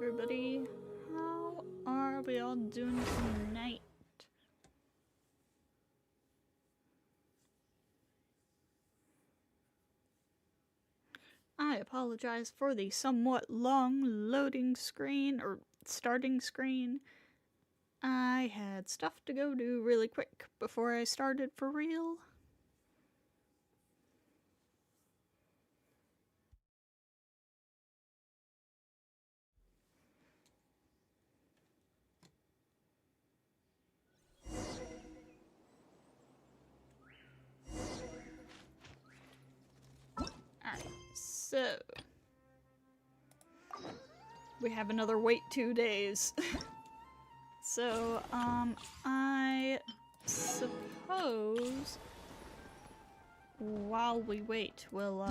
everybody. How are we all doing tonight? I apologize for the somewhat long loading screen, or starting screen. I had stuff to go do really quick before I started for real. Alright, so we have another wait 2 days. So, I suppose while we wait, we'll,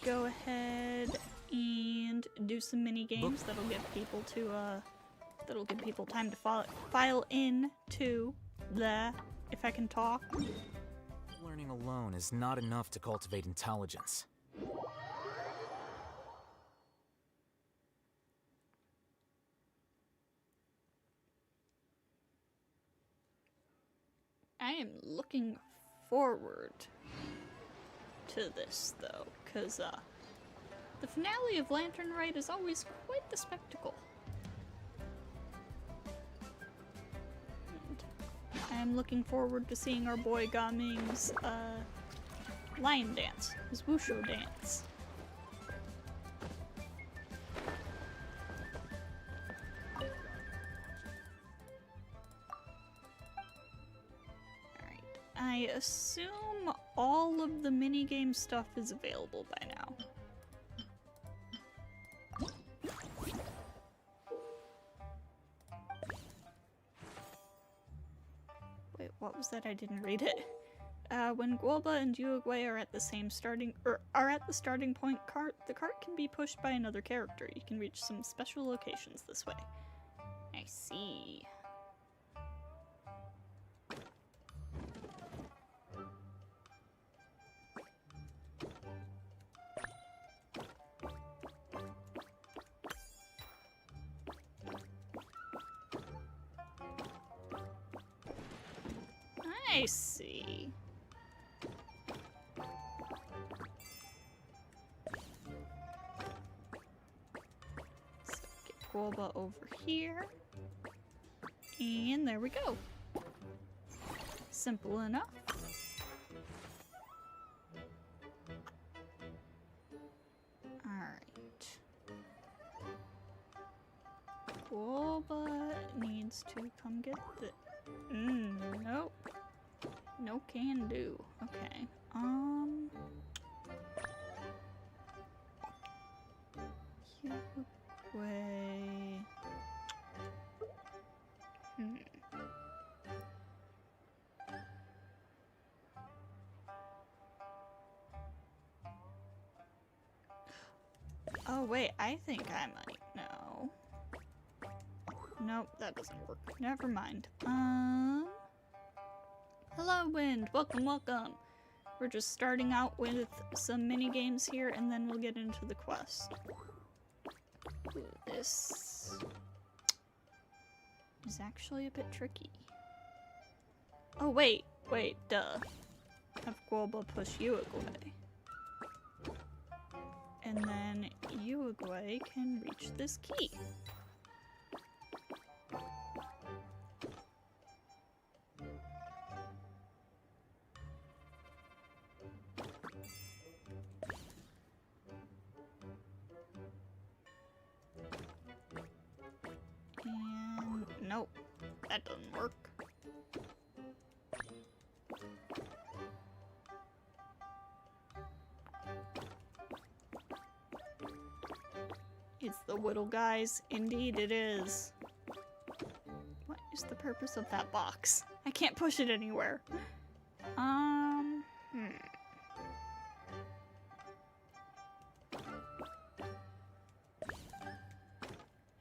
go ahead and do some mini games that'll give people time to file in to the, if I can talk. Learning alone is not enough to cultivate intelligence. I am looking forward to this, though, because the finale of Lantern Rite is always quite the spectacle. And I am looking forward to seeing our boy Gaming's lion dance, his wushu dance. I assume all of the minigame stuff is available by now. Wait, what was that? I didn't read it. When Guoba and Uruguay are at the starting point, the cart can be pushed by another character. You can reach some special locations this way. I see. I see. So get Guoba over here. And there we go. Simple enough. Alright. Guoba needs to come get the... nope. No can do. Okay. Uruguay. Oh wait, I think I might know. Nope, that doesn't work. Never mind. Hello, Wind. Welcome, welcome. We're just starting out with some mini games here, and then we'll get into the quest. Ooh, this is actually a bit tricky. Oh, wait, duh. Have Guoba push Uruguay. And then Uruguay can reach this key. And nope, that doesn't work. It's the whittle, guys. Indeed it is. What is the purpose of that box? I can't push it anywhere. Hang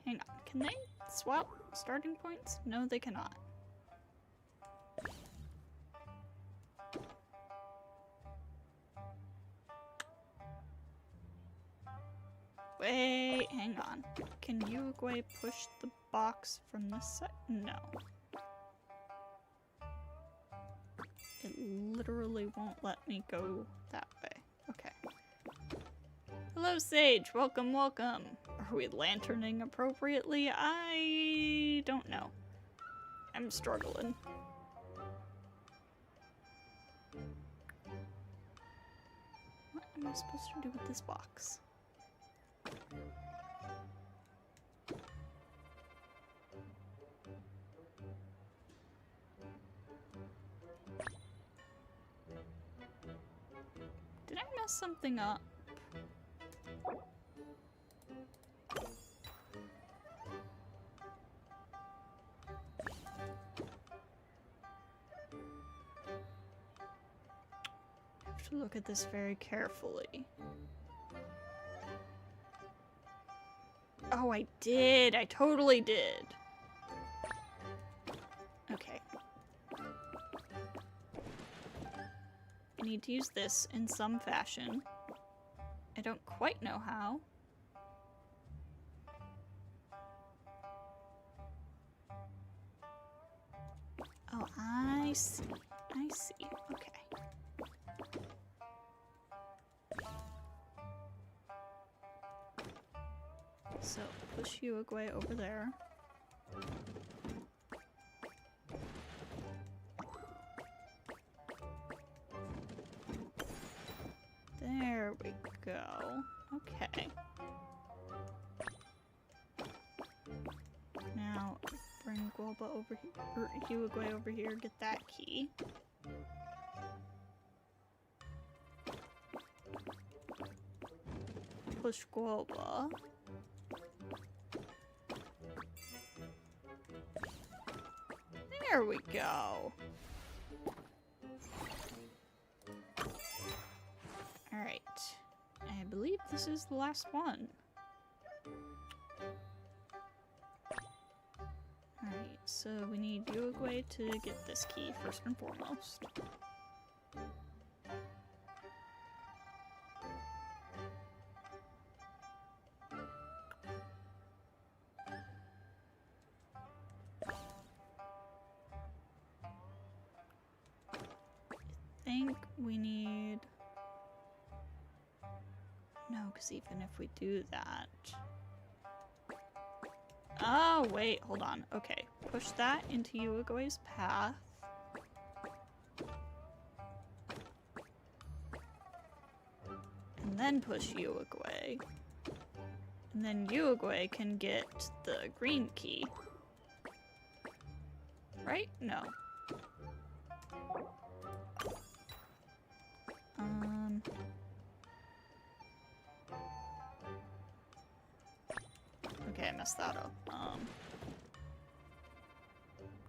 on, can they swap starting points? No, they cannot. Wait, hang on. Can Uruguay push the box from this side? No. It literally won't let me go that way. Okay. Hello, Sage. Welcome, welcome. Are we lanterning appropriately? I don't know. I'm struggling. What am I supposed to do with this box? Did I mess something up? I have to look at this very carefully. Oh, I did! I totally did! Okay. I need to use this in some fashion. I don't quite know how. Oh, I see. I see. Okay. So, push Uruguay over there. There we go. Okay. Now, bring Guoba over here, or Uruguay over here, get that key. Push Guoba. There we go. Alright. I believe this is the last one. Alright, so we need Uruguay to get this key first and foremost. I think we need... No, because even if we do that... Oh, wait, hold on. Okay, push that into Uruguay's path. And then push Uruguay. And then Uruguay can get the green key. Right? No. Okay, I messed that up.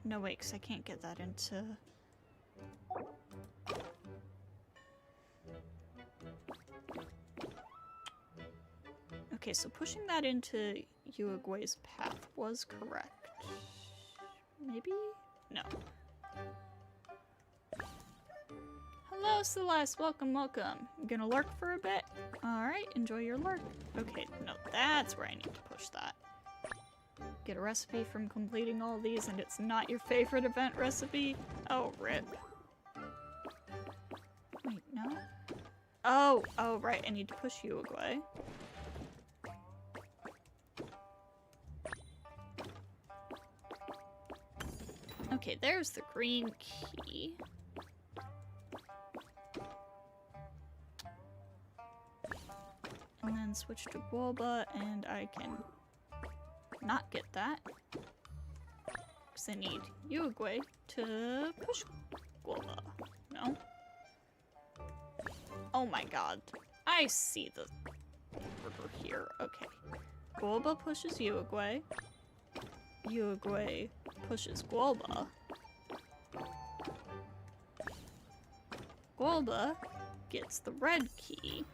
No, wait, because I can't get that into... Okay, so pushing that into Uruguay's path was correct. Maybe? No. Hello, Celeste. Welcome, welcome. You gonna lurk for a bit? Alright, enjoy your lurk. Okay, no, that's where I need to push that. Get a recipe from completing all these and it's not your favorite event recipe? Oh, rip. Wait, no? Oh, right, I need to push Uruguay. Okay, there's the green key. And then switch to Guoba, and I can not get that. Because I need Uruguay to push Guoba. No? Oh my god. I see the order here. Okay. Guoba pushes Uruguay. Uruguay pushes Guoba. Guoba gets the red key.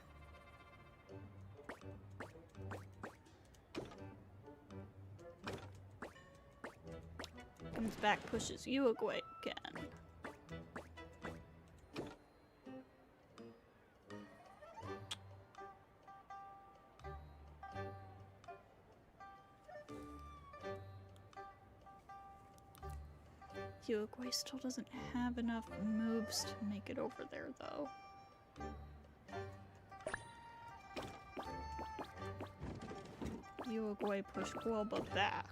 Comes back, pushes Uruguay again. Uruguay still doesn't have enough moves to make it over there, though. Uruguay push Guoba back.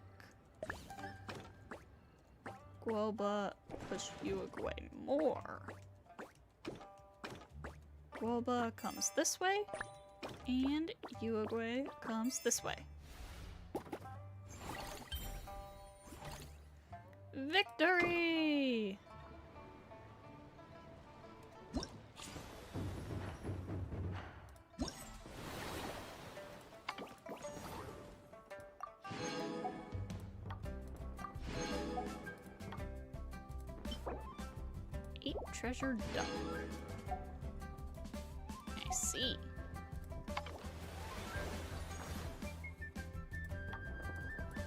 Guoba push Uruguay more. Guoba comes this way, and Uruguay comes this way. Victory! Eight treasure duck. I see.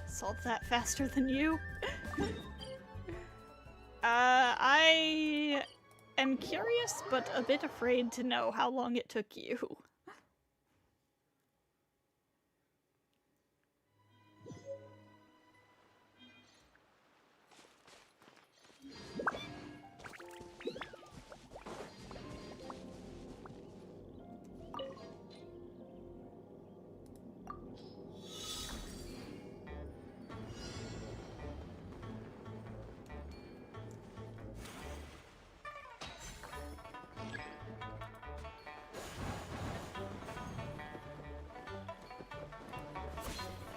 Solve that faster than you? I am curious, but a bit afraid to know how long it took you.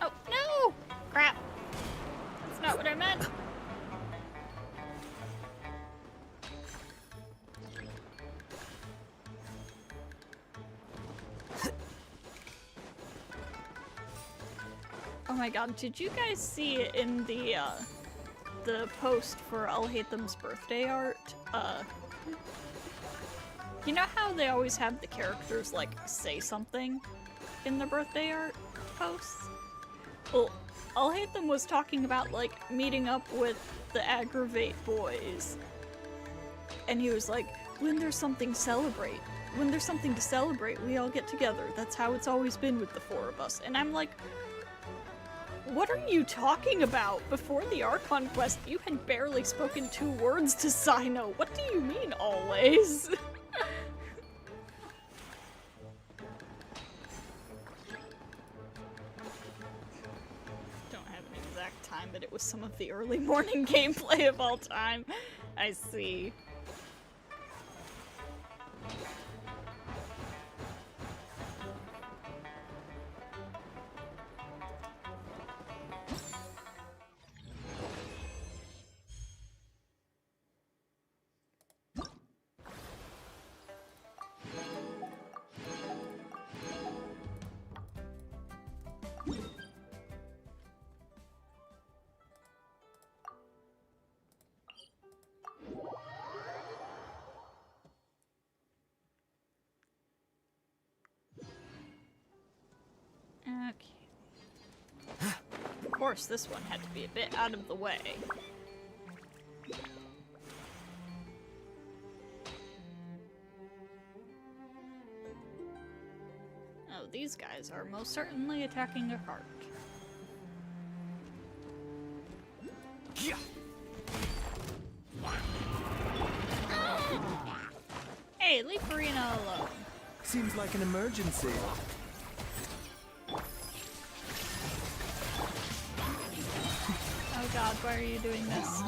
Oh, no! Crap. That's not what I meant. Oh my god, did you guys see in the post for I'll Hate Them's birthday art? You know how they always have the characters, like, say something in the birthday art posts? Well, I'll Hate Them was talking about, like, meeting up with the Aggravate boys. And he was like, when there's something to celebrate, we all get together. That's how it's always been with the four of us. And I'm like, what are you talking about? Before the Archon quest, you had barely spoken 2 words to Sino. What do you mean, always? Don't have an exact time, but it was some of the early morning gameplay of all time. I see. Okay. Of course, this one had to be a bit out of the way. Oh, these guys are most certainly attacking a cart. Yeah. Hey, leave Farina alone. Seems like an emergency. Oh god, why are you doing this?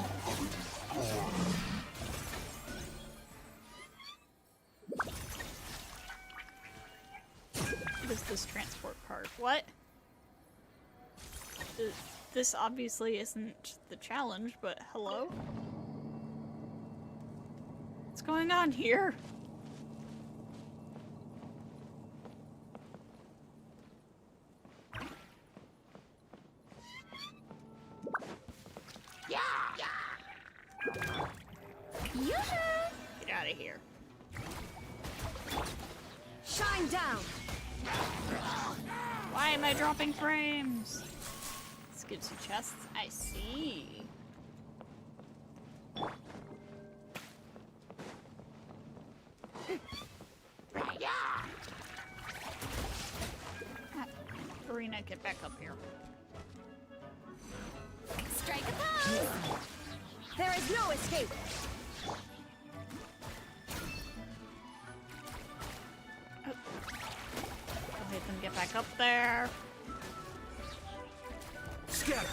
What is this transport cart? What? This obviously isn't the challenge, but hello? What's going on here? Get out of here. Shine down. Why am I dropping frames? This gives you chests. I see. Farina, get back up here. Strike a pose. There is is no escape. Go ahead and get back up there. Scatter!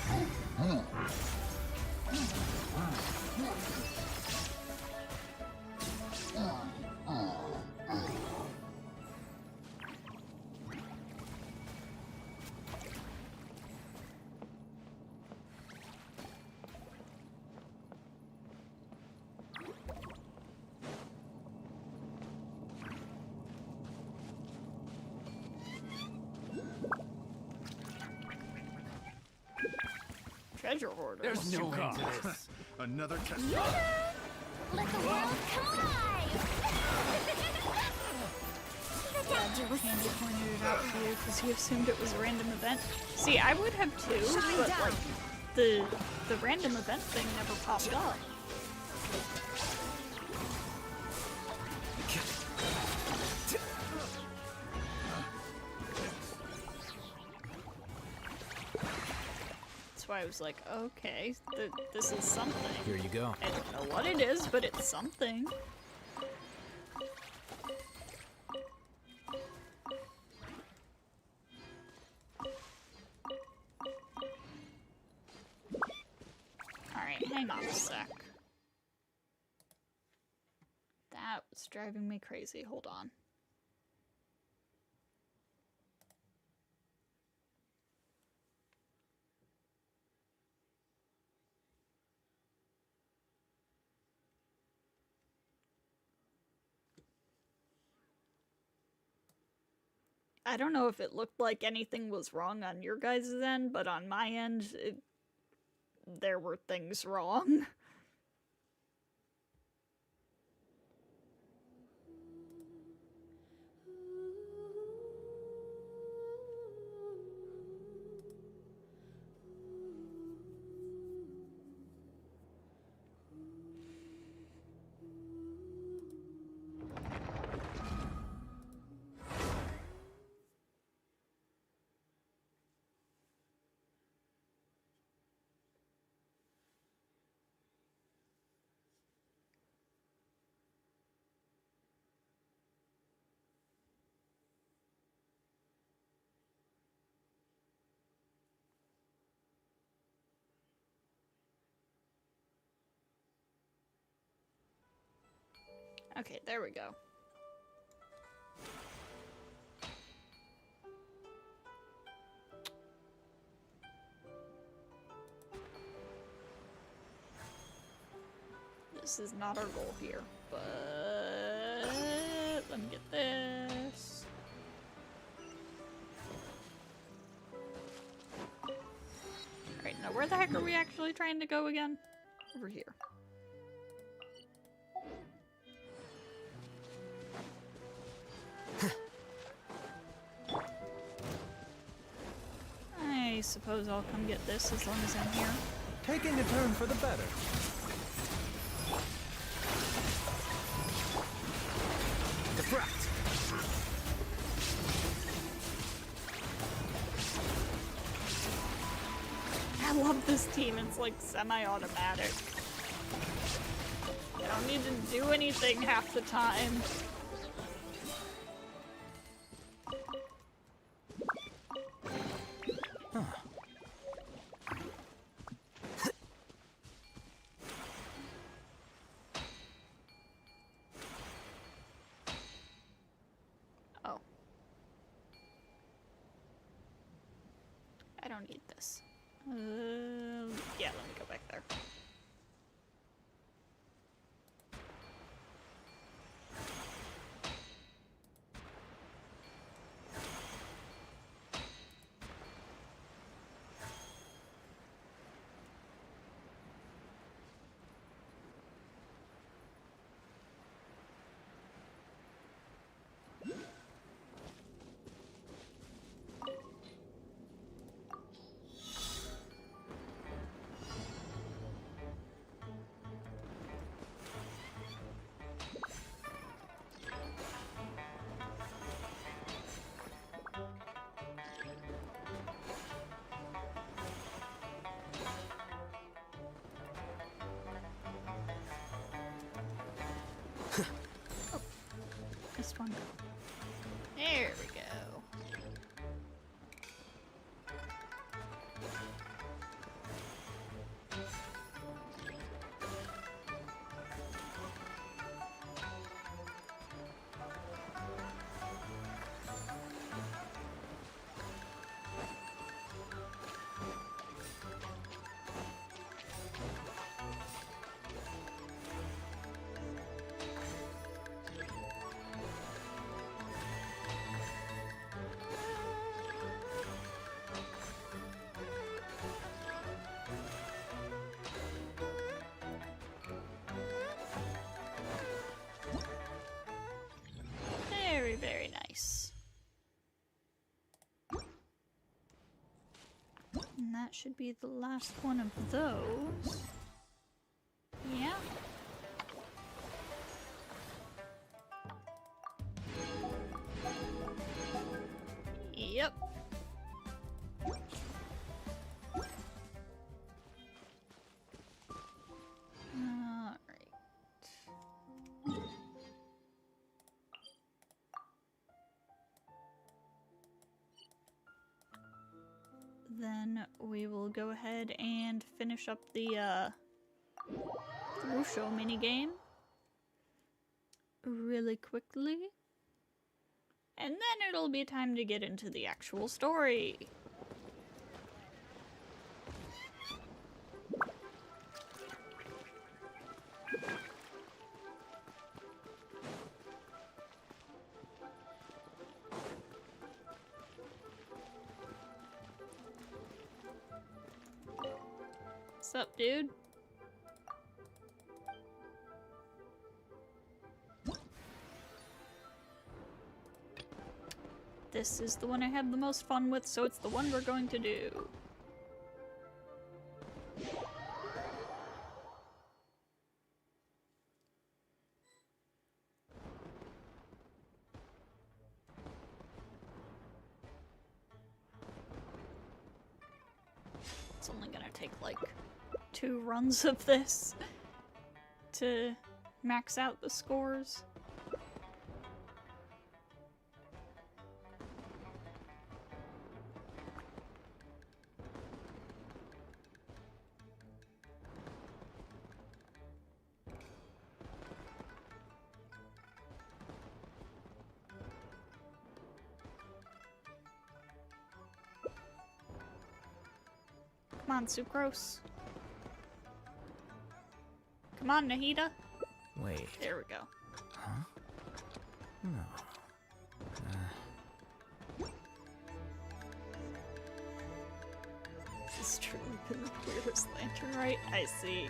Treasure hoarder. There's no end to this. Another test. Let the world come alive. The danger was Andy pointed it out to you because he assumed it was a random event. See, I would have too, Shine but down. like the random event thing never popped up. That's why I was like, okay, this is something. Here you go. I don't know what it is, but it's something. Alright, hang on a sec. That was driving me crazy. Hold on. I don't know if it looked like anything was wrong on your guys' end, but on my end, there were things wrong. Okay, there we go. This is not our goal here, but let me get this. Alright, now where the heck are we actually trying to go again? Over here. I suppose I'll come get this as long as I'm here. Taking a turn for the better. Deflect! I love this team, it's like semi-automatic. I don't need to do anything half the time. Oh. I don't need this. Yeah, let me go back there. one. There we go. Very, very nice. And that should be the last one of those. Yeah. Yep. Then we will go ahead and finish up the Wusho minigame really quickly. And then it'll be time to get into the actual story. What's up, dude? This is the one I had the most fun with, so it's the one we're going to do. It's only gonna take like 2 runs of this to max out the scores. Come on, Sucrose. Come on, Nahida. Wait. There we go. Huh? No. This is truly the weirdest lantern, right? I see.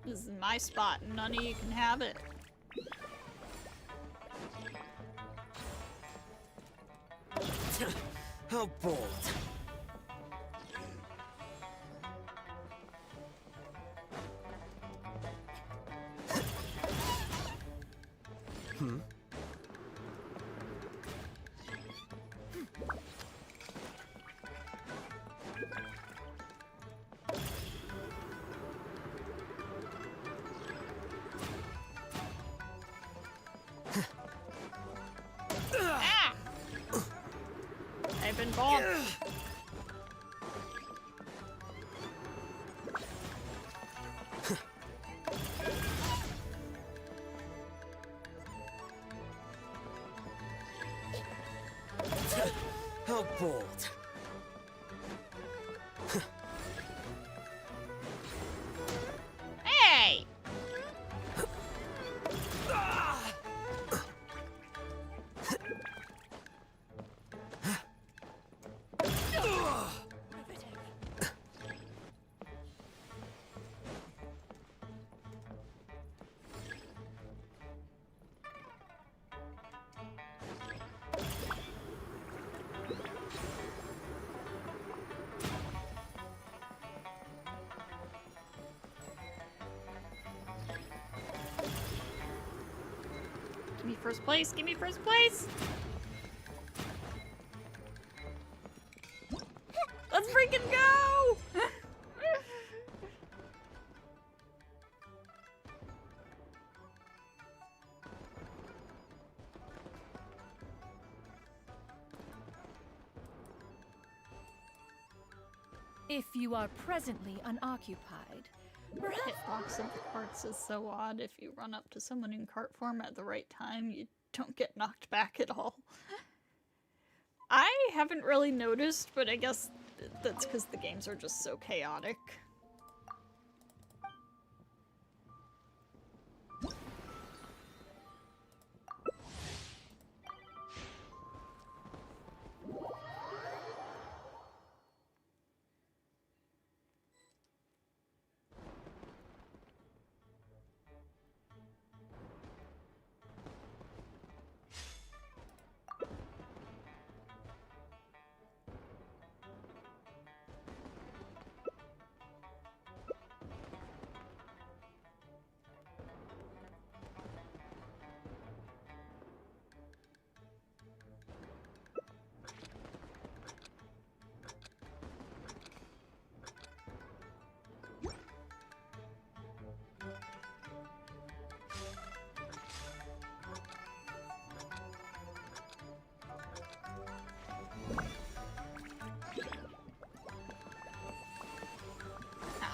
This is my spot, and none of you can have it. How bold. Ah! I've been bombed. How bold. Hey! first place. Give me first place. Let's freaking go! If you are presently unoccupied, Hitbox of the carts is so odd. If you run up to someone in cart form at the right time, you don't get knocked back at all. I haven't really noticed, but I guess that's because the games are just so chaotic.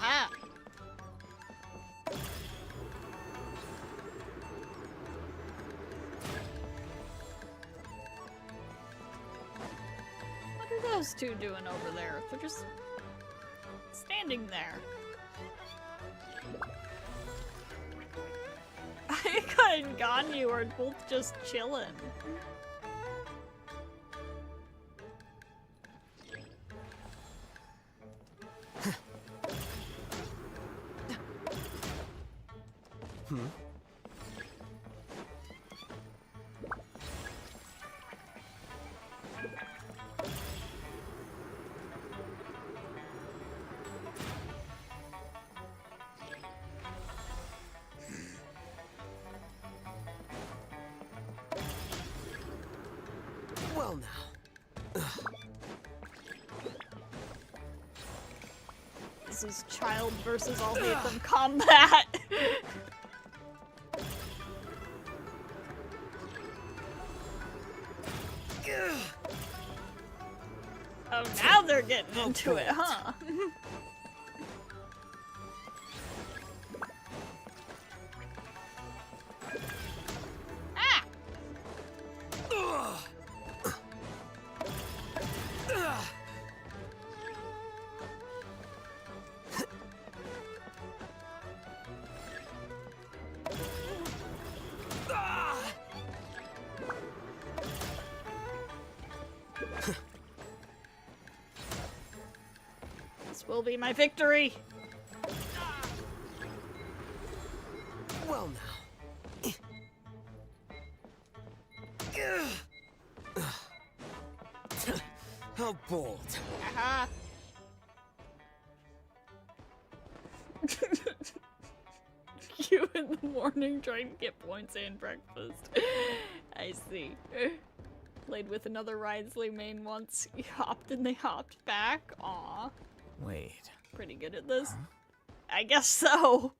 Ah! What are those two doing over there? They're just standing there. I and Ganyu are both just chilling. Well now. This is child versus all Latham combat. Oh, now they're getting into it, huh? Ah! This will be my victory. Well now. How bold. Aha. You in the morning trying to get points and breakfast. I see. Played with another Ridesley main once. He hopped and they hopped back. Aw. Wait. Pretty good at this. I guess so.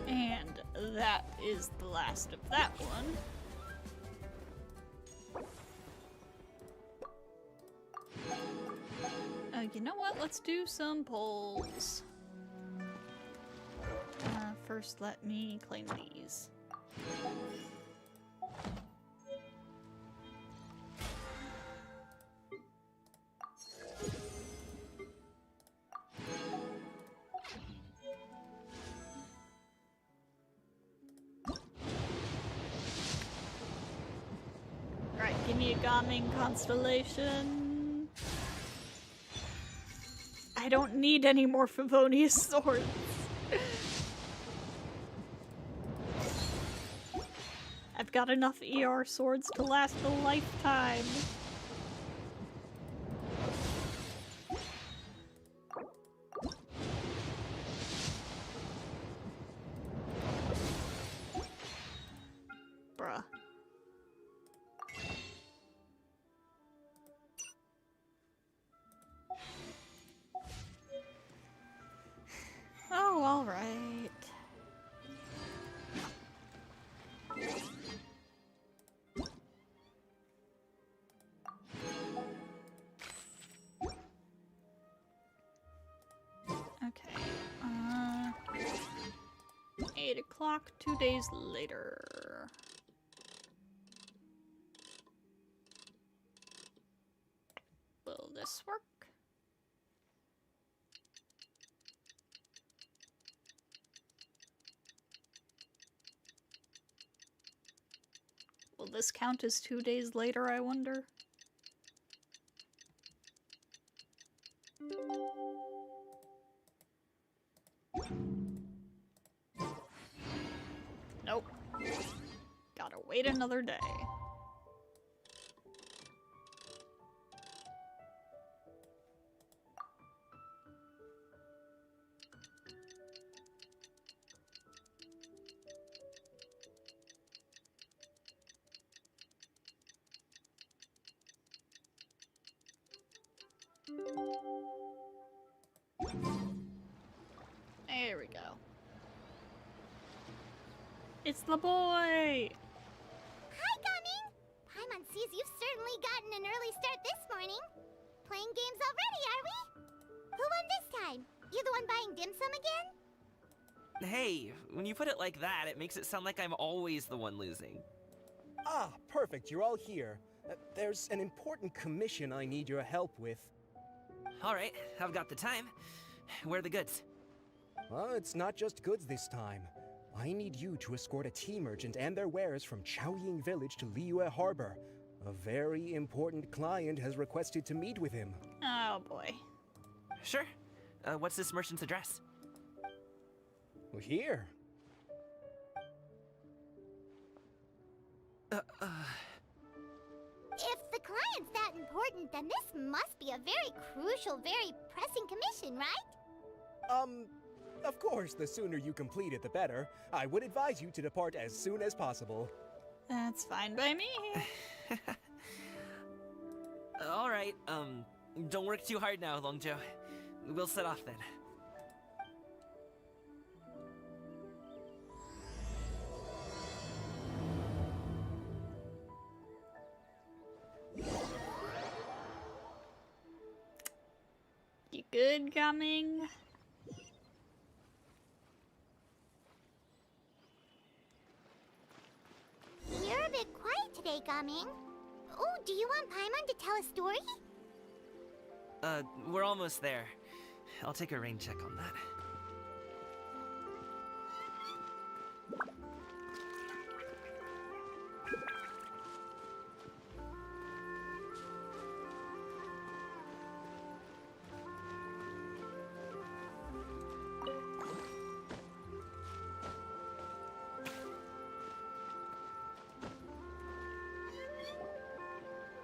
And that is the last of that one. You know what? Let's do some polls. First, let me claim these. Alright, give me a Gaming constellation. I don't need any more Favonius swords. I've got enough ER swords to last a lifetime. Bruh. Oh, alright. Okay. 8 o'clock, 2 days later. Will this work? Will this count as 2 days later, I wonder? Nope. Gotta wait another day. There we go. It's the boy! Hi, Gumming! Paimon sees you've certainly gotten an early start this morning. Playing games already, are we? Who won this time? You the one buying dim sum again? Hey, when you put it like that, it makes it sound like I'm always the one losing. Ah, perfect, you're all here. There's an important commission I need your help with. Alright, I've got the time. Where are the goods? Well, it's not just goods this time. I need you to escort a tea merchant and their wares from Chaoying Village to Liyue Harbor. A very important client has requested to meet with him. Oh boy. Sure. What's this merchant's address? Well, here. If the client's that important, then this must be a very crucial, very pressing commission, right? Of course, the sooner you complete it, the better. I would advise you to depart as soon as possible. That's fine by me. Alright, don't work too hard now, Longjo. We'll set off then. You good, Gumming? You're a bit quiet today, Gumming. Oh, do you want Paimon to tell a story? We're almost there. I'll take a rain check on that.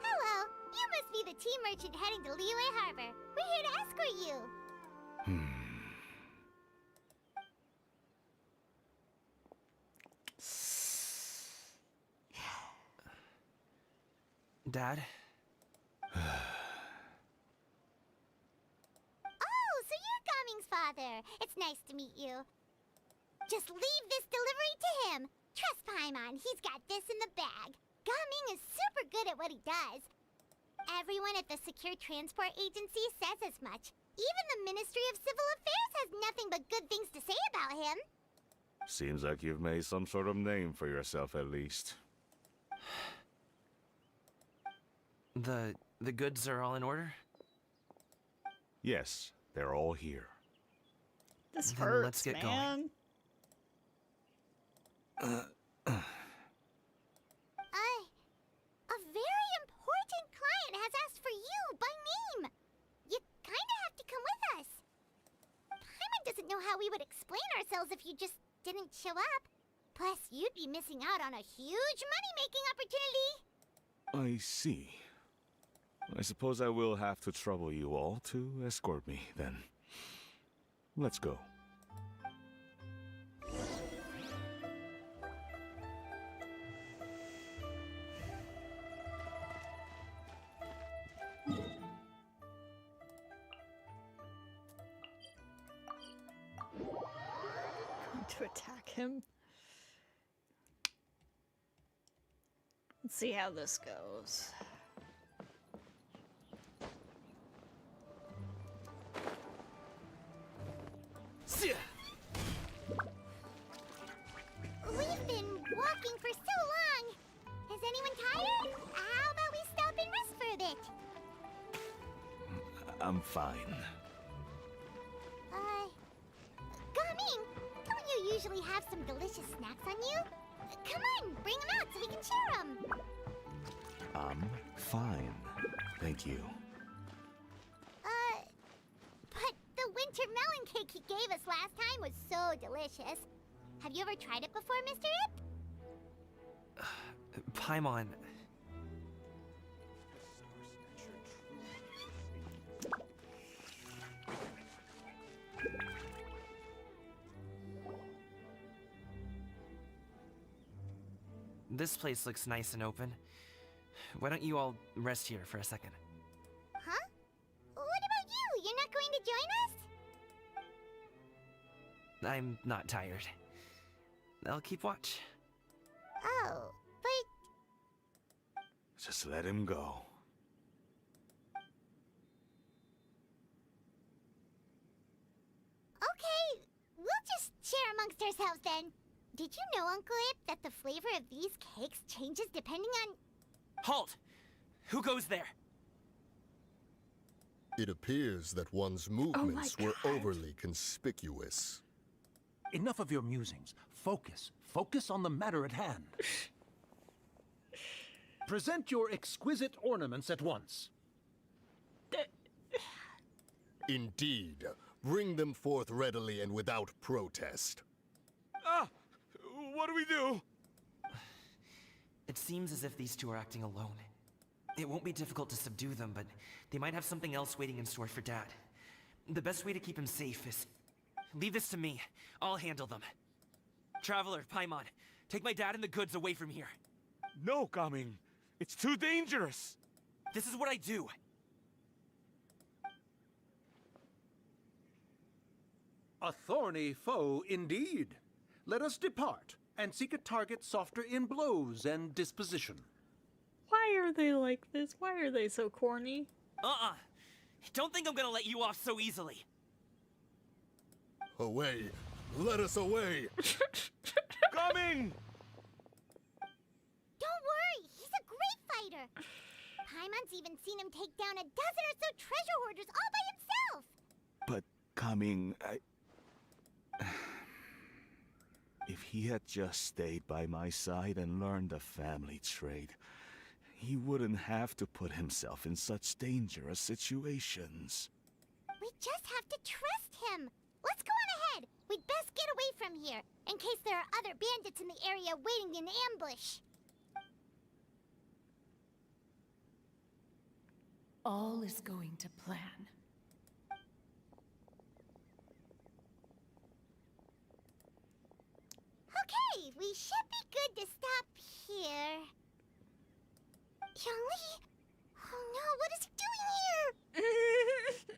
Hello, you must be the tea merchant heading to Liyue Harbor. We're here to escort you. Dad? Oh, so you're Gumming's father. It's nice to meet you. Just leave this delivery to him. Trust Paimon, he's got this in the bag. Gumming is super good at what he does. Everyone at the Secure Transport Agency says as much. Even the Ministry of Civil Affairs has nothing but good things to say about him. Seems like you've made some sort of name for yourself at least. The goods are all in order? Yes, they're all here. This Then hurts, let's get man. A very important client has asked for you by name. You kinda have to come with us. know how we would explain ourselves if you just didn't show up. Plus, you'd be missing out on a huge money-making opportunity. I see. I suppose I will have to trouble you all to escort me, then. Let's go. Going to attack him. Let's see how this goes. We've been walking for so long. Is anyone tired? How about we stop and rest for a bit? I'm fine. Gaming, don't you usually have some delicious snacks on you? Come on, bring them out so we can share them. I'm fine. Thank you. But the winter melon cake he gave us last time was so delicious. Have you ever tried it before, Mr. Ip? Paimon. This place looks nice and open. Why don't you all rest here for a second? Huh? What about you? You're not going to join us? I'm not tired. I'll keep watch. Oh, but Just let him go. okay, we'll just share amongst ourselves then. Did you know, Uncle Ip, that the flavor of these cakes changes depending on... Halt! Who goes there? It appears that one's movements were overly conspicuous. Enough of your musings. Focus. Focus on the matter at hand. Present your exquisite ornaments at once. Indeed. Bring them forth readily and without protest. Ah! What do we do? It seems as if these two are acting alone. It won't be difficult to subdue them, but they might have something else waiting in store for Dad. The best way to keep him safe is... leave this to me. I'll handle them. Traveler, Paimon, take my dad and the goods away from here. No, Gaming. It's too dangerous. This is what I do. A thorny foe indeed. Let us depart and seek a target softer in blows and disposition. Why are they like this? Why are they so corny? Don't think I'm gonna let you off so easily. Away! Let us away! Gaming! Don't worry, he's a great fighter. Paimon's even seen him take down a dozen or so treasure hoarders all by himself. But Gaming, if he had just stayed by my side and learned the family trade, he wouldn't have to put himself in such dangerous situations. We just have to trust him. Let's go on ahead. We'd best get away from here, in case there are other bandits in the area waiting in ambush. All is going to plan. Okay, we should be good to stop here. Youngli? Oh no, what is he doing here?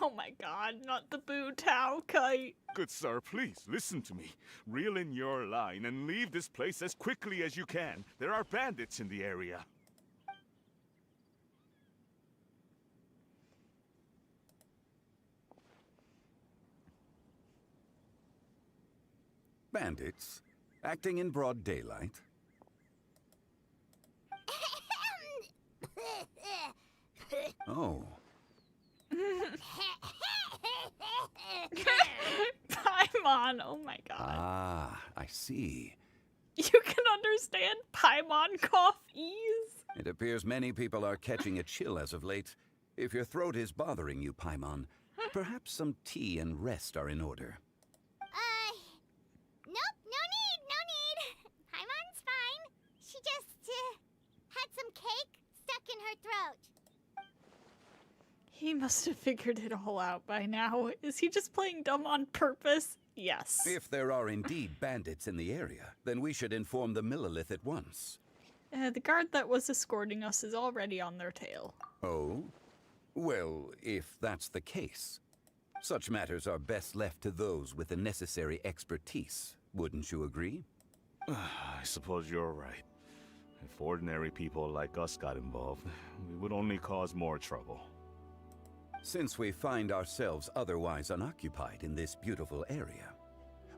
Oh my god, not the Boo Tao kite. Good sir, please listen to me. Reel in your line and leave this place as quickly as you can. There are bandits in the area. Bandits? Acting in broad daylight? Oh. Paimon, oh my god. Ah, I see. You can understand Paimon cough ease? It appears many people are catching a chill as of late. If your throat is bothering you, Paimon, Perhaps some tea and rest are in order. Nope, no need. Paimon's fine. She just, had some cake stuck in her throat. He must have figured it all out by now. Is he just playing dumb on purpose? Yes. If there are indeed bandits in the area, then we should inform the Millilith at once. The guard that was escorting us is already on their tail. Oh? Well, if that's the case, such matters are best left to those with the necessary expertise, wouldn't you agree? I suppose you're right. If ordinary people like us got involved, we would only cause more trouble. Since we find ourselves otherwise unoccupied in this beautiful area,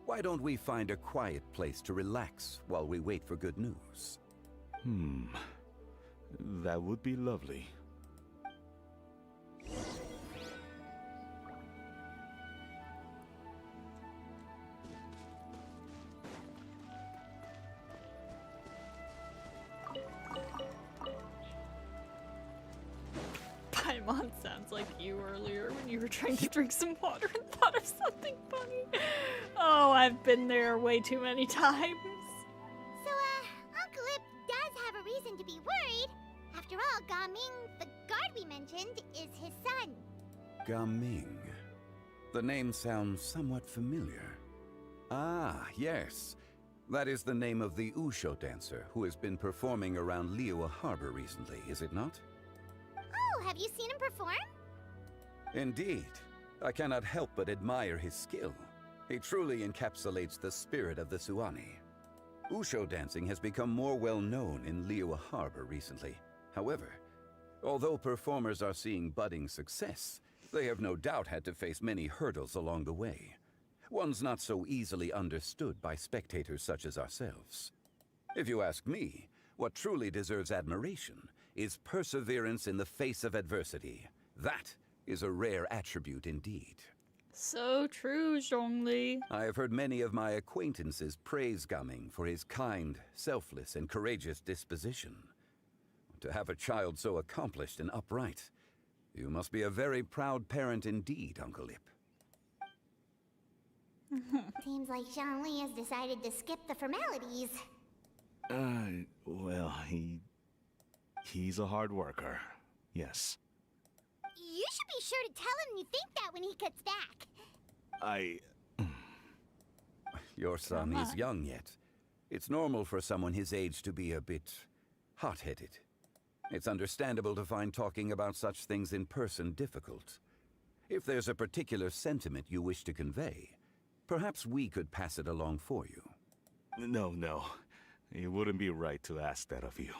why don't we find a quiet place to relax while we wait for good news? That would be lovely. Paimon sounds like you earlier when you were trying to drink some water and thought of something funny. Oh, I've been there way too many times. So, Uncle Ip does have a reason to be worried. After all, Gaming, the guard we mentioned, is his son. Gaming. The name sounds somewhat familiar. Ah, yes. That is the name of the Usho dancer who has been performing around Liyue Harbor recently, is it not? Oh, have you seen him perform? Indeed. I cannot help but admire his skill. He truly encapsulates the spirit of the Suani. Usho dancing has become more well known in Liyue Harbor recently. However, although performers are seeing budding success, they have no doubt had to face many hurdles along the way. Ones not so easily understood by spectators such as ourselves. If you ask me, what truly deserves admiration is perseverance in the face of adversity. That is a rare attribute indeed. So true, Zhongli. I have heard many of my acquaintances praise Gaming for his kind, selfless, and courageous disposition. To have a child so accomplished and upright, you must be a very proud parent indeed, Uncle Ip. Seems like Zhongli has decided to skip the formalities. Well, he's a hard worker. Yes. You should be sure to tell him you think that when he gets back. Your son is young yet. It's normal for someone his age to be a bit hot-headed. It's understandable to find talking about such things in person difficult. If there's a particular sentiment you wish to convey, perhaps we could pass it along for you. No. It wouldn't be right to ask that of you.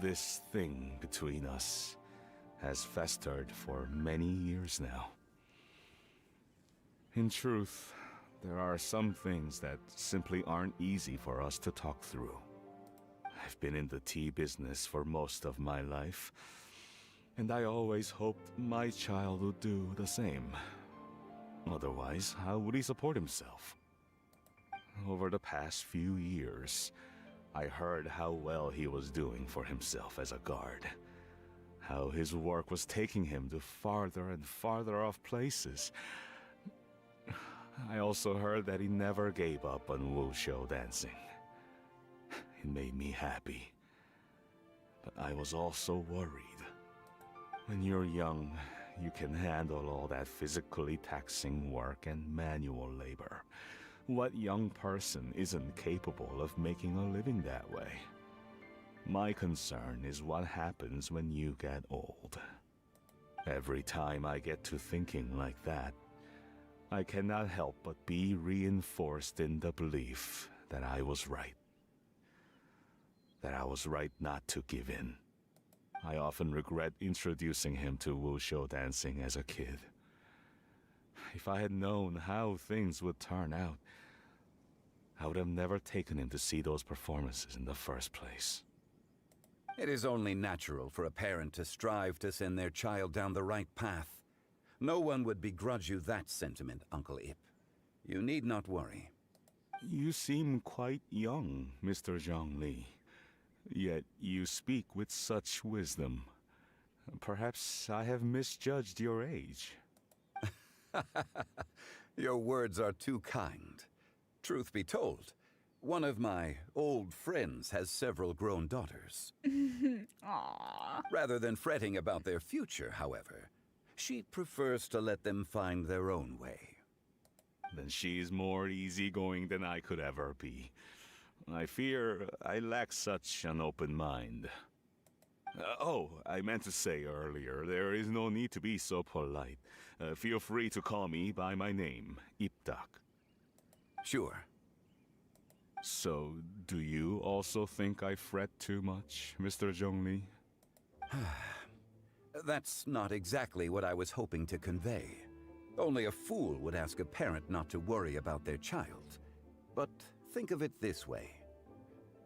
This thing between us has festered for many years now. In truth, there are some things that simply aren't easy for us to talk through. I've been in the tea business for most of my life, and I always hoped my child would do the same. Otherwise, how would he support himself? Over the past few years, I heard how well he was doing for himself as a guard. How his work was taking him to farther and farther off places. I also heard that he never gave up on Wushu dancing. It made me happy. But I was also worried. When you're young, you can handle all that physically taxing work and manual labor. What young person isn't capable of making a living that way? My concern is what happens when you get old. Every time I get to thinking like that, I cannot help but be reinforced in the belief that I was right. That I was right not to give in. I often regret introducing him to Wushu dancing as a kid. If I had known how things would turn out, I would have never taken him to see those performances in the first place. It is only natural for a parent to strive to send their child down the right path. No one would begrudge you that sentiment, Uncle Ip. You need not worry. You seem quite young, Mr. Zhongli. Yet you speak with such wisdom. Perhaps I have misjudged your age. Your words are too kind. Truth be told, one of my old friends has several grown daughters. Aww. Rather than fretting about their future, however, she prefers to let them find their own way. Then she's more easygoing than I could ever be. I fear I lack such an open mind. Oh, I meant to say earlier, there is no need to be so polite. Feel free to call me by my name, Iptak. Sure. So, do you also think I fret too much, Mr. Zhongli? That's not exactly what I was hoping to convey. Only a fool would ask a parent not to worry about their child. But think of it this way.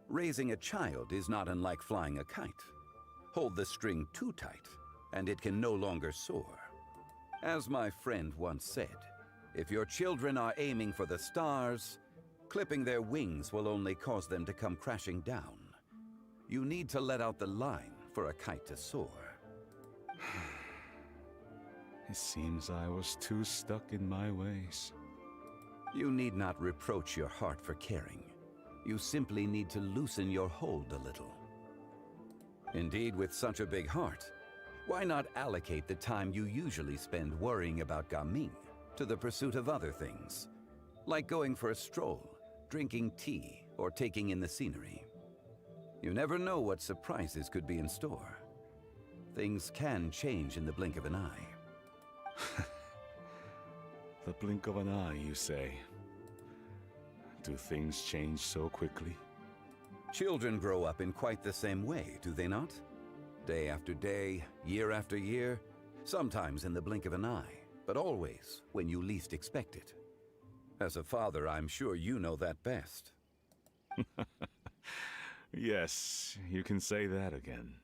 Raising a child is not unlike flying a kite. Hold the string too tight, and it can no longer soar. As my friend once said, if your children are aiming for the stars, clipping their wings will only cause them to come crashing down. You need to let out the line for a kite to soar. It seems I was too stuck in my ways. You need not reproach your heart for caring. You simply need to loosen your hold a little. Indeed, with such a big heart, why not allocate the time you usually spend worrying about Gaming to the pursuit of other things, like going for a stroll, drinking tea, or taking in the scenery? You never know what surprises could be in store. Things can change in the blink of an eye. The blink of an eye, you say? Do things change so quickly? Children grow up in quite the same way, do they not? Day after day, year after year, sometimes in the blink of an eye, but always when you least expect it. As a father, I'm sure you know that best. Yes, you can say that again.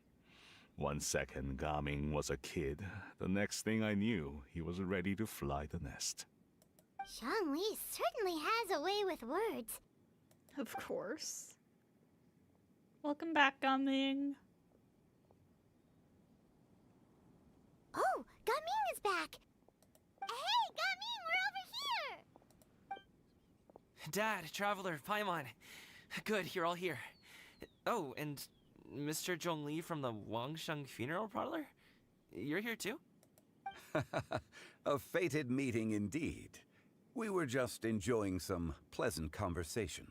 1 second, Gaming was a kid. The next thing I knew, he was ready to fly the nest. Zhongli certainly has a way with words. Of course. Welcome back, Gaming. Oh, Gaming is back! Hey, Gaming, we're over here! Dad, Traveler, Paimon. Good, you're all here. Oh, and Mr. Zhongli from the Wangsheng Funeral Parlor? You're here too? A fated meeting indeed. We were just enjoying some pleasant conversation.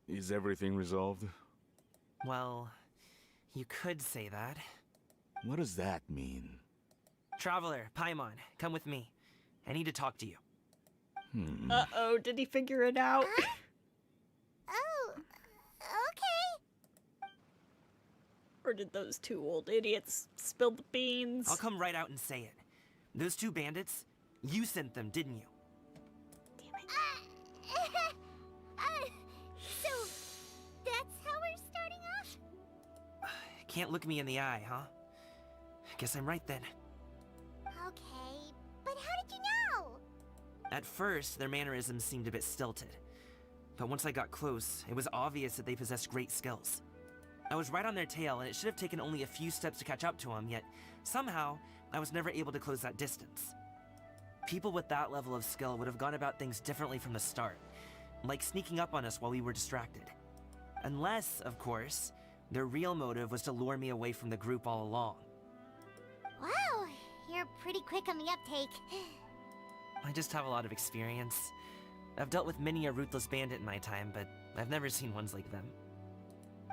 Is everything resolved? Well, you could say that. What does that mean? Traveler, Paimon, come with me. I need to talk to you. Uh-oh, did he figure it out? Oh, okay. Or did those two old idiots spill the beans? I'll come right out and say it. Those two bandits, you sent them, didn't you? So, that's how we're starting off? Can't look me in the eye, huh? Guess I'm right then. Okay, but how did you know? At first, their mannerisms seemed a bit stilted. But once I got close, it was obvious that they possessed great skills. I was right on their tail, and it should have taken only a few steps to catch up to them, yet somehow, I was never able to close that distance. People with that level of skill would have gone about things differently from the start, like sneaking up on us while we were distracted. Unless, of course, their real motive was to lure me away from the group all along. Wow, you're pretty quick on the uptake. I just have a lot of experience. I've dealt with many a ruthless bandit in my time, but I've never seen ones like them.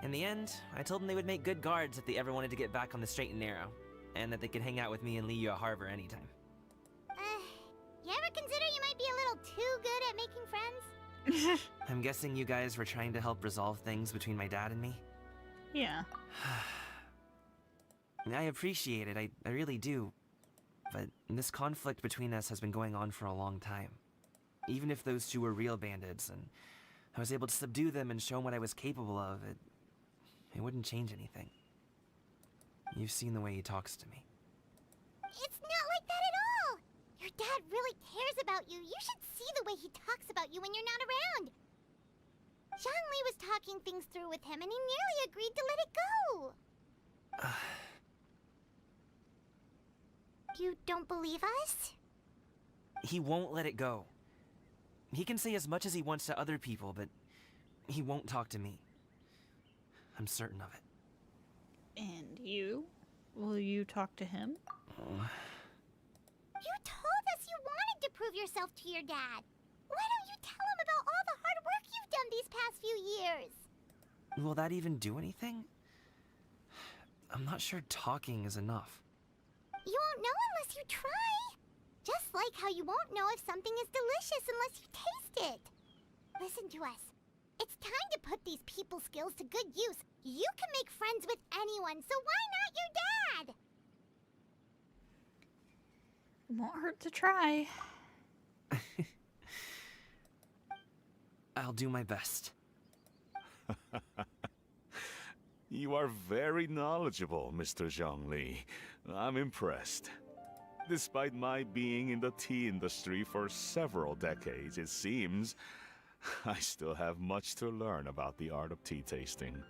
In the end, I told them they would make good guards if they ever wanted to get back on the straight and narrow, and that they could hang out with me in Liyue Harbor anytime. You ever consider you might be a little too good at making friends? I'm guessing you guys were trying to help resolve things between my dad and me? Yeah. I appreciate it, I really do. But this conflict between us has been going on for a long time. Even if those two were real bandits, and I was able to subdue them and show them what I was capable of, it wouldn't change anything. You've seen the way he talks to me. It's not like that at all! Your dad really cares about you. You should see the way he talks about you when you're not around. Zhongli was talking things through with him and he nearly agreed to let it go. You don't believe us? He won't let it go. He can say as much as he wants to other people, but he won't talk to me. I'm certain of it. And you? Will you talk to him? You told us you wanted to prove yourself to your dad. Why don't you tell him about all the hard work you've done these past few years? Will that even do anything? I'm not sure talking is enough. You won't know unless you try. Just like how you won't know if something is delicious unless you taste it. Listen to us. It's time to put these people skills to good use. You can make friends with anyone, so why not your dad? Won't hurt to try. I'll do my best. You are very knowledgeable, Mr. Zhongli. I'm impressed. Despite my being in the tea industry for several decades, it seems I still have much to learn about the art of tea tasting.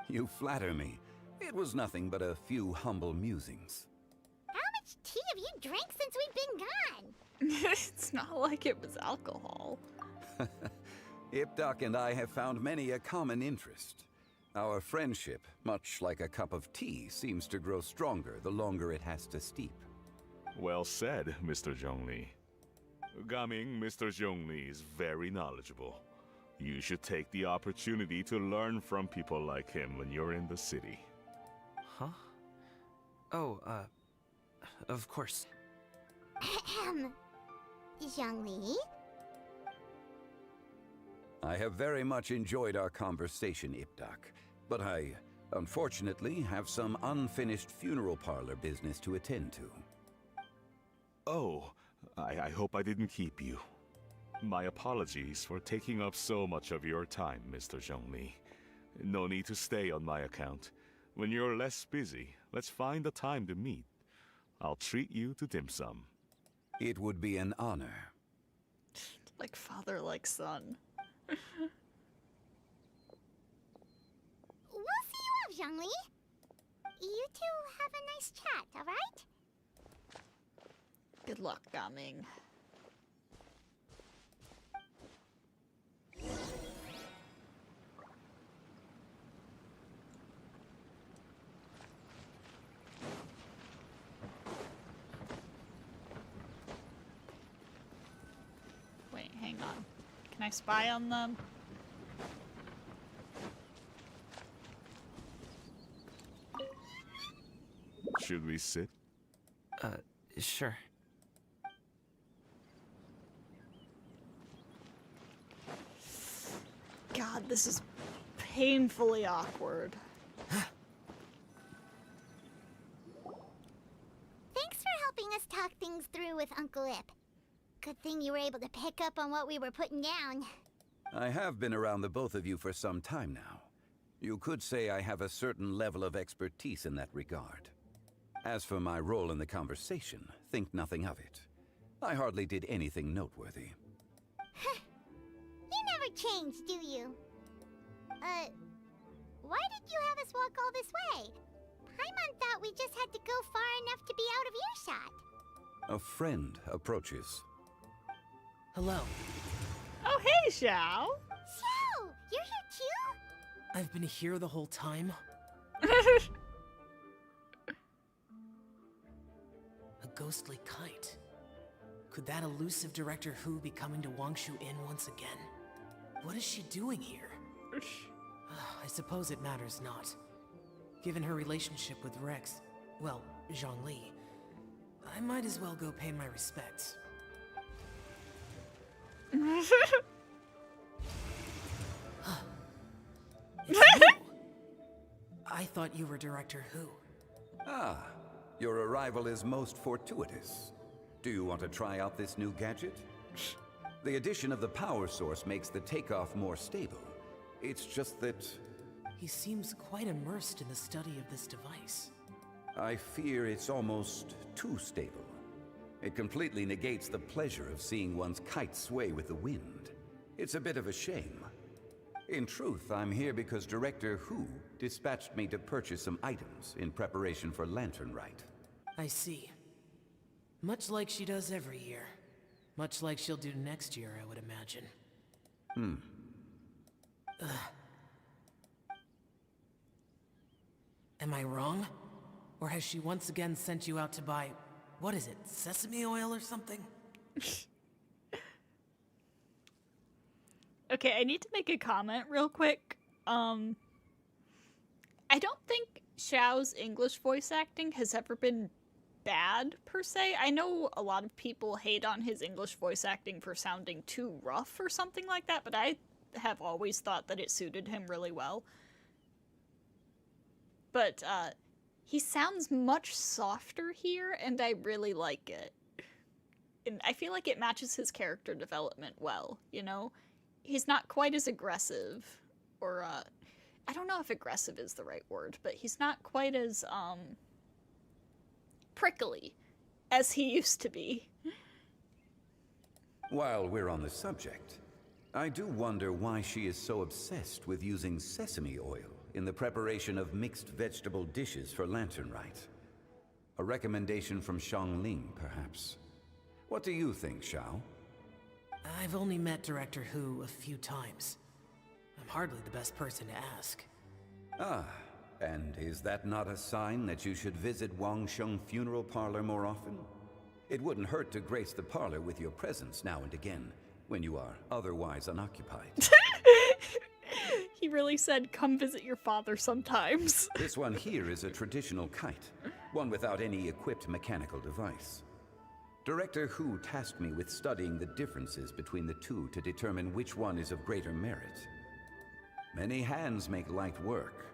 You flatter me. It was nothing but a few humble musings. How much tea have you drank since we've been gone? It's not like it was alcohol. Ipdak and I have found many a common interest. Our friendship, much like a cup of tea, seems to grow stronger the longer it has to steep. Well said, Mr. Zhongli. Gaming, Mr. Zhongli is very knowledgeable. You should take the opportunity to learn from people like him when you're in the city. Huh? Oh, of course. Ahem. Zhongli? I have very much enjoyed our conversation, Ipdak, but I, unfortunately, have some unfinished funeral parlor business to attend to. Oh, I hope I didn't keep you. My apologies for taking up so much of your time, Mr. Zhongli. No need to stay on my account. When you're less busy, let's find a time to meet. I'll treat you to dim sum. It would be an honor. Like father, like son. We'll see you off, Zhongli. You two have a nice chat, alright? Good luck, Gaming. Wait, hang on. Can I spy on them? Should we sit? Sure. God, this is painfully awkward. Thanks for helping us talk things through with Uncle Ip. Good thing you were able to pick up on what we were putting down. I have been around the both of you for some time now. You could say I have a certain level of expertise in that regard. As for my role in the conversation, think nothing of it. I hardly did anything noteworthy. You never change, do you? Why did you have us walk all this way? Paimon thought we just had to go far enough to be out of earshot. A friend approaches. Hello. Oh, hey, Xiao! Xiao, you're here too? I've been here the whole time. A ghostly kite. Could that elusive Director Hu be coming to Wangshu Inn once again? What is she doing here? I suppose it matters not. Given her relationship with Rex, well, Zhongli, I might as well go pay my respects. It's you. I thought you were Director Hu. Ah, your arrival is most fortuitous. Do you want to try out this new gadget? The addition of the power source makes the takeoff more stable. It's just that... He seems quite immersed in the study of this device. I fear it's almost too stable. It completely negates the pleasure of seeing one's kite sway with the wind. It's a bit of a shame. In truth, I'm here because Director Hu dispatched me to purchase some items in preparation for Lantern Rite. I see. Much like she does every year. Much like she'll do next year, I would imagine. Am I wrong? Or has she once again sent you out to buy, what is it, sesame oil or something? Okay, I need to make a comment real quick. I don't think Xiao's English voice acting has ever been bad, per se. I know a lot of people hate on his English voice acting for sounding too rough or something like that, but I have always thought that it suited him really well. But, he sounds much softer here, and I really like it. And I feel like it matches his character development well, you know? He's not quite as aggressive, or, I don't know if aggressive is the right word, but he's not quite as, prickly as he used to be. While we're on the subject, I do wonder why she is so obsessed with using sesame oil in the preparation of mixed vegetable dishes for Lantern Rite. A recommendation from Xiangling, perhaps. What do you think, Xiao? I've only met Director Hu a few times. I'm hardly the best person to ask. Ah, and is that not a sign that you should visit Wangsheng Funeral Parlor more often? It wouldn't hurt to grace the parlor with your presence now and again, when you are otherwise unoccupied. He really said, come visit your father sometimes. This one here is a traditional kite, one without any equipped mechanical device. Director Hu tasked me with studying the differences between the two to determine which one is of greater merit. Many hands make light work.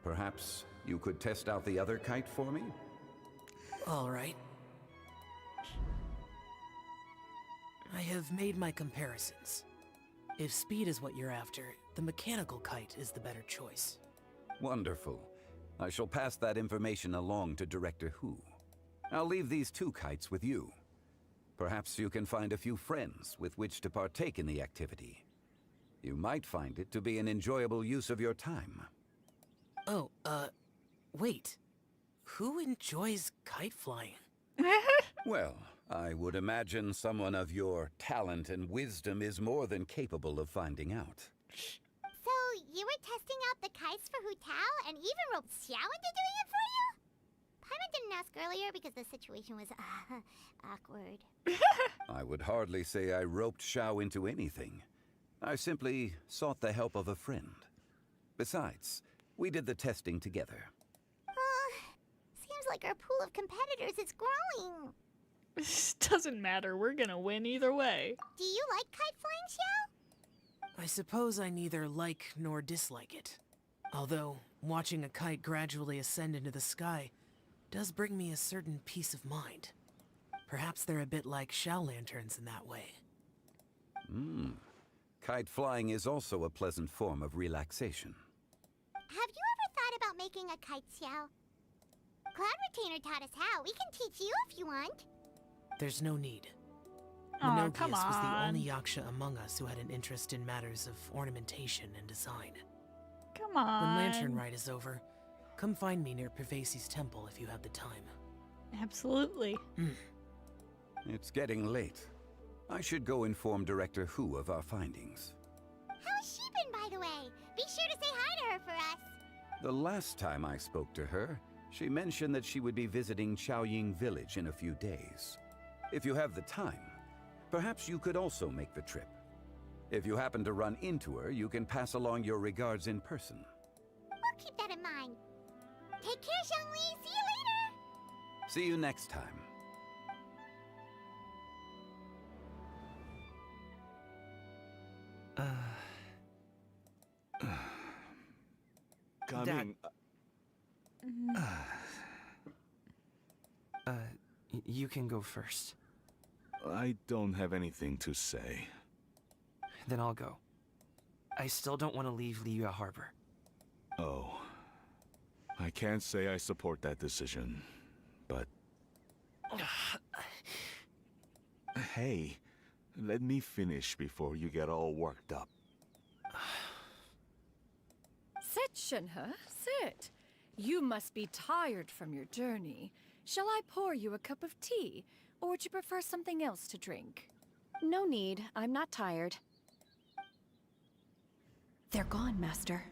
Perhaps you could test out the other kite for me? All right. I have made my comparisons. If speed is what you're after, the mechanical kite is the better choice. Wonderful. I shall pass that information along to Director Hu. I'll leave these two kites with you. Perhaps you can find a few friends with which to partake in the activity. You might find it to be an enjoyable use of your time. Oh, wait. Who enjoys kite flying? Well, I would imagine someone of your talent and wisdom is more than capable of finding out. So, you were testing out the kites for Hu Tao and even roped Xiao into doing it for you? Paimon didn't ask earlier because the situation was, awkward. I would hardly say I roped Xiao into anything. I simply sought the help of a friend. Besides, we did the testing together. Seems like our pool of competitors is growing. Doesn't matter, we're gonna win either way. Do you like kite flying, Xiao? I suppose I neither like nor dislike it. Although, watching a kite gradually ascend into the sky does bring me a certain peace of mind. Perhaps they're a bit like Xiao lanterns in that way. Kite flying is also a pleasant form of relaxation. Have you ever thought about making a kite, Xiao? Cloud Retainer taught us how. We can teach you if you want. There's no need. Oh, come Menogias was the on. only Yaksha among us who had an interest in matters of ornamentation and design. Come on. When Lantern Rite is over, come find me near Pervasi's temple if you have the time. Absolutely. It's getting late. I should go inform Director Hu of our findings. How's she been, by the way? Be sure to say hi to her for us. The last time I spoke to her, she mentioned that she would be visiting Chaoying Village in a few days. If you have the time, perhaps you could also make the trip. If you happen to run into her, you can pass along your regards in person. We'll keep that in mind. Take care, Xiangli. See you later. See you next time. Coming. You can go first. I don't have anything to say. Then I'll go. I still don't want to leave Liyue Harbor. Oh. I can't say I support that decision, but... Hey, let me finish before you get all worked up. Shenhe, sit. You must be tired from your journey. Shall I pour you a cup of tea, or would you prefer something else to drink? No need. I'm not tired. They're gone, Master.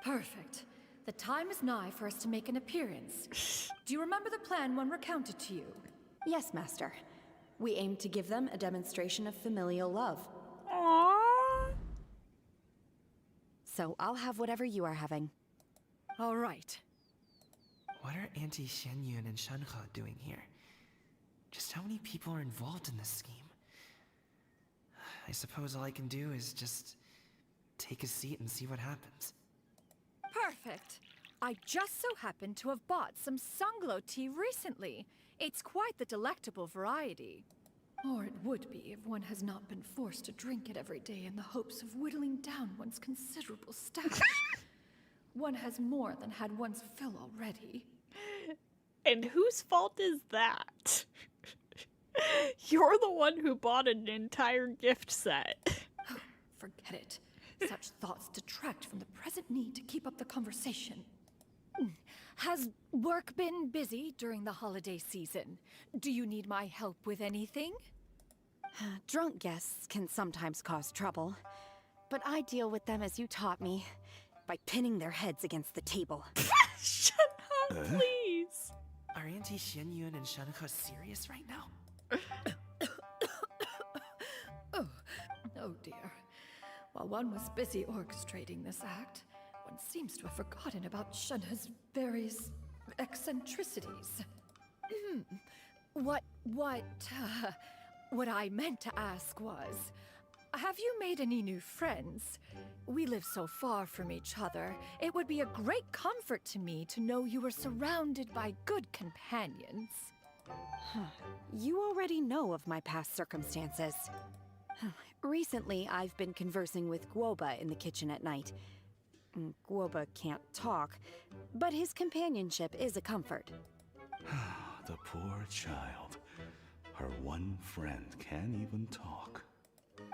Perfect. The time is nigh for us to make an appearance. Do you remember the plan one recounted to you? Yes, Master. We aim to give them a demonstration of familial love. Aww. So I'll have whatever you are having. All right. What are Auntie Xianyun and Shenhe doing here? Just how many people are involved in this scheme? I suppose all I can do is just take a seat and see what happens. Perfect. I just so happen to have bought some Sunglow tea recently. It's quite the delectable variety. Or it would be if one has not been forced to drink it every day in the hopes of whittling down one's considerable stash. One has more than had one's fill already. And whose fault is that? You're the one who bought an entire gift set. Forget it. Such thoughts detract from the present need to keep up the conversation. Has work been busy during the holiday season? Do you need my help with anything? Drunk guests can sometimes cause trouble, but I deal with them as you taught me, by pinning their heads against the table. Shut up, please. Are Auntie Xianyun and Shenhe serious right now? Oh dear. While one was busy orchestrating this act, one seems to have forgotten about Shenhe's various eccentricities. What I meant to ask was, have you made any new friends? We live so far from each other, it would be a great comfort to me to know you were surrounded by good companions. You already know of my past circumstances. Recently, I've been conversing with Guoba in the kitchen at night. Guoba can't talk, but his companionship is a comfort. The poor child. Her one friend can't even talk.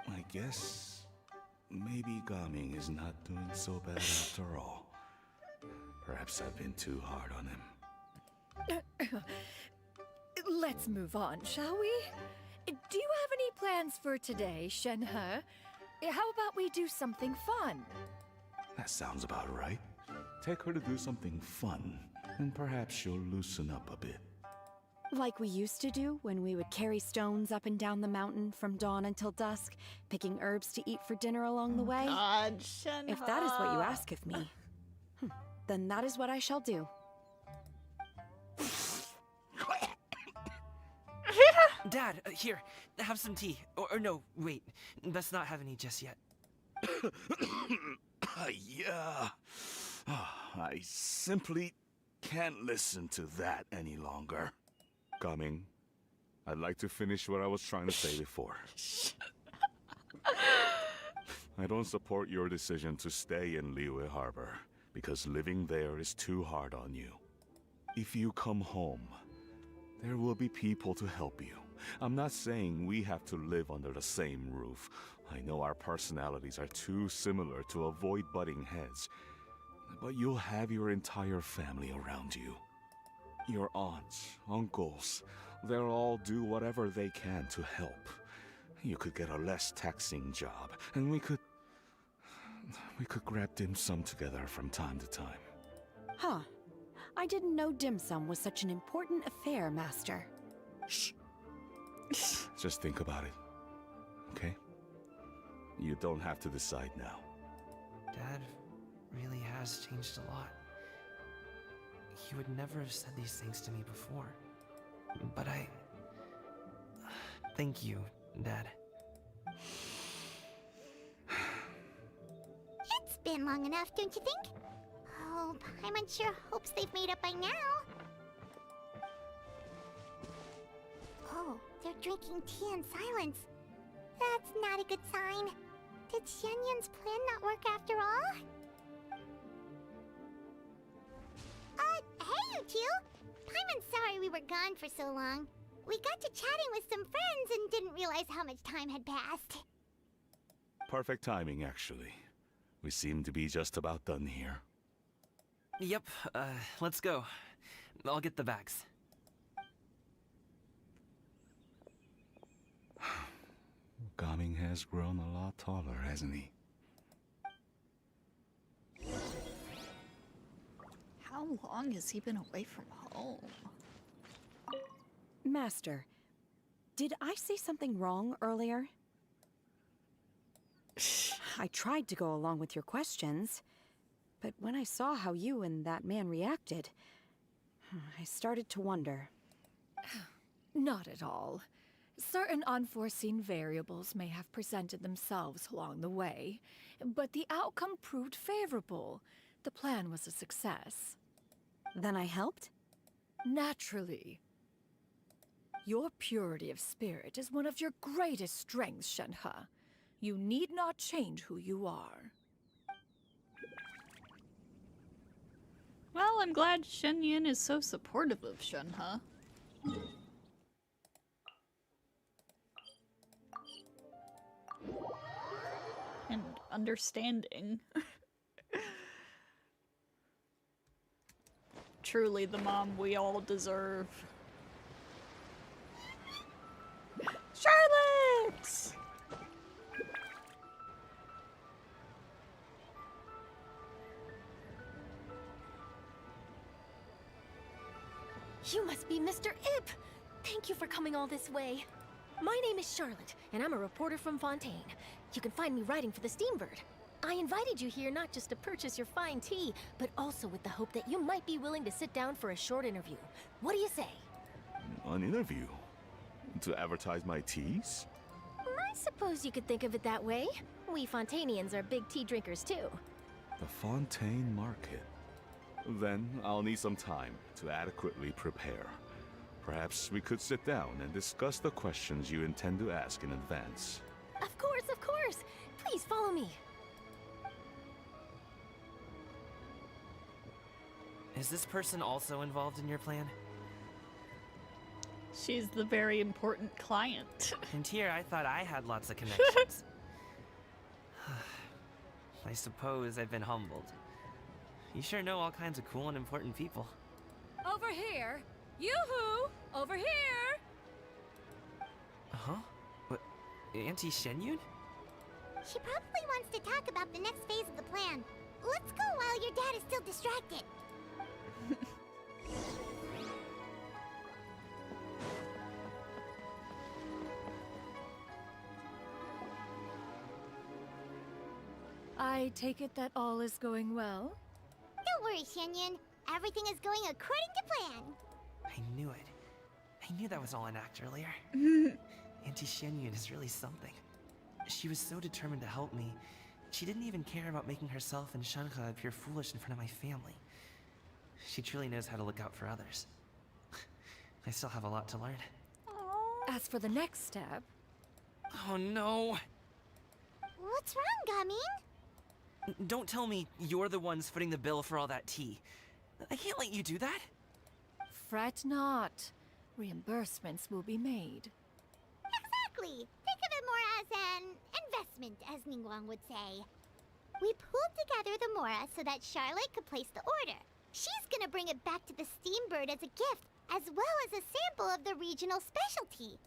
I guess maybe Gaming is not doing so bad after all. Perhaps I've been too hard on him. Let's move on, shall we? Do you have any plans for today, Shenhe? How about we do something fun? That sounds about right. Take her to do something fun, and perhaps she'll loosen up a bit. Like we used to do when we would carry stones up and down the mountain from dawn until dusk, picking herbs to eat for dinner along the way. God, Shenhe. If that is what you ask of me, then that is what I shall do. Dad, here, have some tea. Or no, wait, let's not have any just yet. Yeah. I simply can't listen to that any longer. Coming. I'd like to finish what I was trying to say before. I don't support your decision to stay in Liyue Harbor, because living there is too hard on you. If you come home, there will be people to help you. I'm not saying we have to live under the same roof. I know our personalities are too similar to avoid butting heads. But you'll have your entire family around you. Your aunts, uncles, they'll all do whatever they can to help. You could get a less taxing job, and we could grab dim sum together from time to time. Huh. I didn't know dim sum was such an important affair, Master. Shh. Just think about it, okay? You don't have to decide now. Dad really has changed a lot. He would never have said these things to me before. But thank you, Dad. It's been long enough, don't you think? Oh, Paimon sure hopes they've made up by now. Oh, they're drinking tea in silence. That's not a good sign. Did Xianyun's plan not work after all? Hey you two! Paimon's sorry we were gone for so long. We got to chatting with some friends and didn't realize how much time had passed. Perfect timing, actually. We seem to be just about done here. Yep, let's go. I'll get the bags. Gaming has grown a lot taller, hasn't he? How long has he been away from home? Master, did I say something wrong earlier? I tried to go along with your questions, but when I saw how you and that man reacted, I started to wonder. Not at all. Certain unforeseen variables may have presented themselves along the way, but the outcome proved favorable. The plan was a success. Then I helped? Naturally. Your purity of spirit is one of your greatest strengths, Shenhe. You need not change who you are. Well, I'm glad Shenyan is so supportive of Shenhe. And understanding. Truly the mom we all deserve. Charlotte! You must be Mr. Ip! Thank you for coming all this way. My name is Charlotte, and I'm a reporter from Fontaine. You can find me writing for the Steambird. I invited you here not just to purchase your fine tea, but also with the hope that you might be willing to sit down for a short interview. What do you say? An interview? To advertise my teas? I suppose you could think of it that way. We Fontainians are big tea drinkers too. The Fontaine Market. Then I'll need some time to adequately prepare. Perhaps we could sit down and discuss the questions you intend to ask in advance. Of course, of course! Please follow me. Is this person also involved in your plan? She's the very important client. And here I thought I had lots of connections. I suppose I've been humbled. You sure know all kinds of cool and important people. Over here! Yoo-hoo! Over here! Huh? What? Auntie Shenyun? She probably wants to talk about the next phase of the plan. Let's go while your dad is still distracted. I take it that all is going well? Don't worry, Shenyun. Everything is going according to plan. I knew it. I knew that was all an act earlier. Auntie Shenyun is really something. She was so determined to help me. She didn't even care about making herself and Shenhe appear foolish in front of my family. She truly knows how to look out for others. I still have a lot to learn. As for the next step... Oh no! What's wrong, Gaming? Don't tell me you're the ones footing the bill for all that tea. I can't let you do that. Fret not. Reimbursements will be made. Exactly. Think of it more as an investment, as Ningguang would say. We pooled together the Mora so that Charlotte could place the order. She's gonna bring it back to the Steambird as a gift, as well as a sample of the regional specialty.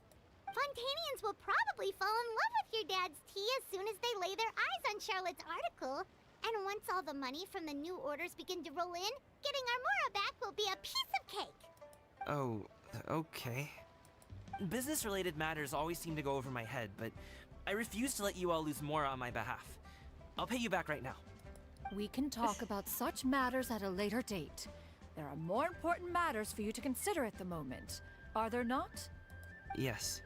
Fontainians will probably fall in love with your dad's tea as soon as they lay their eyes on Charlotte's article. And once all the money from the new orders begin to roll in, getting our Mora back will be a piece of cake. Oh, okay. Business-related matters always seem to go over my head, but I refuse to let you all lose more on my behalf. I'll pay you back right now. We can talk about such matters at a later date. There are more important matters for you to consider at the moment, are there not? Yes.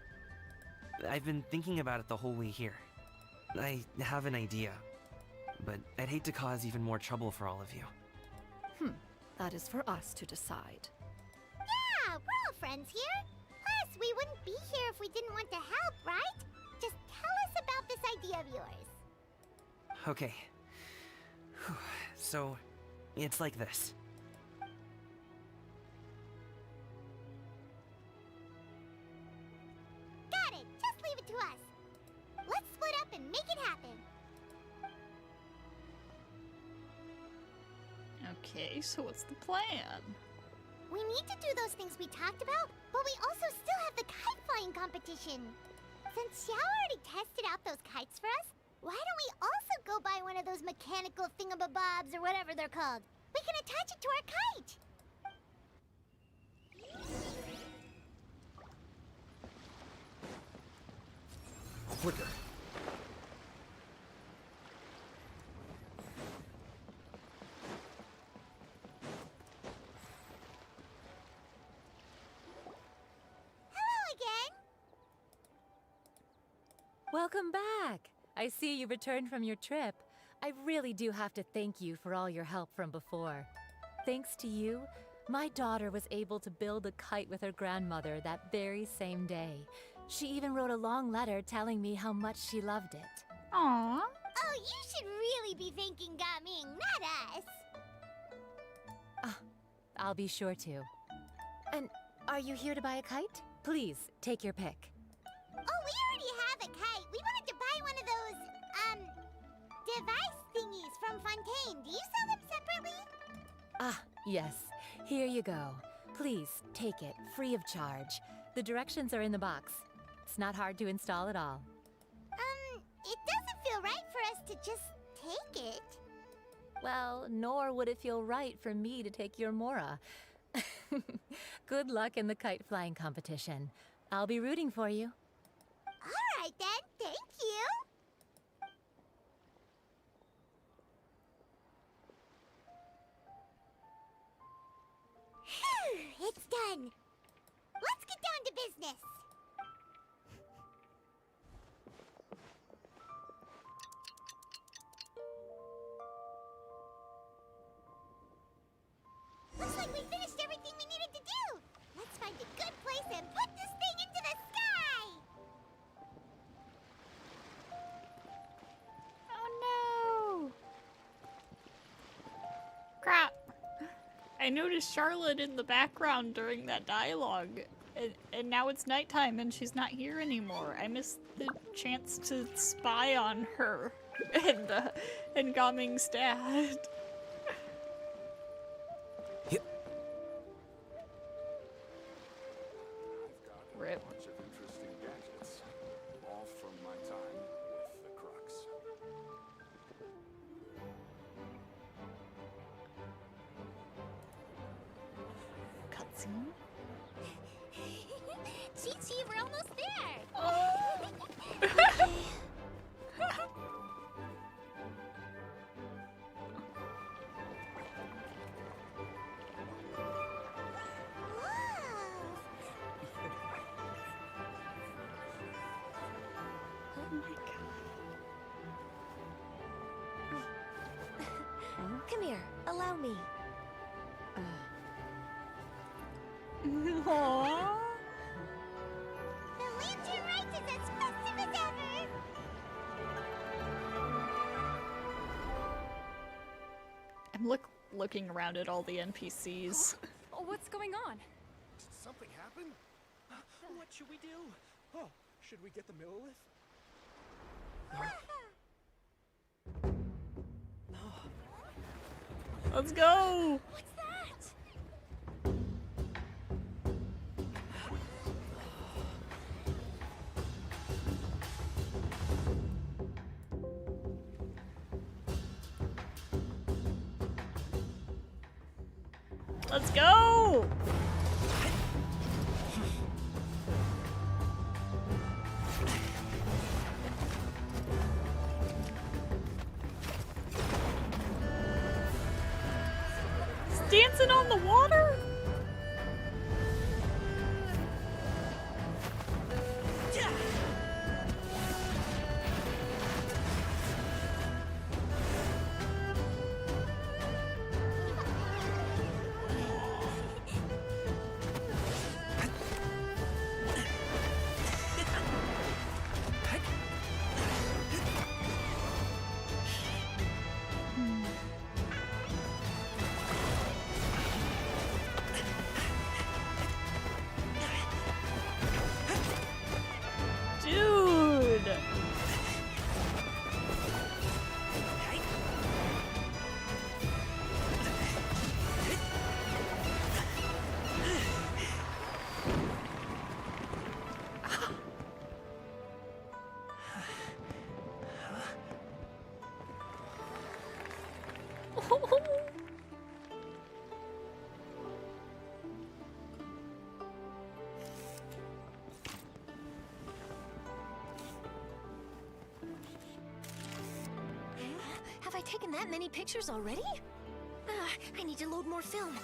I've been thinking about it the whole way here. I have an idea, but I'd hate to cause even more trouble for all of you. That is for us to decide. Yeah, we're all friends here. Plus, we wouldn't be here if we didn't want to help, right? Just tell us about this idea of yours. Okay. Whew. So, it's like this. Got it. Just leave it to us. Let's split up and make it happen. Okay, so what's the plan? We need to do those things we talked about, but we also still have the kite flying competition. Since Xiao already tested out those kites for us, why don't we also go buy one of those mechanical thingamabobs or whatever they're called? We can attach it to our kite. Quicker. Welcome back! I see you returned from your trip. I really do have to thank you for all your help from before. Thanks to you, my daughter was able to build a kite with her grandmother that very same day. She even wrote a long letter telling me how much she loved it. Aww. Oh, you should really be thanking Gaming, not us. I'll be sure to. And are you here to buy a kite? Please, take your pick. Oh, we already have a kite. We wanted to buy one of those, device thingies from Fontaine. Do you sell them separately? Ah, yes. Here you go. Please, take it, free of charge. The directions are in the box. It's not hard to install at all. It doesn't feel right for us to just take it. Well, nor would it feel right for me to take your Mora. Good luck in the kite flying competition. I'll be rooting for you. All right then, thank you. Phew, it's done. Let's get down to business. Looks like we finished everything we needed to do. Let's find a good place and put this thing into the sky. Oh no! Crap. I noticed Charlotte in the background during that dialogue, and now it's nighttime and she's not here anymore. I missed the chance to spy on her and Gaming's dad. Rip. A bunch of interesting gadgets, all from my time with the Crux. Cutscene? Chi-Chi, we're almost there. Oh my god. Come here, allow me. Aww. The Lantern Rite is as festive as ever. I'm looking around at all the NPCs. Oh, what's going on? Did something happen? What should we do? Oh, should we get the Millilith? Let's go! What's that? Let's go! It's dancing on the water? taken that many pictures already? I need to load more film.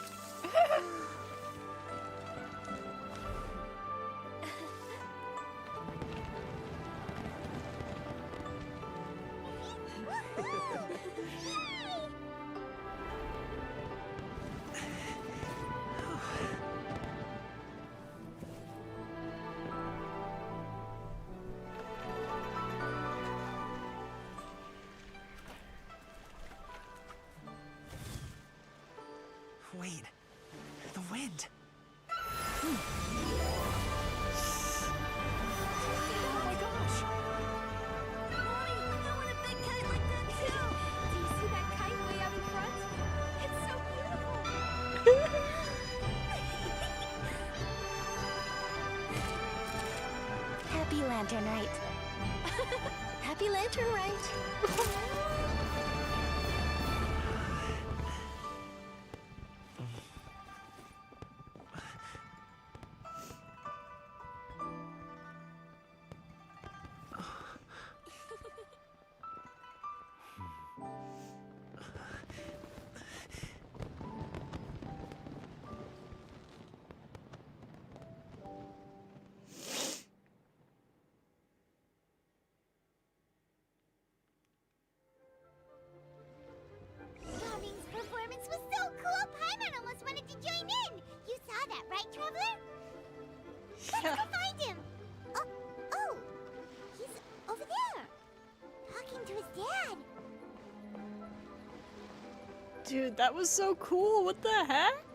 Wait. The wind. Oh my gosh! Mommy, I want a big kite like that too! Do you see that kite way out in front? It's so beautiful! Happy Lantern Rite. Happy Lantern Rite! Gumming's performance was so cool, Paimon almost wanted to join in. You saw that, right, Traveler? Let's go find him. Oh, he's over there, talking to his dad. Dude, that was so cool. What the heck?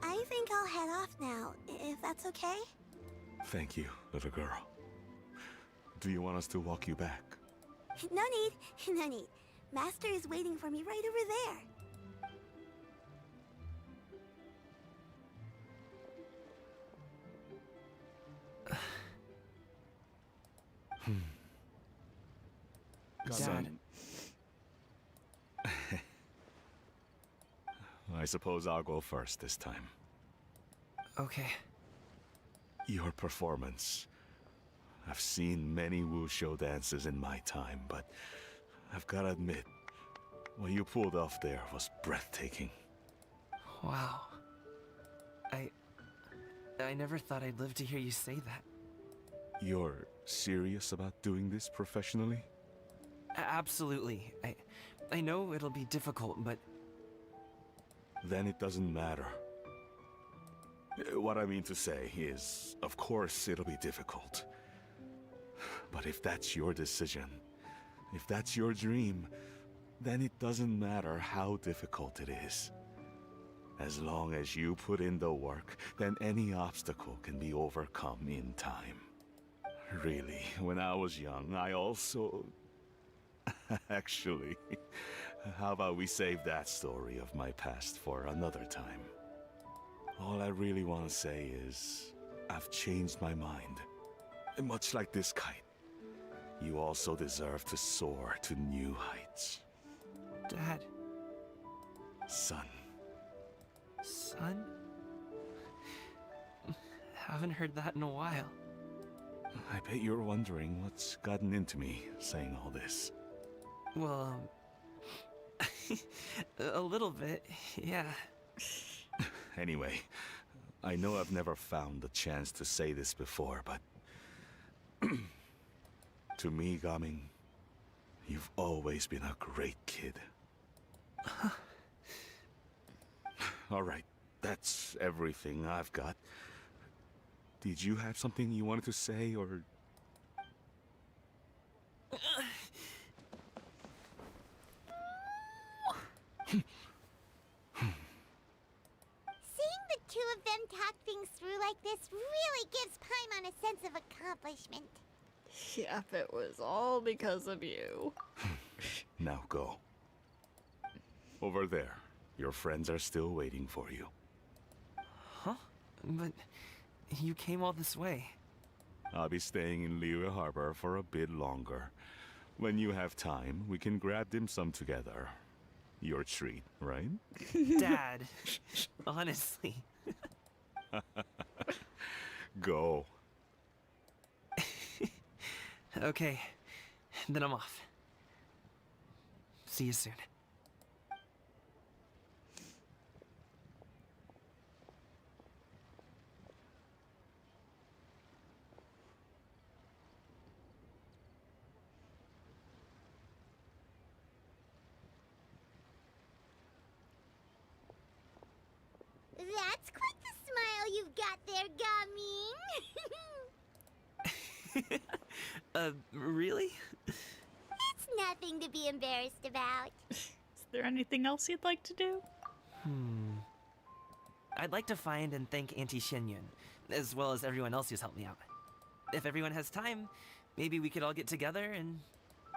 I think I'll head off now, if that's okay. Thank you, little girl. Do you want us to walk you back? No need, no need. Master is waiting for me right over there. Dad. I suppose I'll go first this time. Okay. Your performance. I've seen many wushou dances in my time, but I've gotta admit, what you pulled off there was breathtaking. Wow. I never thought I'd live to hear you say that. You're serious about doing this professionally? Absolutely. I know it'll be difficult, but... Then it doesn't matter. What I mean to say is, of course it'll be difficult. But if that's your decision, if that's your dream, then it doesn't matter how difficult it is. As long as you put in the work, then any obstacle can be overcome in time. Really, when I was young, I also... Actually, how about we save that story of my past for another time? All I really want to say is, I've changed my mind. Much like this kite, you also deserve to soar to new heights. Dad. Son. Son? Haven't heard that in a while. I bet you're wondering what's gotten into me saying all this. Well, a little bit, yeah. Anyway, I know I've never found the chance to say this before, but... to me, Gaming, you've always been a great kid. Alright, that's everything I've got. Did you have something you wanted to say, or... Seeing the two of them talk things through like this really gives Paimon a sense of accomplishment. Yep, it was all because of you. Now go. Over there. Your friends are still waiting for you. Huh? But you came all this way. I'll be staying in Liyue Harbor for a bit longer. When you have time, we can grab dim sum together. Your treat, right? Dad, honestly. Go. Okay, then I'm off. See you soon. That's quite the smile you've got there, Gumming. Really? It's nothing to be embarrassed about. Is there anything else you'd like to do? I'd like to find and thank Auntie Xinyun, as well as everyone else who's helped me out. If everyone has time, maybe we could all get together and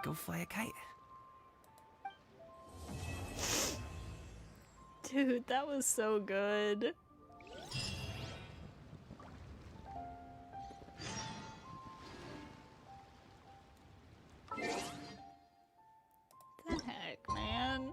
go fly a kite. Dude, that was so good. The heck, man?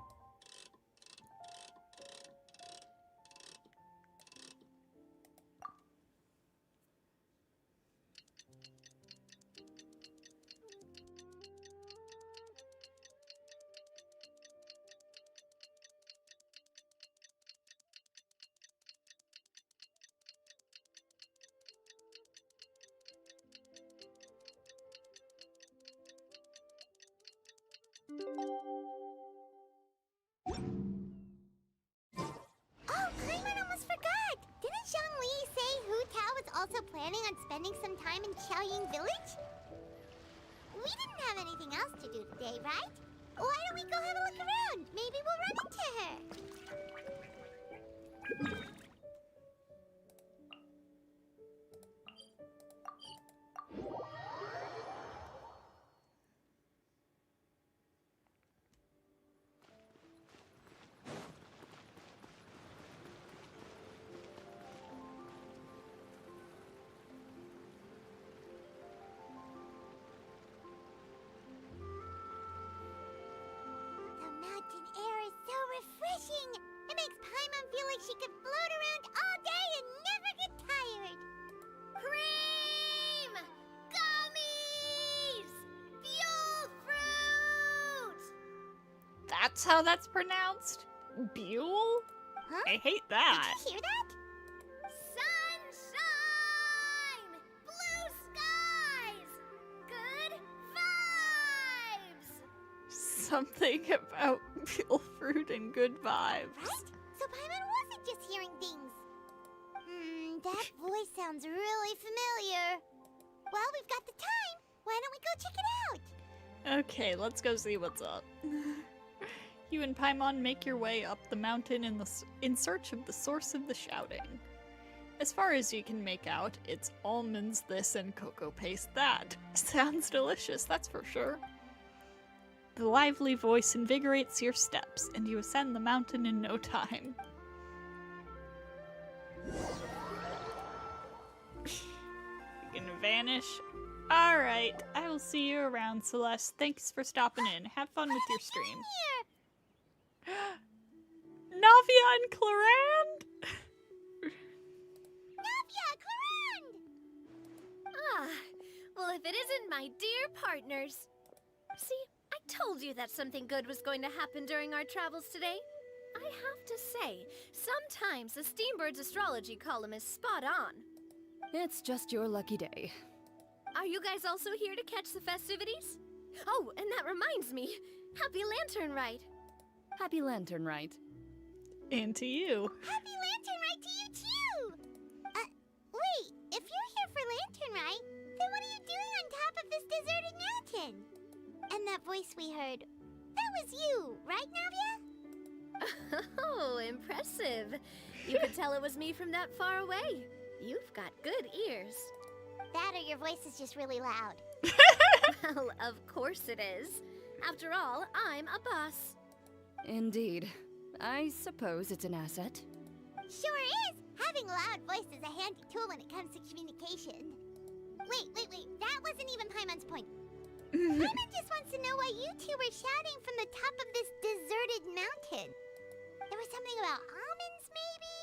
Oh, Paimon almost forgot! Didn't Zhongli say Hu Tao was also planning on spending some time in Qiaoying Village? We didn't have anything else to do today, right? Why don't we go have a look around? Maybe we'll run into her. The mountain air is so refreshing. It makes Paimon feel like she could float around all day and never get tired. Cream! Gummies! Fuel fruit! That's how that's pronounced? Buell? Huh? I hate that. Did you hear that? Sunshine! Blue skies! Good vibes! Something about Buell fruit and good vibes. Right? So Paimon wasn't just hearing things. That voice sounds really familiar. Well, we've got the time. Why don't we go check it out? Okay, let's go see what's up. You and Paimon make your way up the mountain in search of the source of the shouting. As far as you can make out, it's almonds this and cocoa paste that. Sounds delicious, that's for sure. The lively voice invigorates your steps, and you ascend the mountain in no time. You can vanish. Alright, I will see you around, Celeste. Thanks for stopping in. Have fun with your stream. Navia and Clarand? Navia, Clarand! Ah, well, if it isn't my dear partners. See, I told you that something good was going to happen during our travels today. I have to say, sometimes the Steambird's astrology column is spot on. It's just your lucky day. Are you guys also here to catch the festivities? Oh, and that reminds me. Happy Lantern Rite. Happy Lantern Rite. And to you. Happy Lantern Rite to you too! Wait, if you're here for Lantern Rite, then what are you doing on top of this deserted mountain? And that voice we heard, that was you, right, Navia? Oh, impressive. You could tell it was me from that far away. You've got good ears. That or your voice is just really loud. Well, of course it is. After all, I'm a boss. Indeed. I suppose it's an asset. Sure is! Having a loud voice is a handy tool when it comes to communication. Wait. That wasn't even Paimon's point. Paimon just wants to know why you two were shouting from the top of this deserted mountain. There was something about almonds, maybe?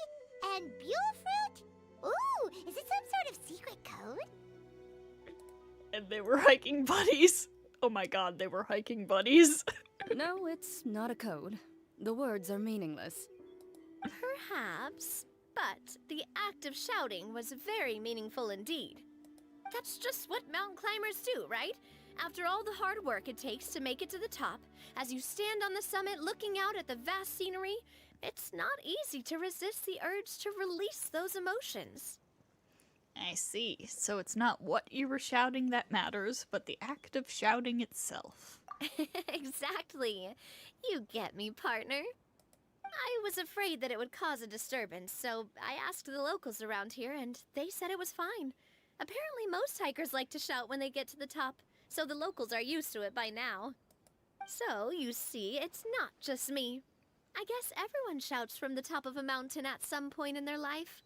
And buell fruit? Ooh, is it some sort of secret code? And they were hiking buddies. Oh my god, they were hiking buddies. No, it's not a code. The words are meaningless. Perhaps, but the act of shouting was very meaningful indeed. That's just what mountain climbers do, right? After all the hard work it takes to make it to the top, as you stand on the summit looking out at the vast scenery, it's not easy to resist the urge to release those emotions. I see. So it's not what you were shouting that matters, but the act of shouting itself. Exactly. You get me, partner. I was afraid that it would cause a disturbance, so I asked the locals around here, and they said it was fine. Apparently most hikers like to shout when they get to the top, so the locals are used to it by now. So, you see, it's not just me. I guess everyone shouts from the top of a mountain at some point in their life.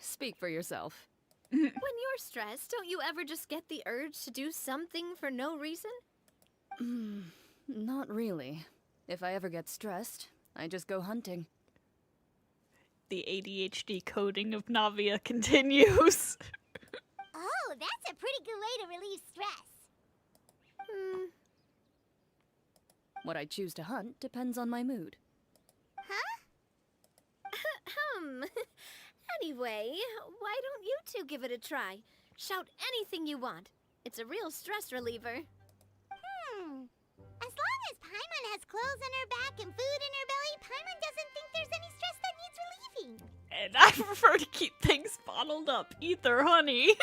Speak for yourself. When you're stressed, don't you ever just get the urge to do something for no reason? Not really. If I ever get stressed, I just go hunting. The ADHD coding of Navia continues. Oh, that's a pretty good way to relieve stress. What I choose to hunt depends on my mood. Huh? Anyway, why don't you two give it a try? Shout anything you want. It's a real stress reliever. As long as Paimon has clothes on her back and food in her belly, Paimon doesn't think there's any stress that needs relieving. And I prefer to keep things bottled up. Ether, honey.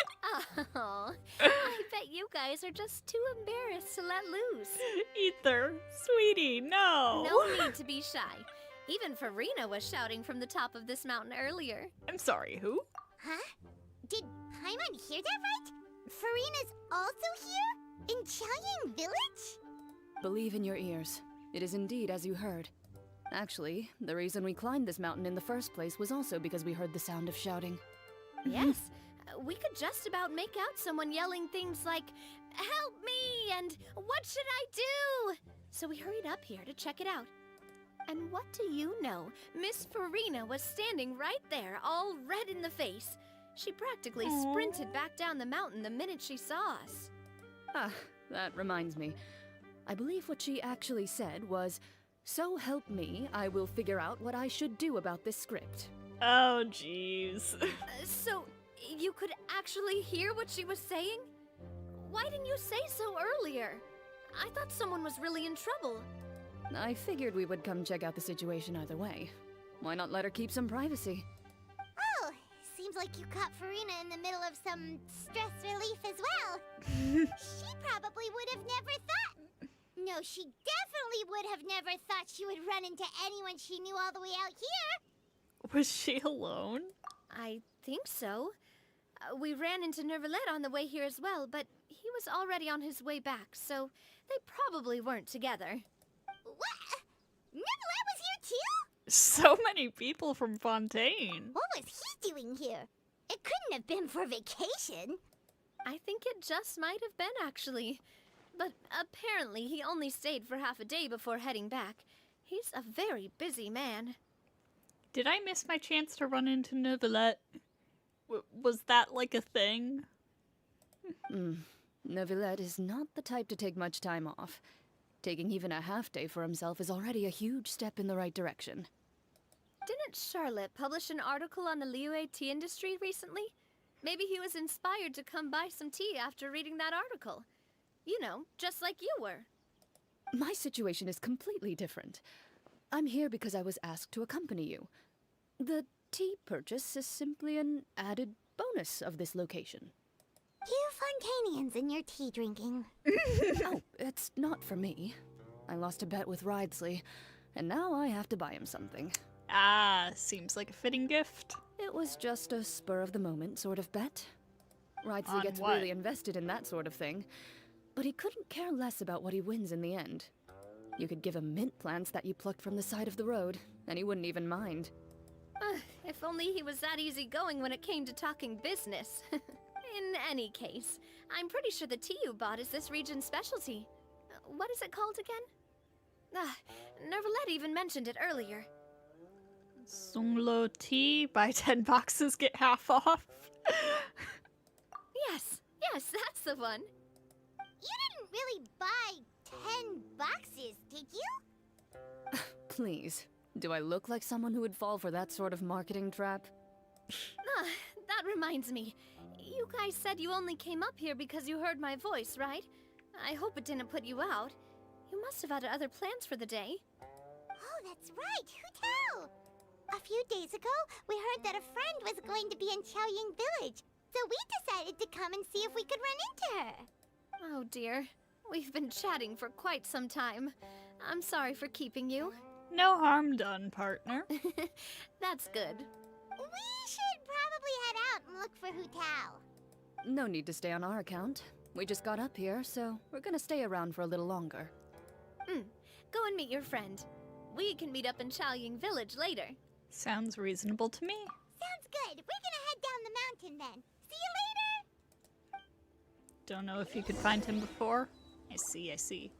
Oh, I bet you guys are just too embarrassed to let loose. Ether, sweetie, no. No need to be shy. Even Farina was shouting from the top of this mountain earlier. I'm sorry, who? Huh? Did Paimon hear that right? Farina's also here? In Chaoying Village? Believe in your ears. It is indeed as you heard. Actually, the reason we climbed this mountain in the first place was also because we heard the sound of shouting. Yes, we could just about make out someone yelling things like, "Help me!" and "What should I do?" So we hurried up here to check it out. And what do you know? Miss Farina was standing right there, all red in the face. She practically sprinted back down the mountain the minute she saw us. Ah, that reminds me. I believe what she actually said was, "So help me, I will figure out what I should do about this script." Oh, jeez. So, you could actually hear what she was saying? Why didn't you say so earlier? I thought someone was really in trouble. I figured we would come check out the situation either way. Why not let her keep some privacy? Oh, seems like you caught Farina in the middle of some stress relief as well. She probably would have never thought. No, she definitely would have never thought she would run into anyone she knew all the way out here. Was she alone? I think so. We ran into Nervalet on the way here as well, but he was already on his way back, so they probably weren't together. What? Nervalet was here too? So many people from Fontaine. What was he doing here? It couldn't have been for vacation. I think it just might have been, actually. But apparently he only stayed for half a day before heading back. He's a very busy man. Did I miss my chance to run into Nervalet? Was that like a thing? Nervalet is not the type to take much time off. Taking even a half day for himself is already a huge step in the right direction. Didn't Charlotte publish an article on the Liyue tea industry recently? Maybe he was inspired to come buy some tea after reading that article. You know, just like you were. My situation is completely different. I'm here because I was asked to accompany you. The tea purchase is simply an added bonus of this location. You Fontainians and your tea drinking. Oh, it's not for me. I lost a bet with Ridesley, and now I have to buy him something. Ah, seems like a fitting gift. It was just a spur-of-the-moment sort of bet. Ridesley On gets what? really invested in that sort of thing, but he couldn't care less about what he wins in the end. You could give him mint plants that you plucked from the side of the road, and he wouldn't even mind. If only he was that easygoing when it came to talking business. In any case, I'm pretty sure the tea you bought is this region's specialty. What is it called again? Nervalette even mentioned it earlier. Sunglo tea. Buy 10 boxes, get half off. Yes, that's the one. You didn't really buy 10 boxes, did you? Please, do I look like someone who would fall for that sort of marketing trap? That reminds me. You guys said you only came up here because you heard my voice, right? I hope it didn't put you out. You must have had other plans for the day. Oh, that's right. Who tell? A few days ago, we heard that a friend was going to be in Chaoying Village, so we decided to come and see if we could run into her. Oh dear. We've been chatting for quite some time. I'm sorry for keeping you. No harm done, partner. That's good. We should probably head out and look for Hu Tao. No need to stay on our account. We just got up here, so we're gonna stay around for a little longer. Go and meet your friend. We can meet up in Chaoying Village later. Sounds reasonable to me. Sounds good. We're gonna head down the mountain then. See you later! Don't know if you could find him before. I see.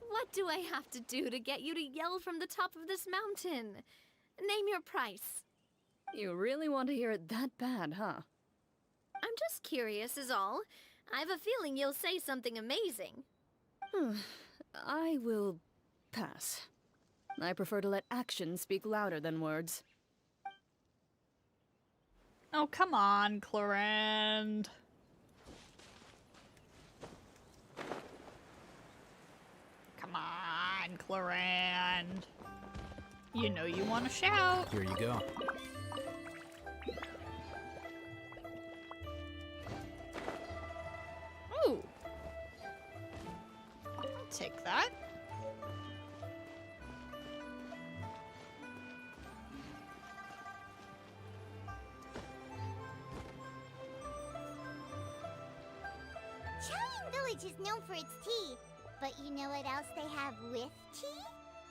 What do I have to do to get you to yell from the top of this mountain? Name your price. You really want to hear it that bad, huh? I'm just curious is all. I have a feeling you'll say something amazing. I will pass. I prefer to let actions speak louder than words. Oh, come on, Clorand. Come on, Clorand. You know you want to shout. Here you go. Ooh. I'll take that. Chaoying Village is known for its tea, but you know what else they have with tea?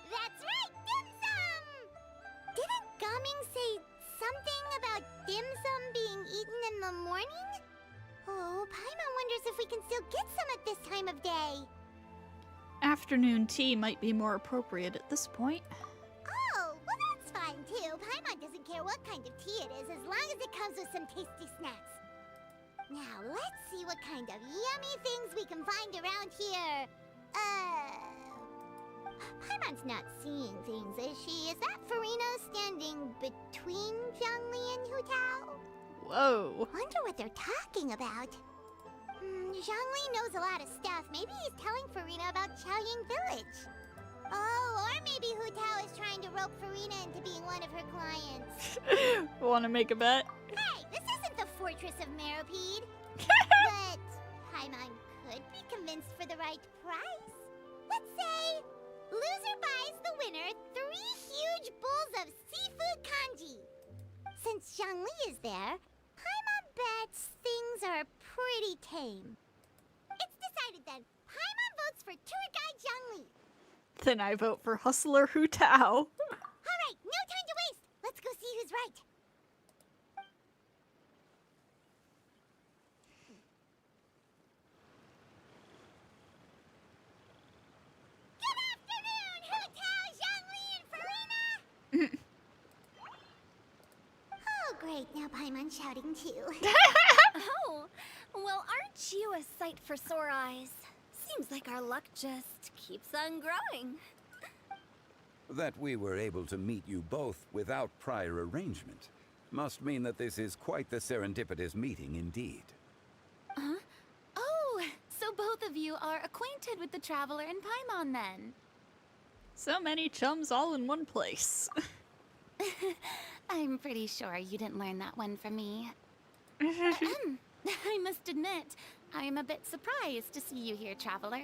That's right, dim sum! Didn't Gaming say something about dim sum being eaten in the morning? Oh, Paimon wonders if we can still get some at this time of day. Afternoon tea might be more appropriate at this point. Oh, well that's fine too. Paimon doesn't care what kind of tea it is as long as it comes with some tasty snacks. Now, let's see what kind of yummy things we can find around here. Paimon's not seeing things, is she? Is that Farina standing between Zhongli and Hu Tao? Whoa. Wonder what they're talking about. Zhongli knows a lot of stuff. Maybe he's telling Farina about Chaoying Village. Oh, or maybe Hu Tao is trying to rope Farina into being one of her clients. Want to make a bet? Hey, this isn't the Fortress of Meropide. But Paimon could be convinced for the right price. Let's say loser buys the winner 3 huge bowls of seafood kanji. Since Zhongli is there, Paimon bets things are pretty tame. It's decided then. Paimon votes for tour guide Zhongli. Then I vote for Hustler Hu Tao. All right, no time to waste. Let's go see who's right. Good afternoon, Hu Tao, Zhongli, and Farina. Oh, great. Now Paimon's shouting too. Oh, well, aren't you a sight for sore eyes? Seems like our luck just keeps on growing. That we were able to meet you both without prior arrangement must mean that this is quite the serendipitous meeting indeed. Huh? Oh, so both of you are acquainted with the Traveler and Paimon then? So many chums all in one place. I'm pretty sure you didn't learn that one from me. I must admit, I am a bit surprised to see you here, Traveler.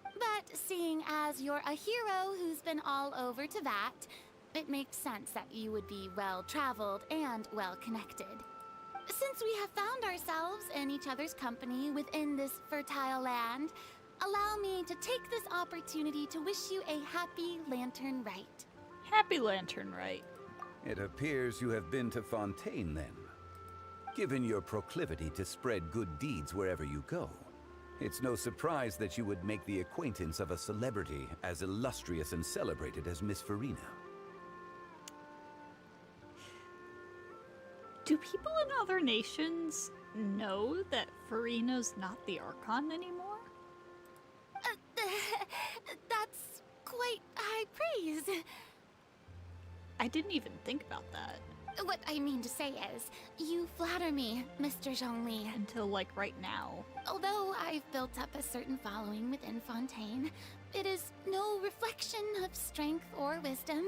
But seeing as you're a hero who's been all over Teyvat, it makes sense that you would be well-traveled and well-connected. Since we have found ourselves in each other's company within this fertile land, allow me to take this opportunity to wish you a happy Lantern Rite. Happy Lantern Rite. It appears you have been to Fontaine then. given your proclivity to spread good deeds wherever you go. It's no surprise that you would make the acquaintance of a celebrity as illustrious and celebrated as Miss Farina. Do people in other nations know that Farina's not the Archon anymore? That's quite high praise. I didn't even think about that. What I mean to say is, you flatter me, Mr. Zhongli. Until, like, right now. Although I've built up a certain following within Fontaine, it is no reflection of strength or wisdom.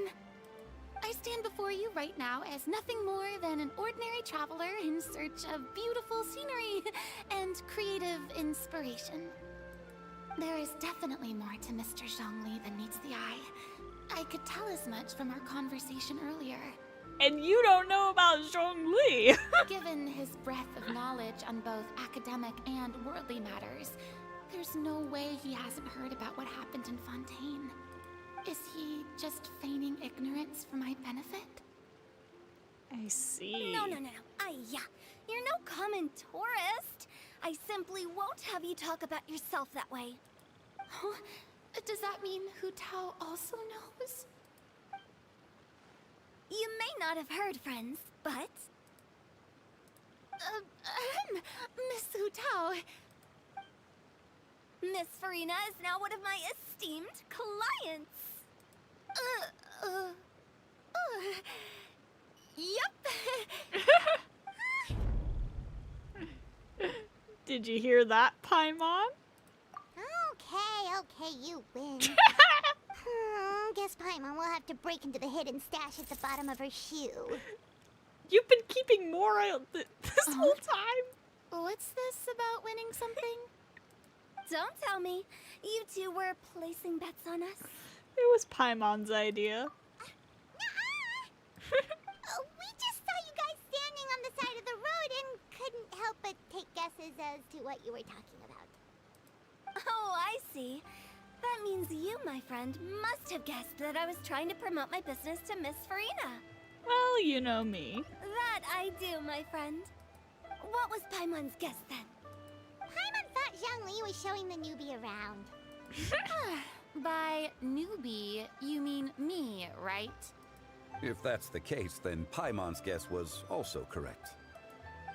I stand before you right now as nothing more than an ordinary traveler in search of beautiful scenery and creative inspiration. There is definitely more to Mr. Zhongli than meets the eye. I could tell as much from our conversation earlier. And you don't know about Zhongli! Given his breadth of knowledge on both academic and worldly matters, there's no way he hasn't heard about what happened in Fontaine. Is he just feigning ignorance for my benefit? I see. No. Yeah. You're no common tourist. I simply won't have you talk about yourself that way. Huh? Does that mean Hu Tao also knows? You may not have heard, friends, but... Miss Hu Tao. Miss Farina is now one of my esteemed clients. Yep. Did you hear that, Paimon? Okay, you win. Guess Paimon will have to break into the hidden stash at the bottom of her shoe. You've been keeping more this whole time. What's this about winning something? Don't tell me. You two were placing bets on us. It was Paimon's idea. We just saw you guys standing on the side of the road and couldn't help but take guesses as to what you were talking about. Oh, I see. That means you, my friend, must have guessed that I was trying to promote my business to Miss Farina. Well, you know me. That I do, my friend. What was Paimon's guess then? Paimon thought Zhongli was showing the newbie around. By newbie, you mean me, right? If that's the case, then Paimon's guess was also correct.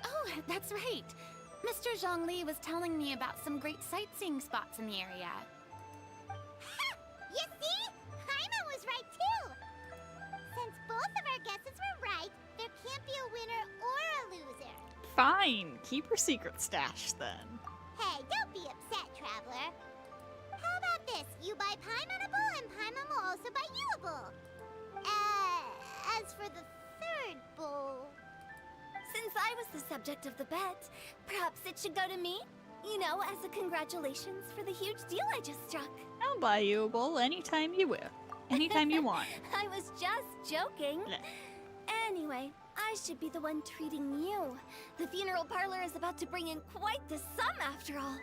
Oh, that's right. Mr. Zhongli was telling me about some great sightseeing spots in the area. You see? Paimon was right too! Since both of our guesses were right, there can't be a winner or a loser. Fine. Keep your secret stash, then. Hey, don't be upset, traveler. How about this? You buy Paimon a bowl, and Paimon will also buy you a bowl. As for the third bowl... Since I was the subject of the bet, perhaps it should go to me? You know, as a congratulations for the huge deal I just struck. I'll buy you a bowl anytime you will. Anytime you want. I was just joking. Anyway, I should be the one treating you. The funeral parlor is about to bring in quite the sum after all.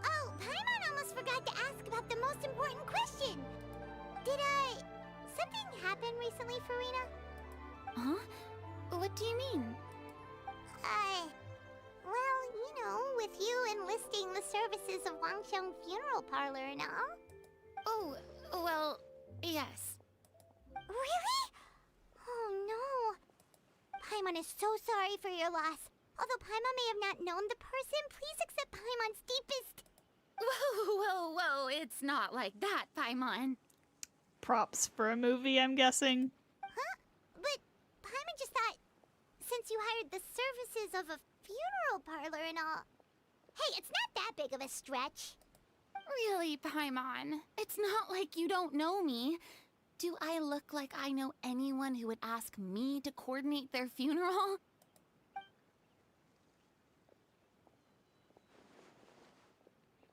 Oh, Paimon almost forgot to ask about the most important question. Something happen recently, Farina? Huh? What do you mean? Well, you know, with you enlisting the services of Wangsheng Funeral Parlor and all. Oh, well, yes. Really? Oh no. Paimon is so sorry for your loss. Although Paimon may have not known the person, please accept Paimon's deepest... Whoa, it's not like that, Paimon. Props for a movie, I'm guessing. Huh? But Paimon just thought, since you hired the services of a funeral parlor and all... Hey, it's not that big of a stretch. Really, Paimon? It's not like you don't know me. Do I look like I know anyone who would ask me to coordinate their funeral?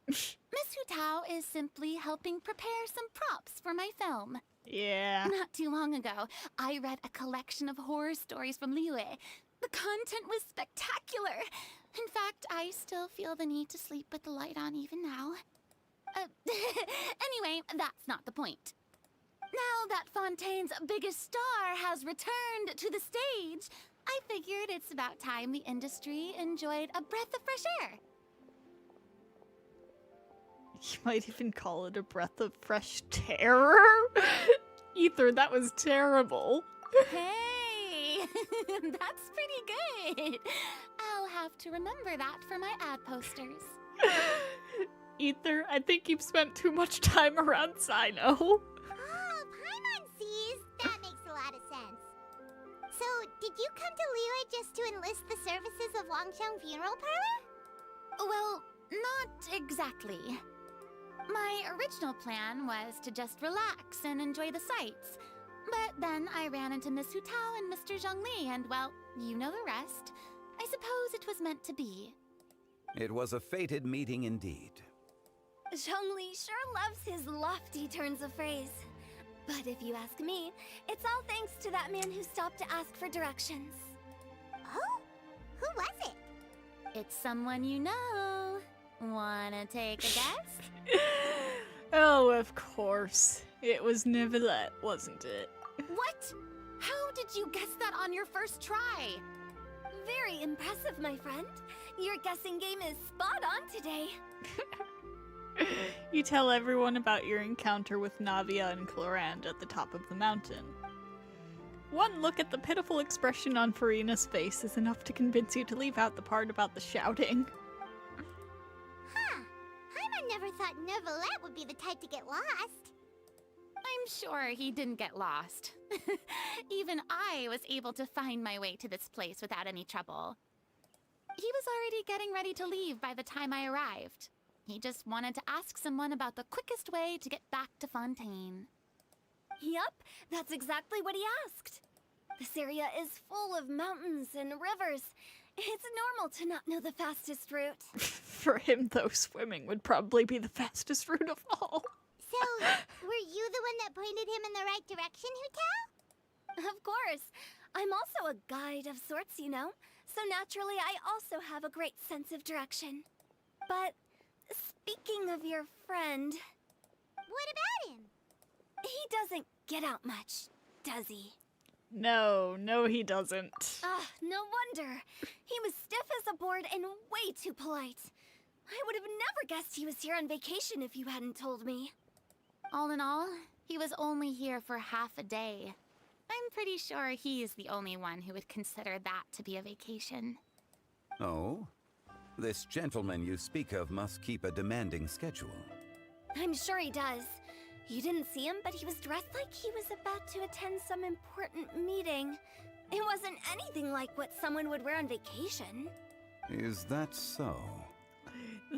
Miss Hu Tao is simply helping prepare some props for my film. Yeah. Not too long ago, I read a collection of horror stories from Liyue. The content was spectacular. In fact, I still feel the need to sleep with the light on even now. Anyway, that's not the point. Now that Fontaine's biggest star has returned to the stage, I figured it's about time the industry enjoyed a breath of fresh air. You might even call it a breath of fresh terror. Ether, that was terrible. Hey, that's pretty good. I'll have to remember that for my ad posters. Ether, I think you've spent too much time around Sino. Oh, Paimon sees. That makes a lot of sense. So, did you come to Liyue just to enlist the services of Longsheng Funeral Parlor? Well, not exactly. My original plan was to just relax and enjoy the sights. But then I ran into Miss Hu Tao and Mr. Zhongli, and well, you know the rest. I suppose it was meant to be. It was a fated meeting indeed. Zhongli sure loves his lofty turns of phrase. But if you ask me, it's all thanks to that man who stopped to ask for directions. Oh? Who was it? It's someone you know. Wanna take a guess? Oh, of course. It was Neuvillette, wasn't it? What? How did you guess that on your first try? Very impressive, my friend. Your guessing game is spot on today. You tell everyone about your encounter with Navia and Clorand at the top of the mountain. One look at the pitiful expression on Farina's face is enough to convince you to leave out the part about the shouting. Huh. Paimon never thought Neuvillette would be the type to get lost. I'm sure he didn't get lost. Even I was able to find my way to this place without any trouble. He was already getting ready to leave by the time I arrived. He just wanted to ask someone about the quickest way to get back to Fontaine. Yup, that's exactly what he asked. This area is full of mountains and rivers. It's normal to not know the fastest route. For him, though, swimming would probably be the fastest route of all. So, were you the one that pointed him in the right direction, Hu Tao? Of course. I'm also a guide of sorts, you know. So naturally, I also have a great sense of direction. But speaking of your friend... What about him? He doesn't get out much, does he? No, he doesn't. No wonder. He was stiff as a board and way too polite. I would have never guessed he was here on vacation if you hadn't told me. All in all, he was only here for half a day. I'm pretty sure he's the only one who would consider that to be a vacation. Oh? This gentleman you speak of must keep a demanding schedule. I'm sure he does. You didn't see him, but he was dressed like he was about to attend some important meeting. It wasn't anything like what someone would wear on vacation. Is that so?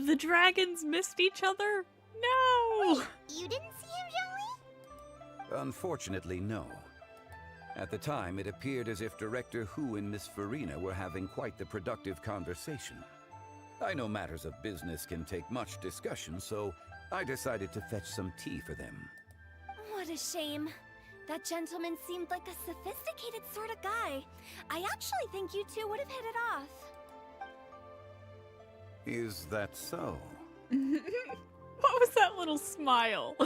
The dragons missed each other? No! Wait, you didn't see him, Zhongli? Unfortunately, no. At the time, it appeared as if Director Hu and Miss Farina were having quite the productive conversation. I know matters of business can take much discussion, so I decided to fetch some tea for them. What a shame. That gentleman seemed like a sophisticated sort of guy. I actually think you two would have hit it off. Is that so? What was that little smile?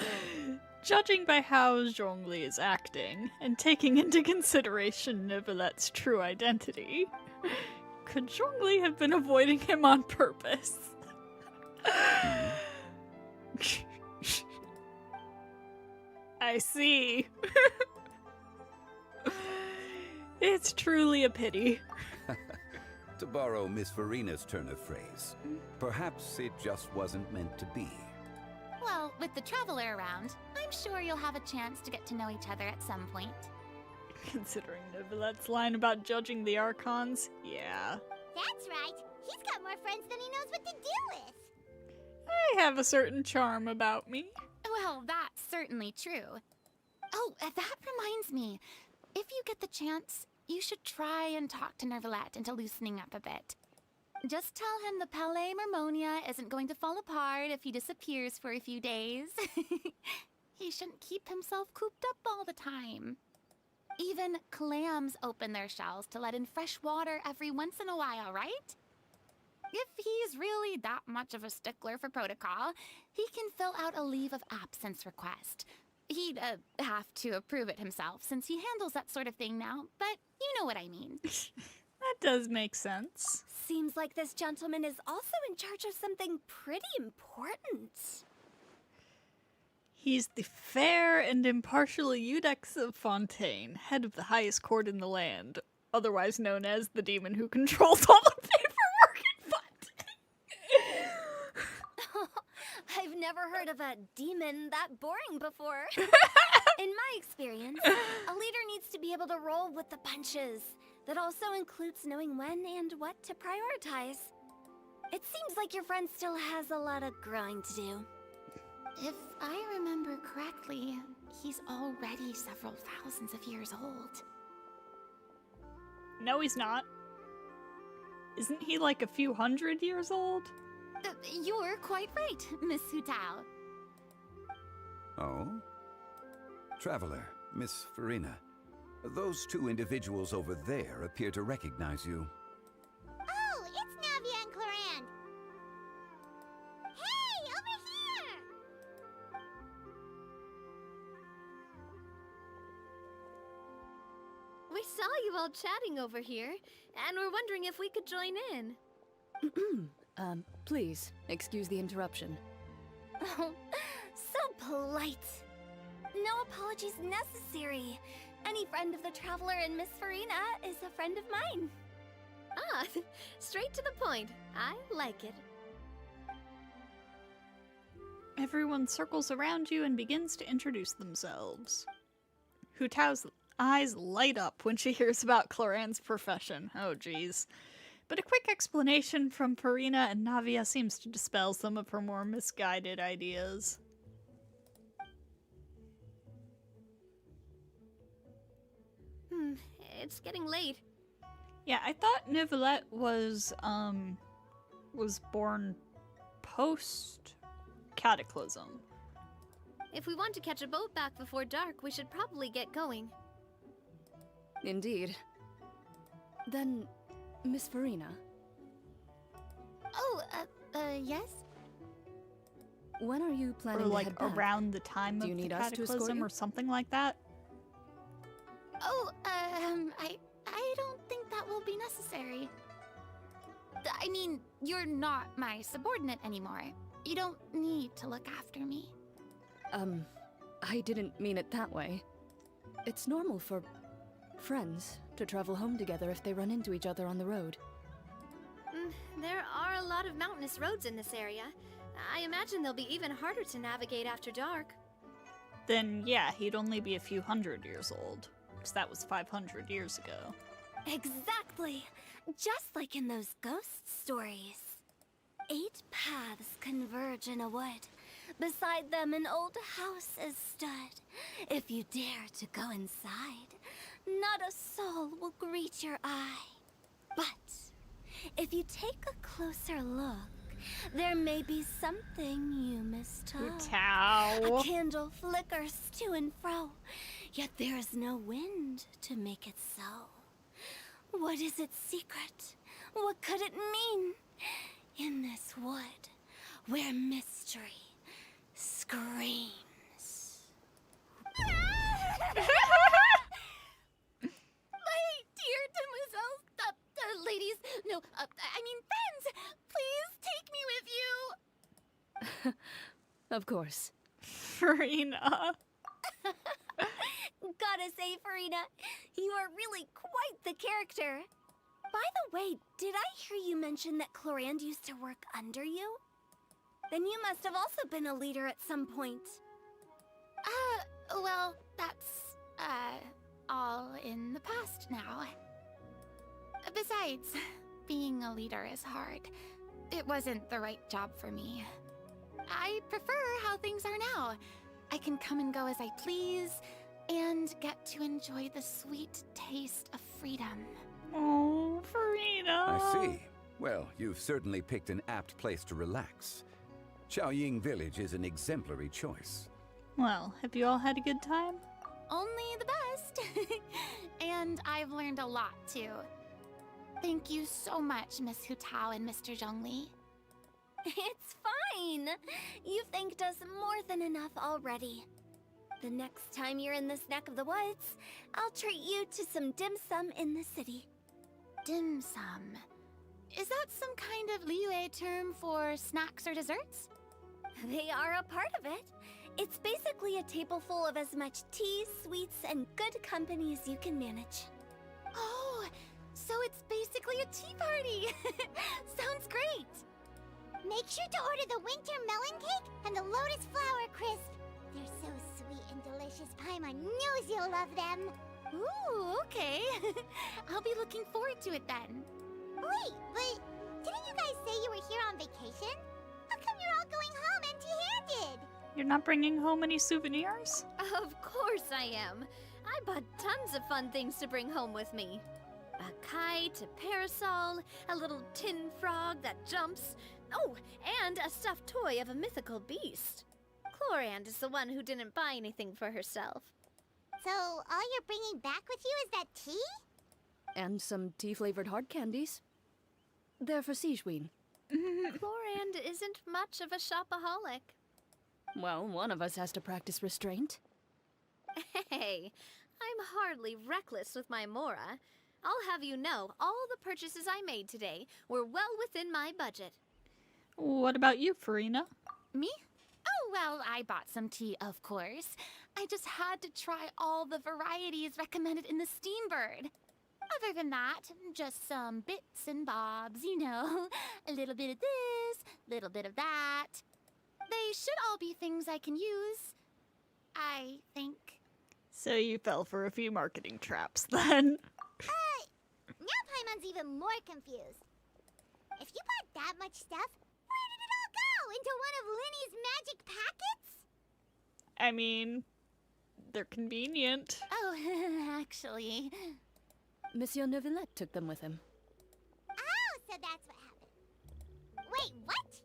Judging by how Zhongli is acting, and taking into consideration Neuvillette's true identity, could Zhongli have been avoiding him on purpose? I see. It's truly a pity. To borrow Miss Farina's turn of phrase, perhaps it just wasn't meant to be. Well, with the Traveler around, I'm sure you'll have a chance to get to know each other at some point. Considering Neuvillette's line about judging the Archons, yeah. That's right. He's got more friends than he knows what to do with. I have a certain charm about me. Well, that's certainly true. Oh, that reminds me. If you get the chance, you should try and talk to Neuvillette into loosening up a bit. Just tell him the Palais Mermonia isn't going to fall apart if he disappears for a few days. He shouldn't keep himself cooped up all the time. Even clams open their shells to let in fresh water every once in a while, right? If he's really that much of a stickler for protocol, he can fill out a leave of absence request. He'd have to approve it himself since he handles that sort of thing now, but You know what I mean. That does make sense. Seems like this gentleman is also in charge of something pretty important. He's the fair and impartial Eudex of Fontaine, head of the highest court in the land, otherwise known as the demon who controls all the paperwork in Fontaine. I've never heard of a demon that boring before. In my experience, a leader needs to be able to roll with the punches. That also includes knowing when and what to prioritize. It seems like your friend still has a lot of growing to do. If I remember correctly, he's already several thousands of years old. No, he's not. Isn't he like a few hundred years old? You're quite right, Miss Hutao. Oh? Traveler, Miss Farina. Those two individuals over there appear to recognize you. Oh, it's Navia and Cloran. Hey, over here! We saw you all chatting over here, and we're wondering if we could join in. Please, excuse the interruption. Oh, so polite. No apologies necessary. Any friend of the Traveler and Miss Farina is a friend of mine. Ah, straight to the point. I like it. Everyone circles around you and begins to introduce themselves. Hutao's eyes light up when she hears about Cloran's profession. Oh, geez. But a quick explanation from Farina and Navia seems to dispel some of her more misguided ideas. It's getting late. Yeah, I thought Nicolette was born post-Cataclysm. If we want to catch a boat back before dark, we should probably get going. Indeed. Then, Miss Farina. Oh, yes? When are you planning or like to head back? around the time Do of you the need us to escort Cataclysm you? or something like that? Oh, I don't think that will be necessary. I mean, you're not my subordinate anymore. You don't need to look after me. I didn't mean it that way. It's normal for friends to travel home together if they run into each other on the road. There are a lot of mountainous roads in this area. I imagine they'll be even harder to navigate after dark. Then yeah, he'd only be a few hundred years old. Because that was 500 years ago. Exactly! Just like in those ghost stories. 8 paths converge in a wood. Beside them an old house is stood. If you dare to go inside, not a soul will greet your eye. But if you take a closer look, there may be something you mistook. Hutao. A candle flickers to and fro, yet there is no wind to make it so. What is its secret? What could it mean? In this wood, where mystery screams. My dear demoiselles, ladies, no, I mean friends, please take me with you. Of course. Farina. Gotta say, Farina, you are really quite the character. By the way, did I hear you mention that Cloran used to work under you? Then you must have also been a leader at some point. Well, that's, all in the past now. Besides, being a leader is hard. It wasn't the right job for me. I prefer how things are now. I can come and go as I please, and get to enjoy the sweet taste of freedom. Oh, Farina. I see. Well, you've certainly picked an apt place to relax. Chaoying Village is an exemplary choice. Well, have you all had a good time? Only the best. And I've learned a lot, too. Thank you so much, Miss Hutao and Mr. Zhongli. It's fine. You've thanked us more than enough already. The next time you're in this neck of the woods, I'll treat you to some dim sum in the city. Dim sum. Is that some kind of Liyue term for snacks or desserts? They are a part of it. It's basically a table full of as much tea, sweets, and good company as you can manage. Oh, so it's basically a tea party. Sounds great. Make sure to order the winter melon cake and the lotus flower crisp. They're so sweet and delicious. Paimon knows you'll love them. Ooh, okay. I'll be looking forward to it then. Wait, but didn't you guys say you were here on vacation? How come you're all going home empty-handed? You're not bringing home any souvenirs? Of course I am. I bought tons of fun things to bring home with me. A kite, a parasol, a little tin frog that jumps. Oh, and a stuffed toy of a mythical beast. Chlorand is the one who didn't buy anything for herself. So all you're bringing back with you is that tea? And some tea-flavored hard candies. They're for Sigewin. Chlorand isn't much of a shopaholic. Well, one of us has to practice restraint. Hey, I'm hardly reckless with my Mora. I'll have you know, all the purchases I made today were well within my budget. What about you, Farina? Me? Oh, well, I bought some tea, of course. I just had to try all the varieties recommended in the Steambird. Other than that, just some bits and bobs, you know. A little bit of this, little bit of that. They should all be things I can use, I think. So you fell for a few marketing traps, then. Now Paimon's even more confused. If you bought that much stuff, where did it all go? Into one of Linny's magic packets? I mean, they're convenient. Oh, actually. Monsieur Neuvillette took them with him. Oh, so that's what happened. Wait, what?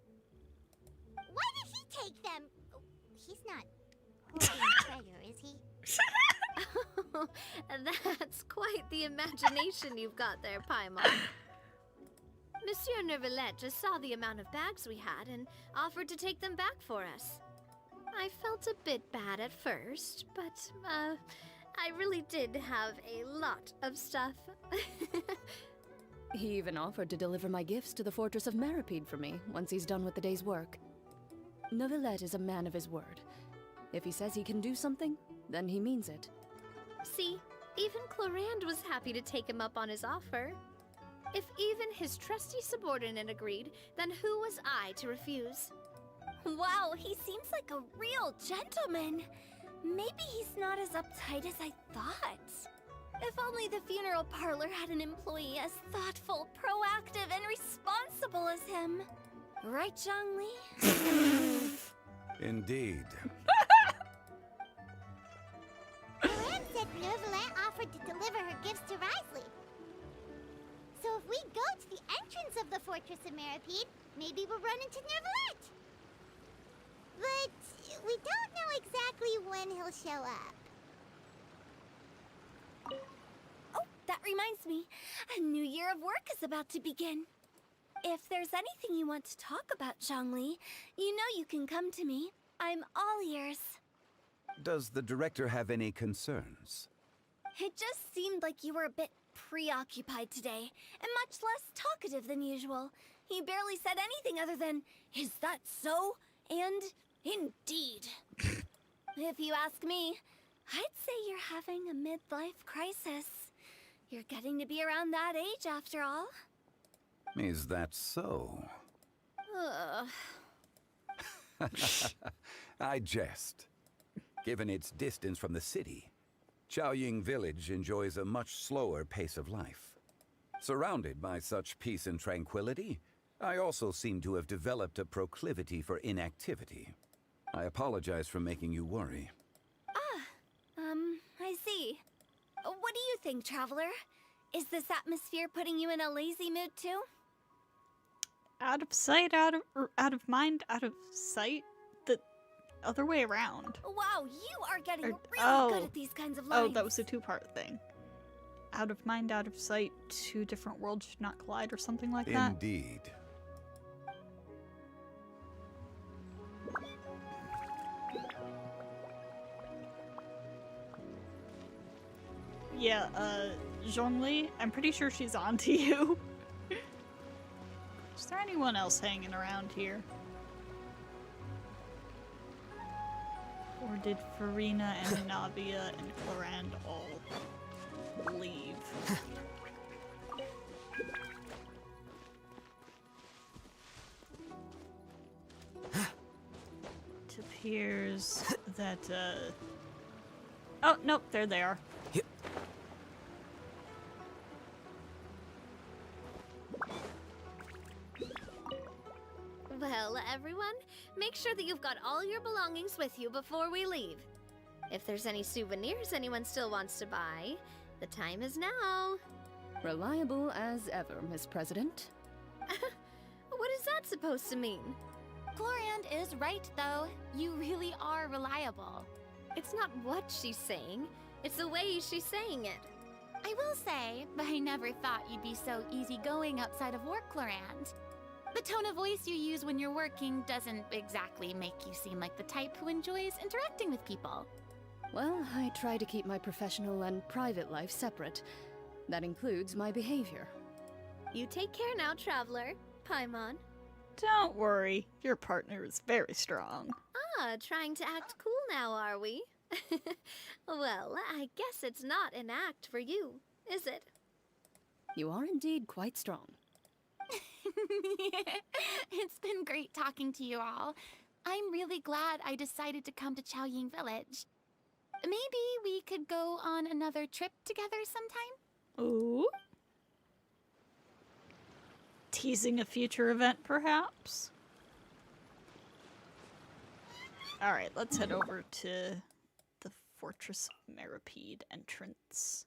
Why did he take them? Oh, he's not holding treasure, is he? That's quite the imagination you've got there, Paimon. Monsieur Neuvillette just saw the amount of bags we had and offered to take them back for us. I felt a bit bad at first, but, I really did have a lot of stuff. He even offered to deliver my gifts to the Fortress of Meripede for me once he's done with the day's work. Neuvillette is a man of his word. If he says he can do something, then he means it. See, even Chlorand was happy to take him up on his offer. If even his trusty subordinate agreed, then who was I to refuse? Wow, he seems like a real gentleman. Maybe he's not as uptight as I thought. If only the funeral parlor had an employee as thoughtful, proactive, and responsible as him. Right, Zhongli? Indeed. Chlorand said Neuvillette offered to deliver her gifts to Risley. So if we go to the entrance of the Fortress of Meripede, maybe we'll run into Neuvillette. But we don't know exactly when he'll show up. Oh, that reminds me. A new year of work is about to begin. If there's anything you want to talk about, Zhongli, you know you can come to me. I'm all ears. Does the director have any concerns? It just seemed like you were a bit preoccupied today, and much less talkative than usual. He barely said anything other than, "Is that so?" and "Indeed." If you ask me, I'd say you're having a midlife crisis. You're getting to be around that age after all. Is that so? Ugh. I jest. Given its distance from the city, Chaoying Village enjoys a much slower pace of life. Surrounded by such peace and tranquility, I also seem to have developed a proclivity for inactivity. I apologize for making you worry. I see. What do you think, Traveler? Is this atmosphere putting you in a lazy mood too? Out of sight, out of mind, out of sight? The other way around. Wow, you are getting really good at these kinds of lines. Oh, that was a two-part thing. Out of mind, out of sight, two different worlds should not collide or something like that. Indeed. Yeah, Zhongli, I'm pretty sure she's on to you. Is there anyone else hanging around here? Or did Farina and Navia and Clorand all leave? It appears that, oh, nope, there they are. Well, everyone, make sure that you've got all your belongings with you before we leave. If there's any souvenirs anyone still wants to buy, the time is now. Reliable as ever, Miss President. What is that supposed to mean? Clorand is right, though. You really are reliable. It's not what she's saying, it's the way she's saying it. I will say, but I never thought you'd be so easygoing outside of work, Clorand. The tone of voice you use when you're working doesn't exactly make you seem like the type who enjoys interacting with people. Well, I try to keep my professional and private life separate. That includes my behavior. You take care now, Traveler. Paimon. Don't worry, your partner is very strong. Ah, trying to act cool now, are we? Well, I guess it's not an act for you, is it? You are indeed quite strong. It's been great talking to you all. I'm really glad I decided to come to Chaoying Village. Maybe we could go on another trip together sometime? Ooh. Teasing a future event, perhaps? Alright, let's head over to the Fortress of Meripede entrance.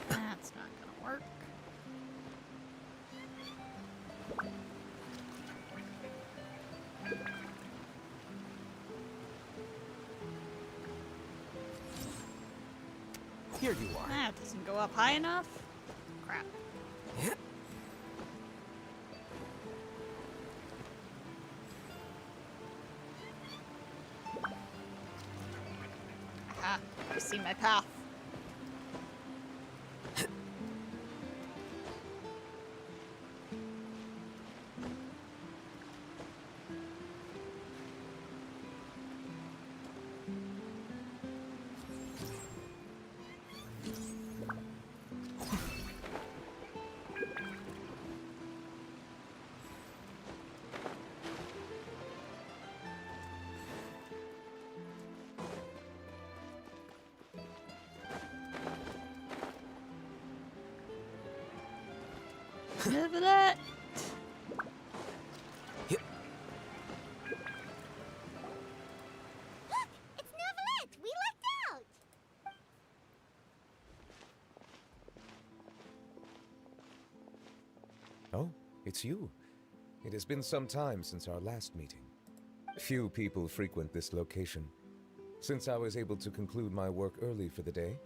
That's not gonna work. Here you are. That doesn't go up high enough. Crap. Aha, I see my path. Neverlet! Look! It's Neverlet! We lucked out! Oh, it's you. It has been some time since our last meeting. Few people frequent this location. Since I was able to conclude my work early for the day,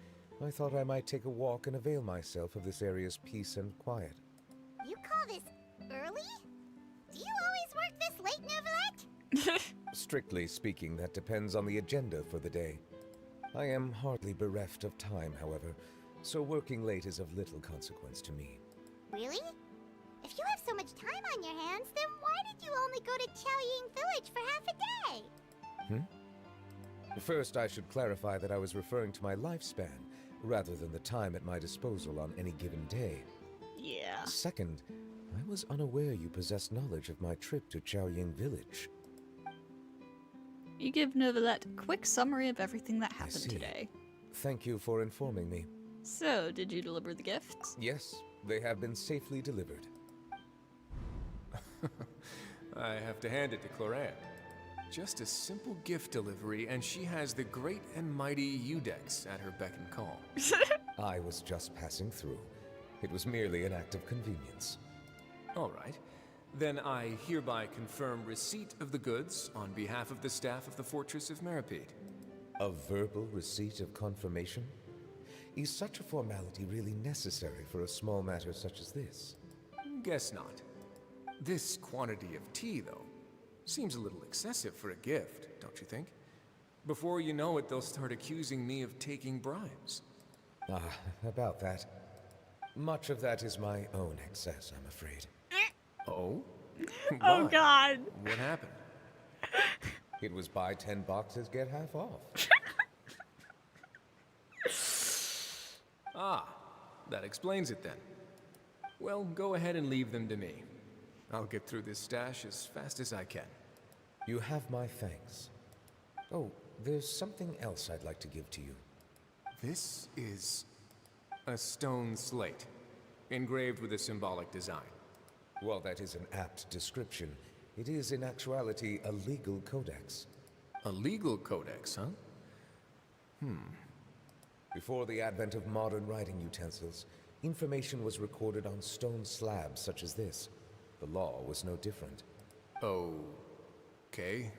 I thought I might take a walk and avail myself of this area's peace and quiet. You call this early? Do you always work this late, Neverlet? Strictly speaking, that depends on the agenda for the day. I am hardly bereft of time, however, so working late is of little consequence to me. Really? If you have so much time on your hands, then why did you only go to Chaoying Village for half a day? First, I should clarify that I was referring to my lifespan, rather than the time at my disposal on any given day. Yeah. Second, I was unaware you possessed knowledge of my trip to Chaoying Village. You give Neverlet a quick summary of everything that I happened see. today. Thank you for informing me. So, did you deliver the gifts? Yes, They have been safely delivered. I have to hand it to Cloran. Just a simple gift delivery, and she has the great and mighty Udex at her beck and call. I was just passing through. It was merely an act of convenience. All right. Then I hereby confirm receipt of the goods on behalf of the staff of the Fortress of Meripede. A verbal receipt of confirmation? Is such a formality really necessary for a small matter such as this? Guess not. This quantity of tea, though, seems a little excessive for a gift, don't you think? Before you know it, they'll start accusing me of taking bribes. About that. Much of that is my own excess, I'm afraid. Oh? Oh, God. What happened? It was buy 10 boxes, get half off. That explains it then. Well, go ahead and leave them to me. I'll get through this stash as fast as I can. You have my thanks. Oh, there's something else I'd like to give to you. This is a stone slate, engraved with a symbolic design. While that is an apt description, it is in actuality a legal codex. A legal codex, huh? Before the advent of modern writing utensils, information was recorded on stone slabs such as this. The law was no different. Okay.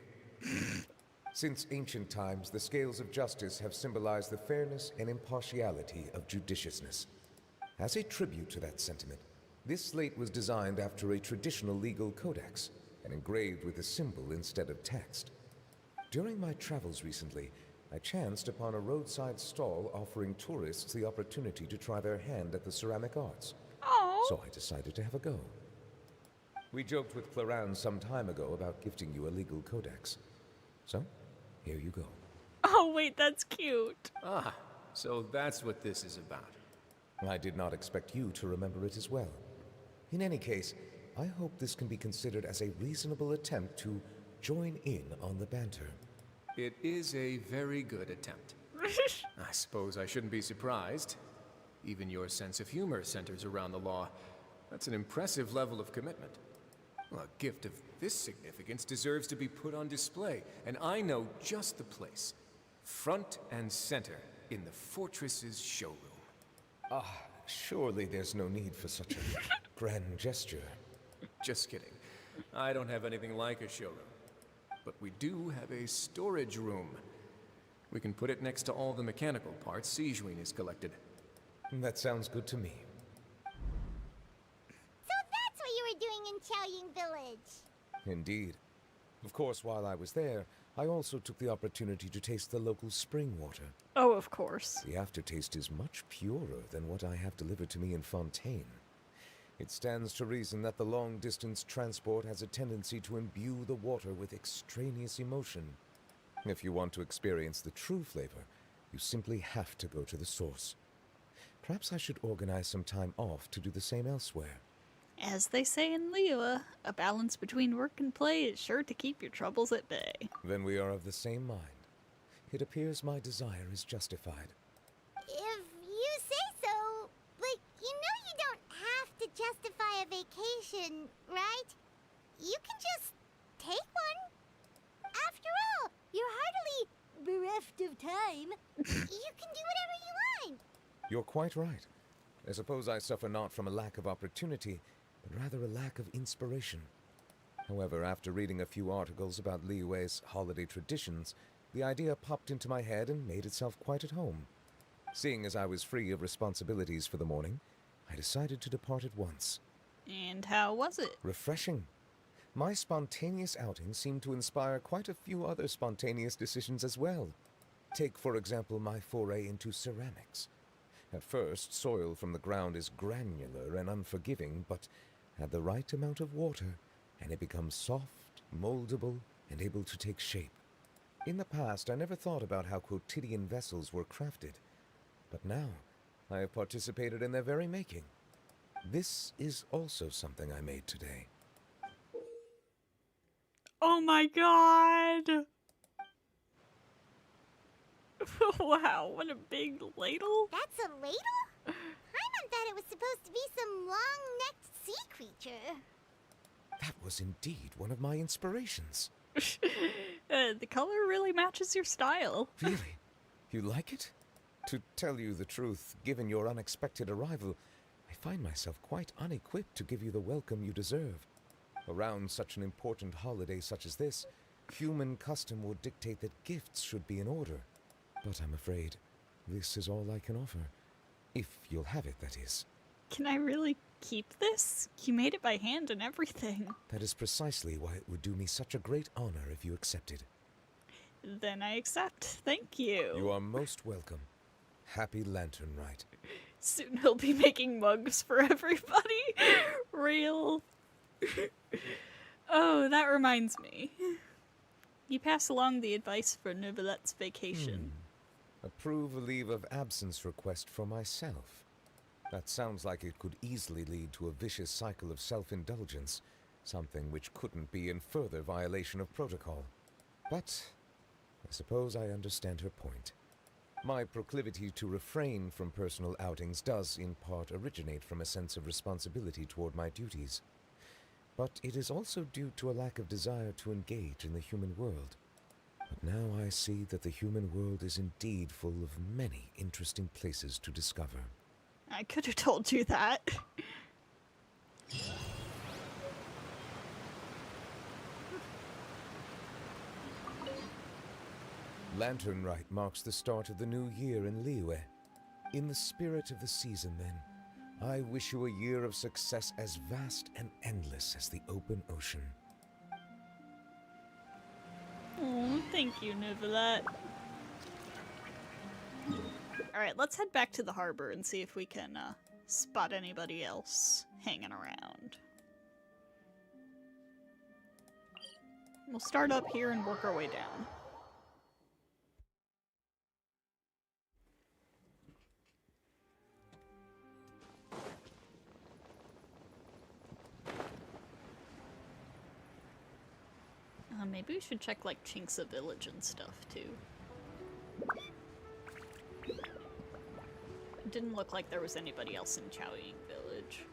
Since ancient times, the scales of justice have symbolized the fairness and impartiality of judiciousness. As a tribute to that sentiment, this slate was designed after a traditional legal codex and engraved with a symbol instead of text. During my travels recently, I chanced upon a roadside stall offering tourists the opportunity to try their hand at the ceramic arts. So I decided to have a go. We joked with Cloran some time ago about gifting you a legal codex. So, here you go. Oh, wait, that's cute. So that's what this is about. I did not expect you to remember it as well. In any case, I hope this can be considered as a reasonable attempt to join in on the banter. It is a very good attempt. I suppose I shouldn't be surprised. Even your sense of humor centers around the law. That's an impressive level of commitment. Well, a gift of this significance deserves to be put on display, and I know just the place. Front and center in the Fortress's showroom. Surely there's no need for such a grand gesture. Just kidding. I don't have anything like a showroom. But we do have a storage room. We can put it next to all the mechanical parts Sijuin has collected. That sounds good to me. So that's what you were doing in Chaoying Village. Indeed. Of course, while I was there, I also took the opportunity to taste the local spring water. Oh, of course. The aftertaste is much purer than what I have delivered to me in Fontaine. It stands to reason that the long-distance transport has a tendency to imbue the water with extraneous emotion. If you want to experience the true flavor, you simply have to go to the source. Perhaps I should organize some time off to do the same elsewhere. As they say in Liyue, a balance between work and play is sure to keep your troubles at bay. Then we are of the same mind. It appears my desire is justified. If you say so, but you know you don't have to justify a vacation, right? You can just take one. After all, you're hardly bereft of time. You can do whatever you want. You're quite right. I suppose I suffer not from a lack of opportunity, but rather a lack of inspiration. However, after reading a few articles about Liyue's holiday traditions, the idea popped into my head and made itself quite at home. Seeing as I was free of responsibilities for the morning, I decided to depart at once. And how was it? Refreshing. My spontaneous outing seemed to inspire quite a few other spontaneous decisions as well. Take, for example, my foray into ceramics. At first, soil from the ground is granular and unforgiving, but add the right amount of water, and it becomes soft, moldable, and able to take shape. In the past, I never thought about how quotidian vessels were crafted, but now I have participated in their very making. This is also something I made today. Oh my god! Wow, what a big ladle. That's a ladle? Paimon thought it was supposed to be some creature. That was indeed one of my inspirations. The color really matches your style. Really? You like it? To tell you the truth, given your unexpected arrival, I find myself quite unequipped to give you the welcome you deserve. Around such an important holiday such as this, human custom would dictate that gifts should be in order. But I'm afraid this is all I can offer. If you'll have it, that is. Can I really keep this? You made it by hand and everything. That is precisely why it would do me such a great honor if you accepted. Then I accept. Thank you. You are most welcome. Happy Lantern Rite. Soon he'll be making mugs for everybody. Real. Oh, that reminds me. You pass along the advice for Neuvillete's vacation. Approve a leave of absence request for myself. That sounds like it could easily lead to a vicious cycle of self-indulgence, something which couldn't be in further violation of protocol. But I suppose I understand her point. My proclivity to refrain from personal outings does in part originate from a sense of responsibility toward my duties. But it is also due to a lack of desire to engage in the human world. But now I see that the human world is indeed full of many interesting places to discover. I could have told you that. Lantern Rite marks the start of the new year in Liyue. In the spirit of the season, then, I wish you a year of success as vast and endless as the open ocean. Oh, thank you, Neuvillette. Alright, let's head back to the harbor and see if we can spot anybody else hanging around. We'll start up here and work our way down. Maybe we should check like Chinksa Village and stuff too. It didn't look like there was anybody else in Chaoying Village.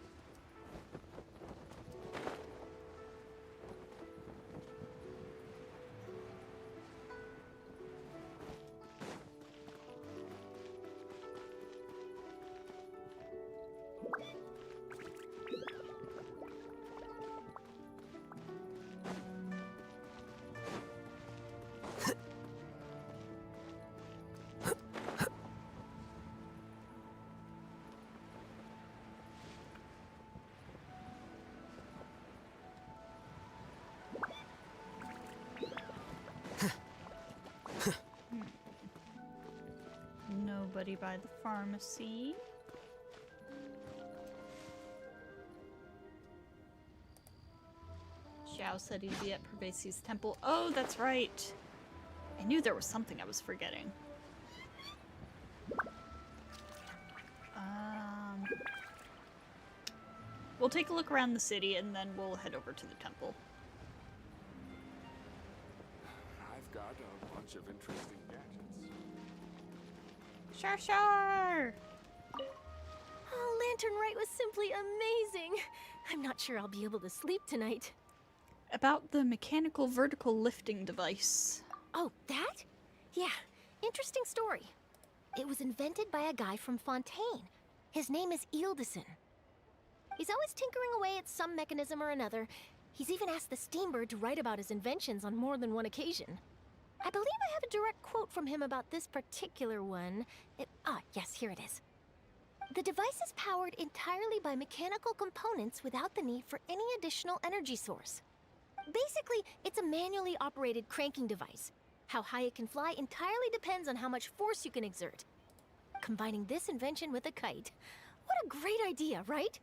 Nobody by the pharmacy. Xiao said he'd be at Pervasi's temple. Oh, that's right. I knew there was something I was forgetting. We'll take a look around the city and then we'll head over to the temple. I've got a bunch of interesting gadgets. Sure. Oh, Lantern Rite was simply amazing. I'm not sure I'll be able to sleep tonight. About the mechanical vertical lifting device. Oh, that? Yeah, interesting story. It was invented by a guy from Fontaine. His name is Ildison. He's always tinkering away at some mechanism or another. He's even asked the Steambird to write about his inventions on more than one occasion. I believe I have a direct quote from him about this particular one. Yes, here it is. The device is powered entirely by mechanical components without the need for any additional energy source. Basically, it's a manually operated cranking device. How high it can fly entirely depends on how much force you can exert. Combining this invention with a kite. What a great idea, right?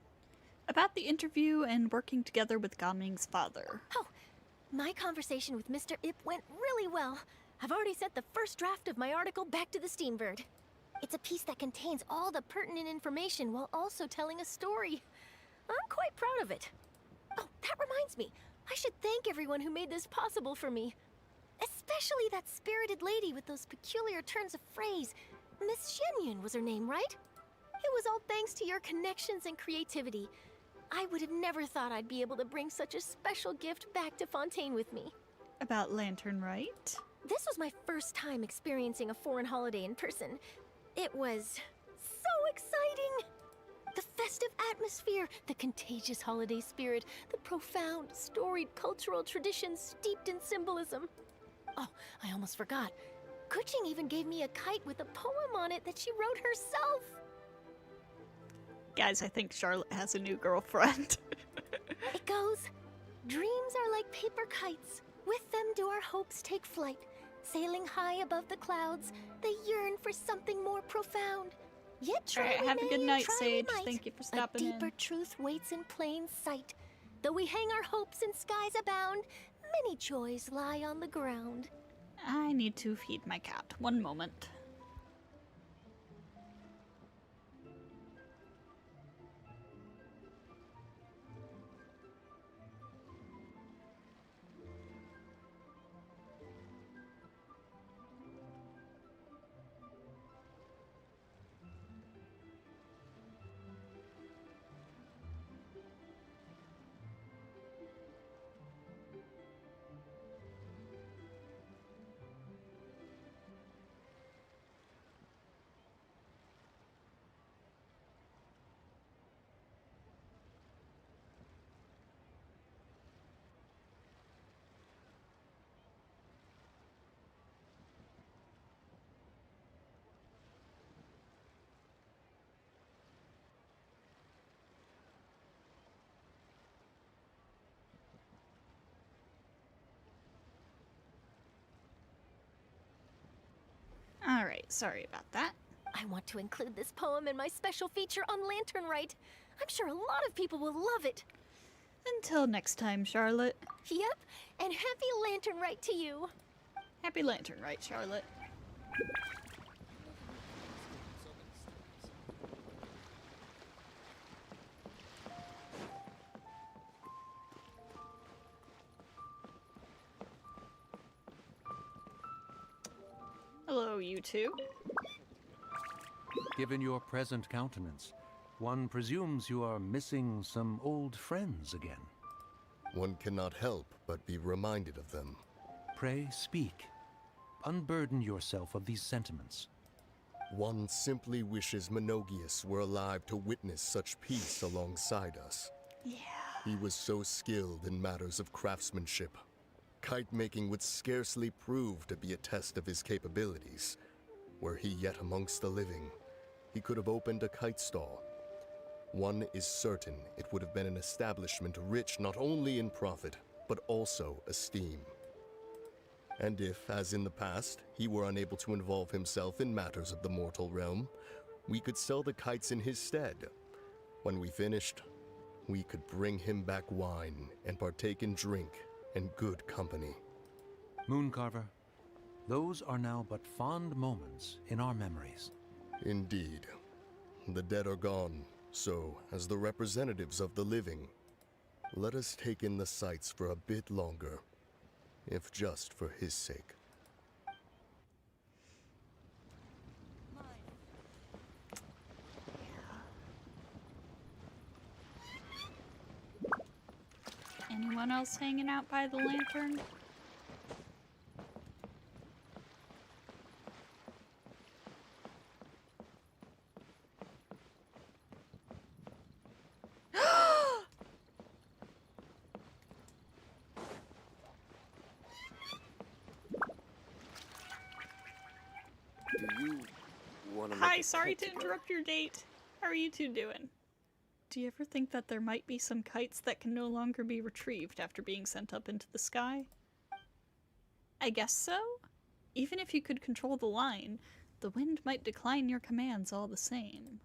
About the interview and working together with Gaming's father. Oh, my conversation with Mr. Ip went really well. I've already sent the first draft of my article back to the Steambird. It's a piece that contains all the pertinent information while also telling a story. I'm quite proud of it. Oh, that reminds me. I should thank everyone who made this possible for me. Especially that spirited lady with those peculiar turns of phrase. Miss Shenyun was her name, right? It was all thanks to your connections and creativity. I would have never thought I'd be able to bring such a special gift back to Fontaine with me. About Lantern Rite? This was my first time experiencing a foreign holiday in person. It was so exciting! The festive atmosphere, the contagious holiday spirit, the profound, storied cultural traditions steeped in symbolism. Oh, I almost forgot. Kuching even gave me a kite with a poem on it that she wrote herself. Guys, I think Charlotte has a new girlfriend. It goes, dreams are like paper kites. With them do our hopes take flight. Sailing high above the clouds, they yearn for something more profound. Yet try Alright, we have a good may, night, try we Sage. might. Thank you for stopping A deeper truth waits in plain sight. Though we hang our hopes in skies abound, many joys lie on the ground. I need to feed my cat. One moment. Alright, sorry about that. I want to include this poem in my special feature on Lantern Rite. I'm sure a lot of people will love it. Until next time, Charlotte. Yep, and happy Lantern Rite to you. Happy Lantern Rite, Charlotte. Hello, you two. Given your present countenance, one presumes you are missing some old friends again. One cannot help but be reminded of them. Pray speak. Unburden yourself of these sentiments. One simply wishes Menogius were alive to witness such peace alongside us. Yeah. He was so skilled in matters of craftsmanship. Kite making would scarcely prove to be a test of his capabilities. Were he yet amongst the living, he could have opened a kite stall. One is certain it would have been an establishment rich not only in profit, but also esteem. And if, as in the past, he were unable to involve himself in matters of the mortal realm, we could sell the kites in his stead. When we finished, we could bring him back wine and partake in drink and good company. Mooncarver, those are now but fond moments in our memories. Indeed. The dead are gone, so, as the representatives of the living, let us take in the sights for a bit longer, if just for his sake. Anyone else hanging out by the lantern? Do you want to Hi, sorry to interrupt your date. How are you two doing? Do you ever think that there might be some kites that can no longer be retrieved after being sent up into the sky? I guess so. Even if you could control the line, the wind might decline your commands all the same.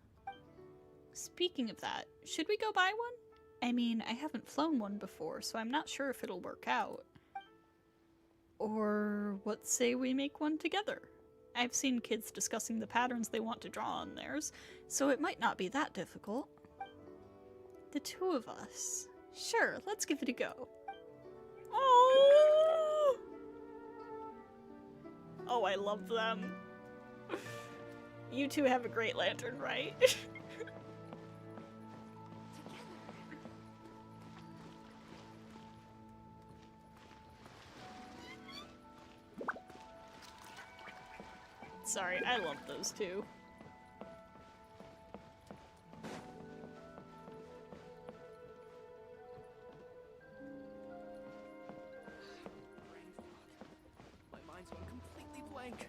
Speaking of that, should we go buy one? I mean, I haven't flown one before, so I'm not sure if it'll work out. Or what say we make one together? I've seen kids discussing the patterns they want to draw on theirs, so it might not be that difficult. The two of us. Sure, let's give it a go. Oh! Oh, I love them. You two have a great lantern, right? Sorry, I love those two. My mind's gone completely blank.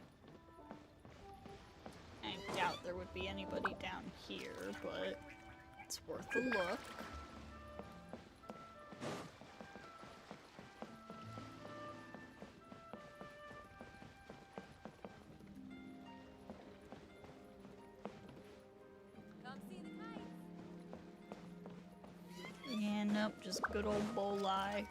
I doubt there would be anybody down here, but it's worth a look. Yeah, nope, just good old Bolai.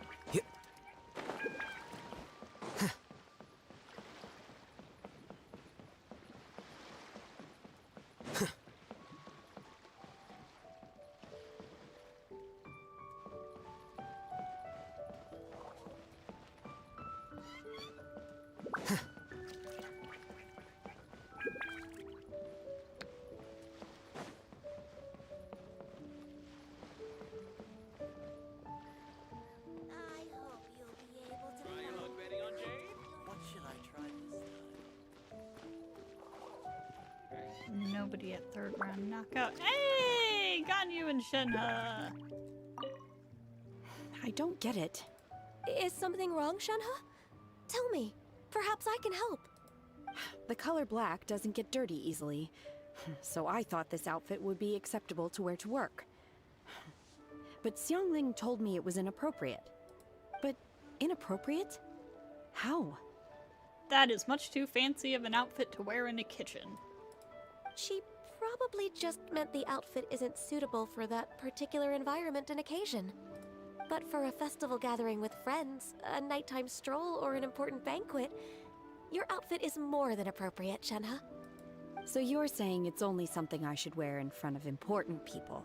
Nobody at third round knockout. Hey! Ganyu and Shenhe! I don't get it. Is something wrong, Shenhe? Tell me. Perhaps I can help. The color black doesn't get dirty easily, so I thought this outfit would be acceptable to wear to work. But Xiangling told me it was inappropriate. But inappropriate? How? That is much too fancy of an outfit to wear in a kitchen. She probably just meant the outfit isn't suitable for that particular environment and occasion. But for a festival gathering with friends, a nighttime stroll, or an important banquet, your outfit is more than appropriate, Shenhe. So you're saying it's only something I should wear in front of important people?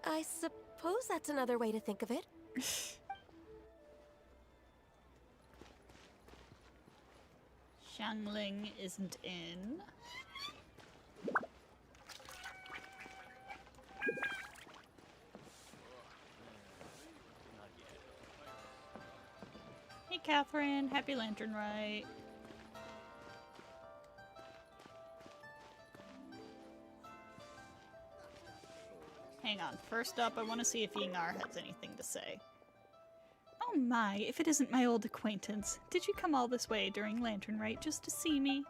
I suppose that's another way to think of it. Xiangling isn't in. Hey Catherine, happy Lantern Rite. Hang on, first up I want to see if Yingar has anything to say. Oh my, if it isn't my old acquaintance. Did you come all this way during Lantern Rite just to see me?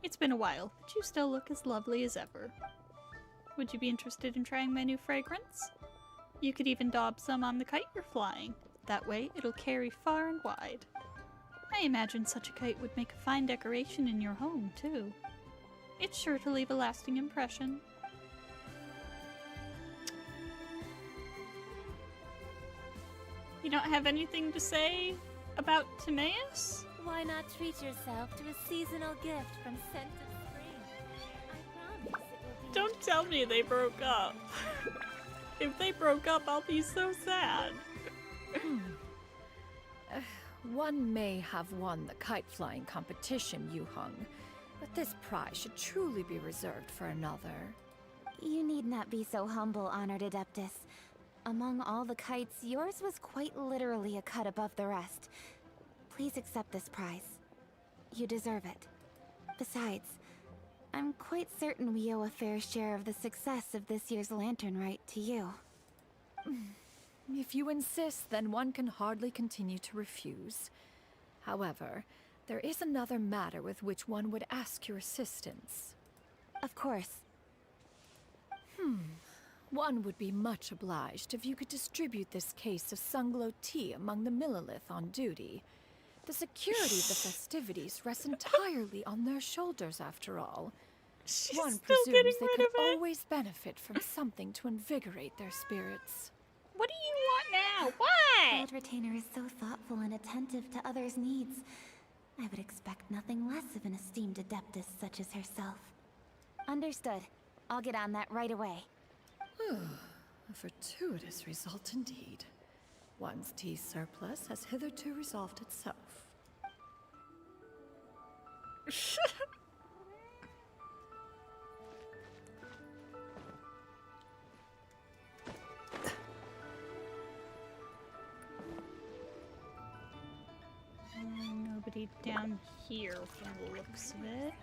It's been a while, but you still look as lovely as ever. Would you be interested in trying my new fragrance? You could even daub some on the kite you're flying. That way, it'll carry far and wide. I imagine such a kite would make a fine decoration in your home, too. It's sure to leave a lasting impression. You don't have anything to say about Timaeus? Why not treat yourself to a seasonal gift from Scent of Spring? I promise it will be... Don't tell me they broke up. If they broke up, I'll be so sad. One may have won the kite flying competition, Yuheng, but this prize should truly be reserved for another. You need not be so humble, Honored Adeptus. Among all the kites, yours was quite literally a cut above the rest. Please accept this prize. You deserve it. Besides, I'm quite certain we owe a fair share of the success of this year's Lantern Rite to you. If you insist, then one can hardly continue to refuse. However, there is another matter with which one would ask your assistance. Of course. One would be much obliged if you could distribute this case of Sunglow tea among the Millilith on duty. The security of the festivities rests entirely on their shoulders, after all. One presumes they could always benefit from something to invigorate their spirits. What do you want now? What? Old Retainer is so thoughtful and attentive to others' needs. I would expect nothing less of an esteemed adeptus such as herself. Understood. I'll get on that right away. A fortuitous result indeed. One's tea surplus has hitherto resolved itself. somebody down here from the looks of it.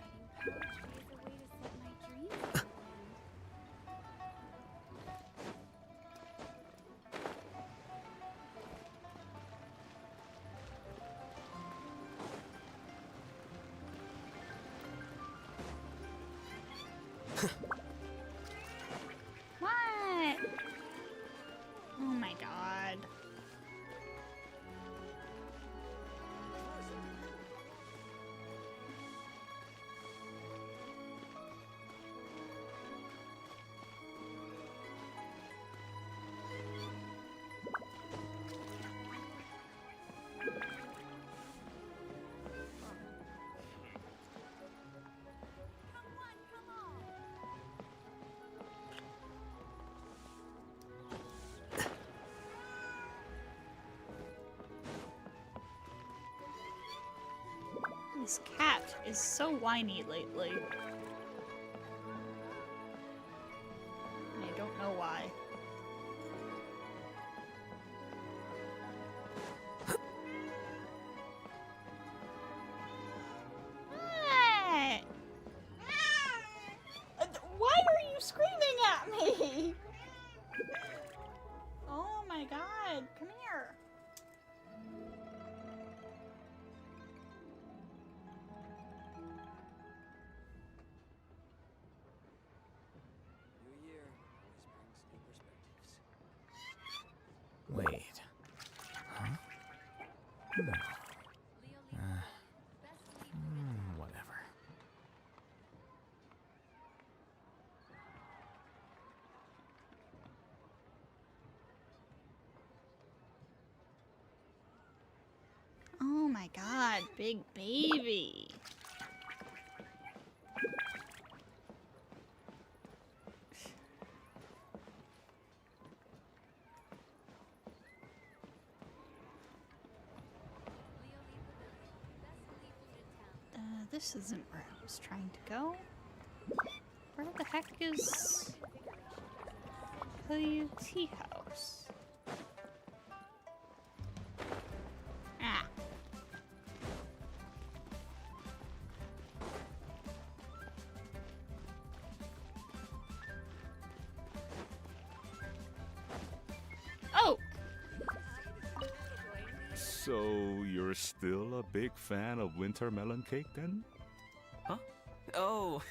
What? Oh my god. This cat is so whiny lately. I don't know why. What? Why are you screaming at me? Oh my god, come here. Wait. Huh? Whatever. Oh my god, big baby. This isn't where I was trying to go. Where the heck is the tea house? Ah. Oh! So, you're still a big fan of winter melon cake then? Huh? Oh,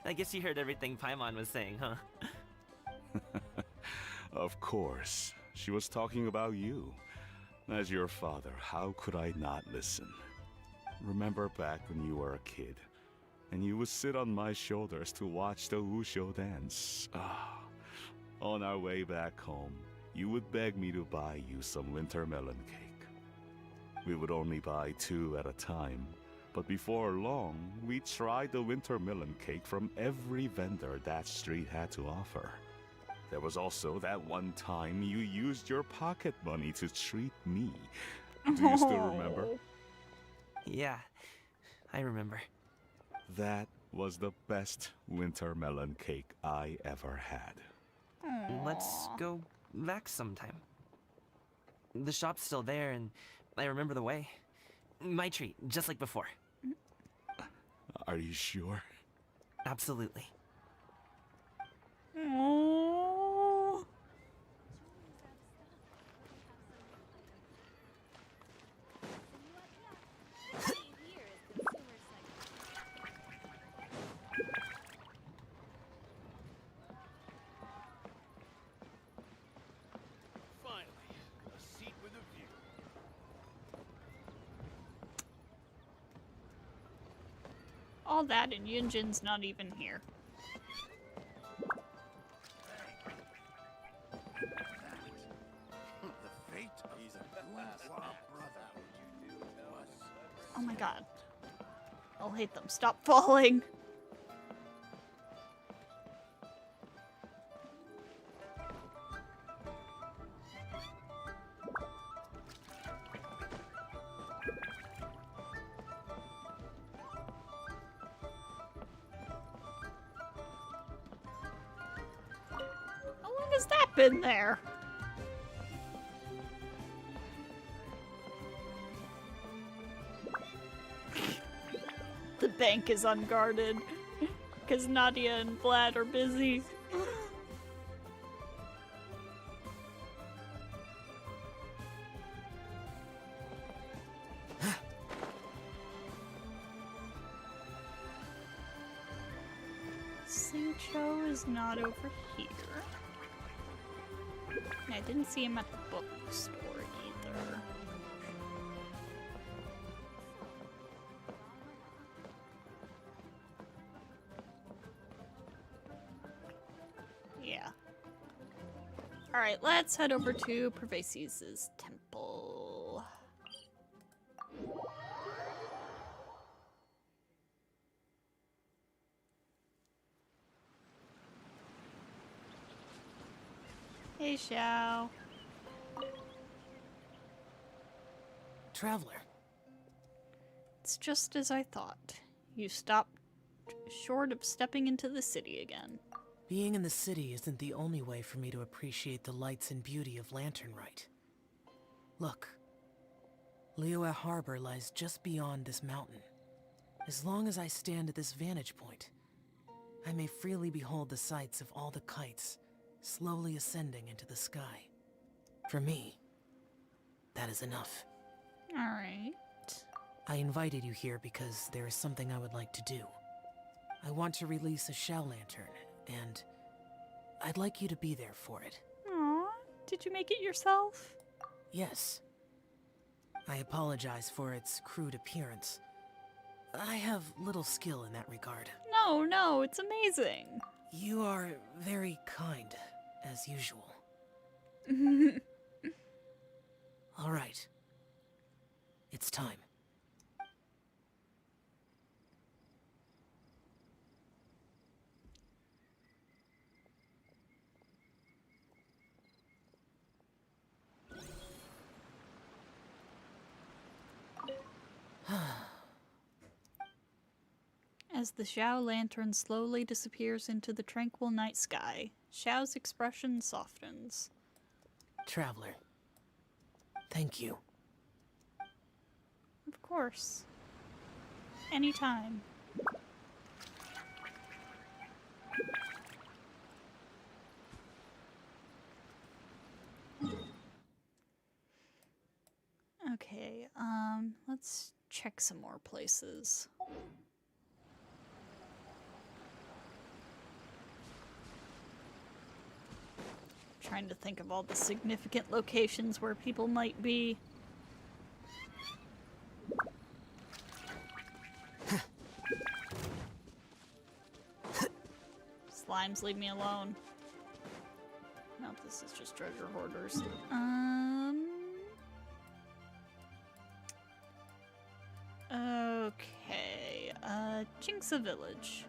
I guess you heard everything Paimon was saying, huh? Of course. She was talking about you. As your father, how could I not listen? Remember back when you were a kid, and you would sit on my shoulders to watch the Wushu dance. Ah. On our way back home, you would beg me to buy you some winter melon cake. We would only buy 2 at a time, but before long, we tried the winter melon cake from every vendor that street had to offer. There was also that one time you used your pocket money to treat me. Do you still remember? Yeah, I remember. That was the best winter melon cake I ever had. Let's go back sometime. The shop's still there, and I remember the way. My treat, just like before. Are you sure? Absolutely. Oh. Finally, a seat with a view. All that and Yunjin's not even here. The fate of the bourgeois brother. Oh my god. I'll hate them. Stop falling. How long has that been there? bank is unguarded. Because Nadia and Vlad are busy. Sincho is not over here. I didn't see him at the bookstore either. Yeah. Alright, let's head over to Pervases' temple. Hey, Xiao. Traveler. It's just as I thought. You stopped short of stepping into the city again. Being in the city isn't the only way for me to appreciate the lights and beauty of Lantern Rite. Look. Liyue Harbor lies just beyond this mountain. As long as I stand at this vantage point, I may freely behold the sights of all the kites slowly ascending into the sky. For me, that is enough. Alright. I invited you here because there is something I would like to do. I want to release a shell lantern, and I'd like you to be there for it. Aww, did you make it yourself? Yes. I apologize for its crude appearance. I have little skill in that regard. No, it's amazing. You are very kind, as usual. All right. It's time. As the Xiao lantern slowly disappears into the tranquil night sky, Xiao's expression softens. Traveler. Thank you. Of course. Anytime. Okay, let's check some more places. Trying to think of all the significant locations where people might be. Slimes, leave me alone. No, this is just treasure hoarders. Okay, Jinxa Village.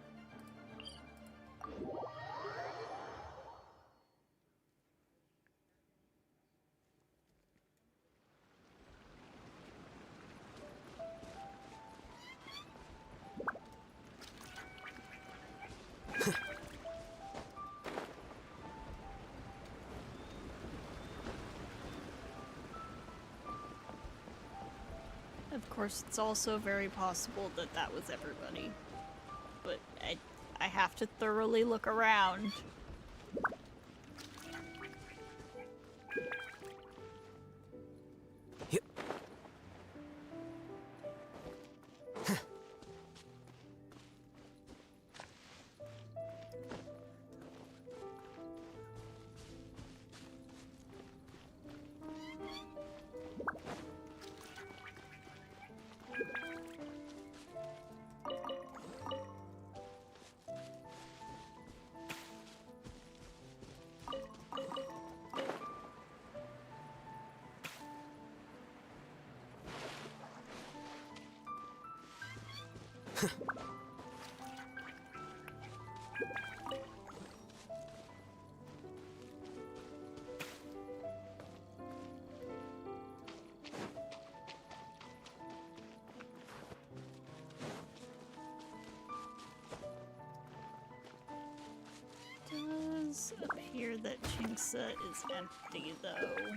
Of course, it's also very possible that that was everybody. But I have to thoroughly look around. Does appear that Jinxa is empty, though.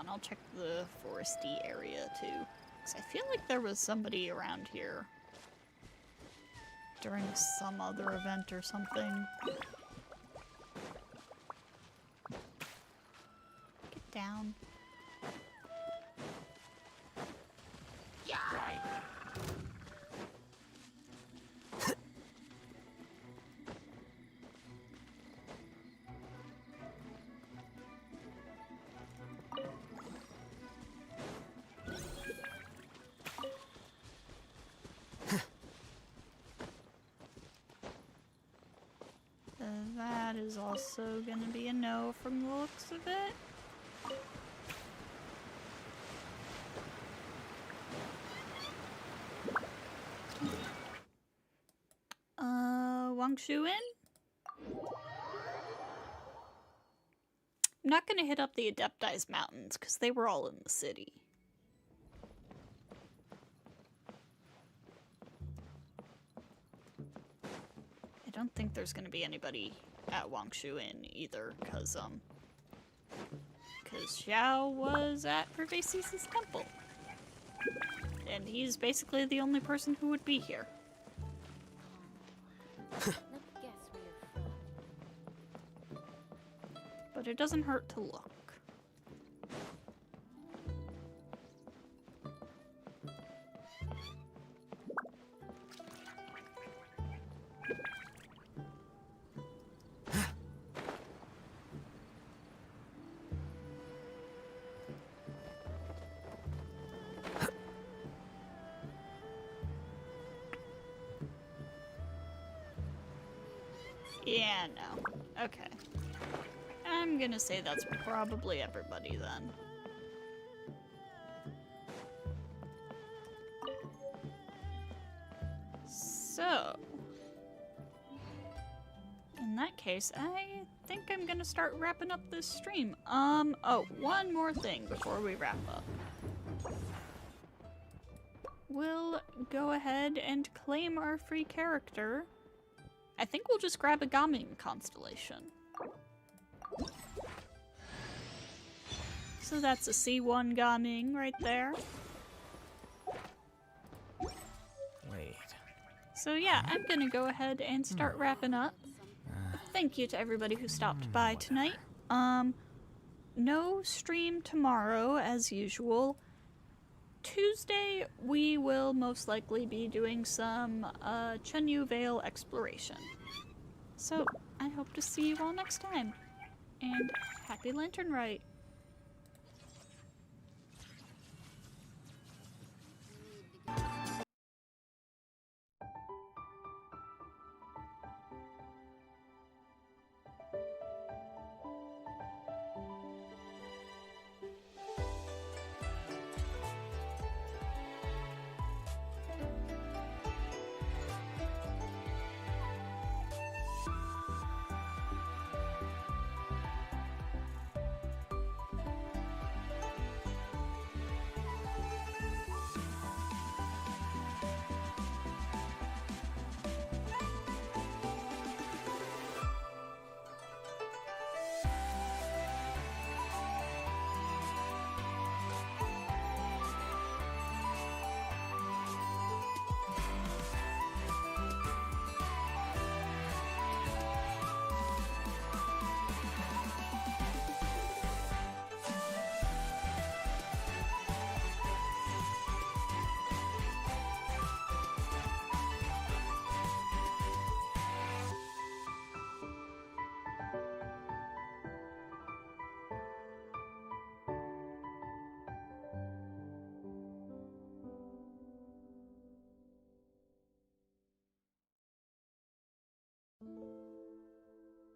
on, I'll check the foresty area too. Because I feel like there was somebody around here during some other event or something. Get down. That is also gonna be a no from the looks of it. Wangshu Inn? I'm not gonna hit up the Adeptize Mountains, because they were all in the city. I don't think there's gonna be anybody at Wangshu Inn either, because Xiao was at Pervasis' temple. And he's basically the only person who would be here. But it doesn't hurt to look. Yeah, no. Okay. I'm gonna say that's probably everybody then. So, in that case, I think I'm gonna start wrapping up this stream. Oh, one more thing before we wrap up. We'll go ahead and claim our free character. I think we'll just grab a Gaming constellation. So that's a C1 Gaming right there. Wait. So yeah, I'm gonna go ahead and start wrapping up. Thank you to everybody who stopped by tonight. No stream tomorrow as usual. Tuesday, we will most likely be doing some Chenyu Vale exploration. So, I hope to see you all next time. And happy Lantern Rite!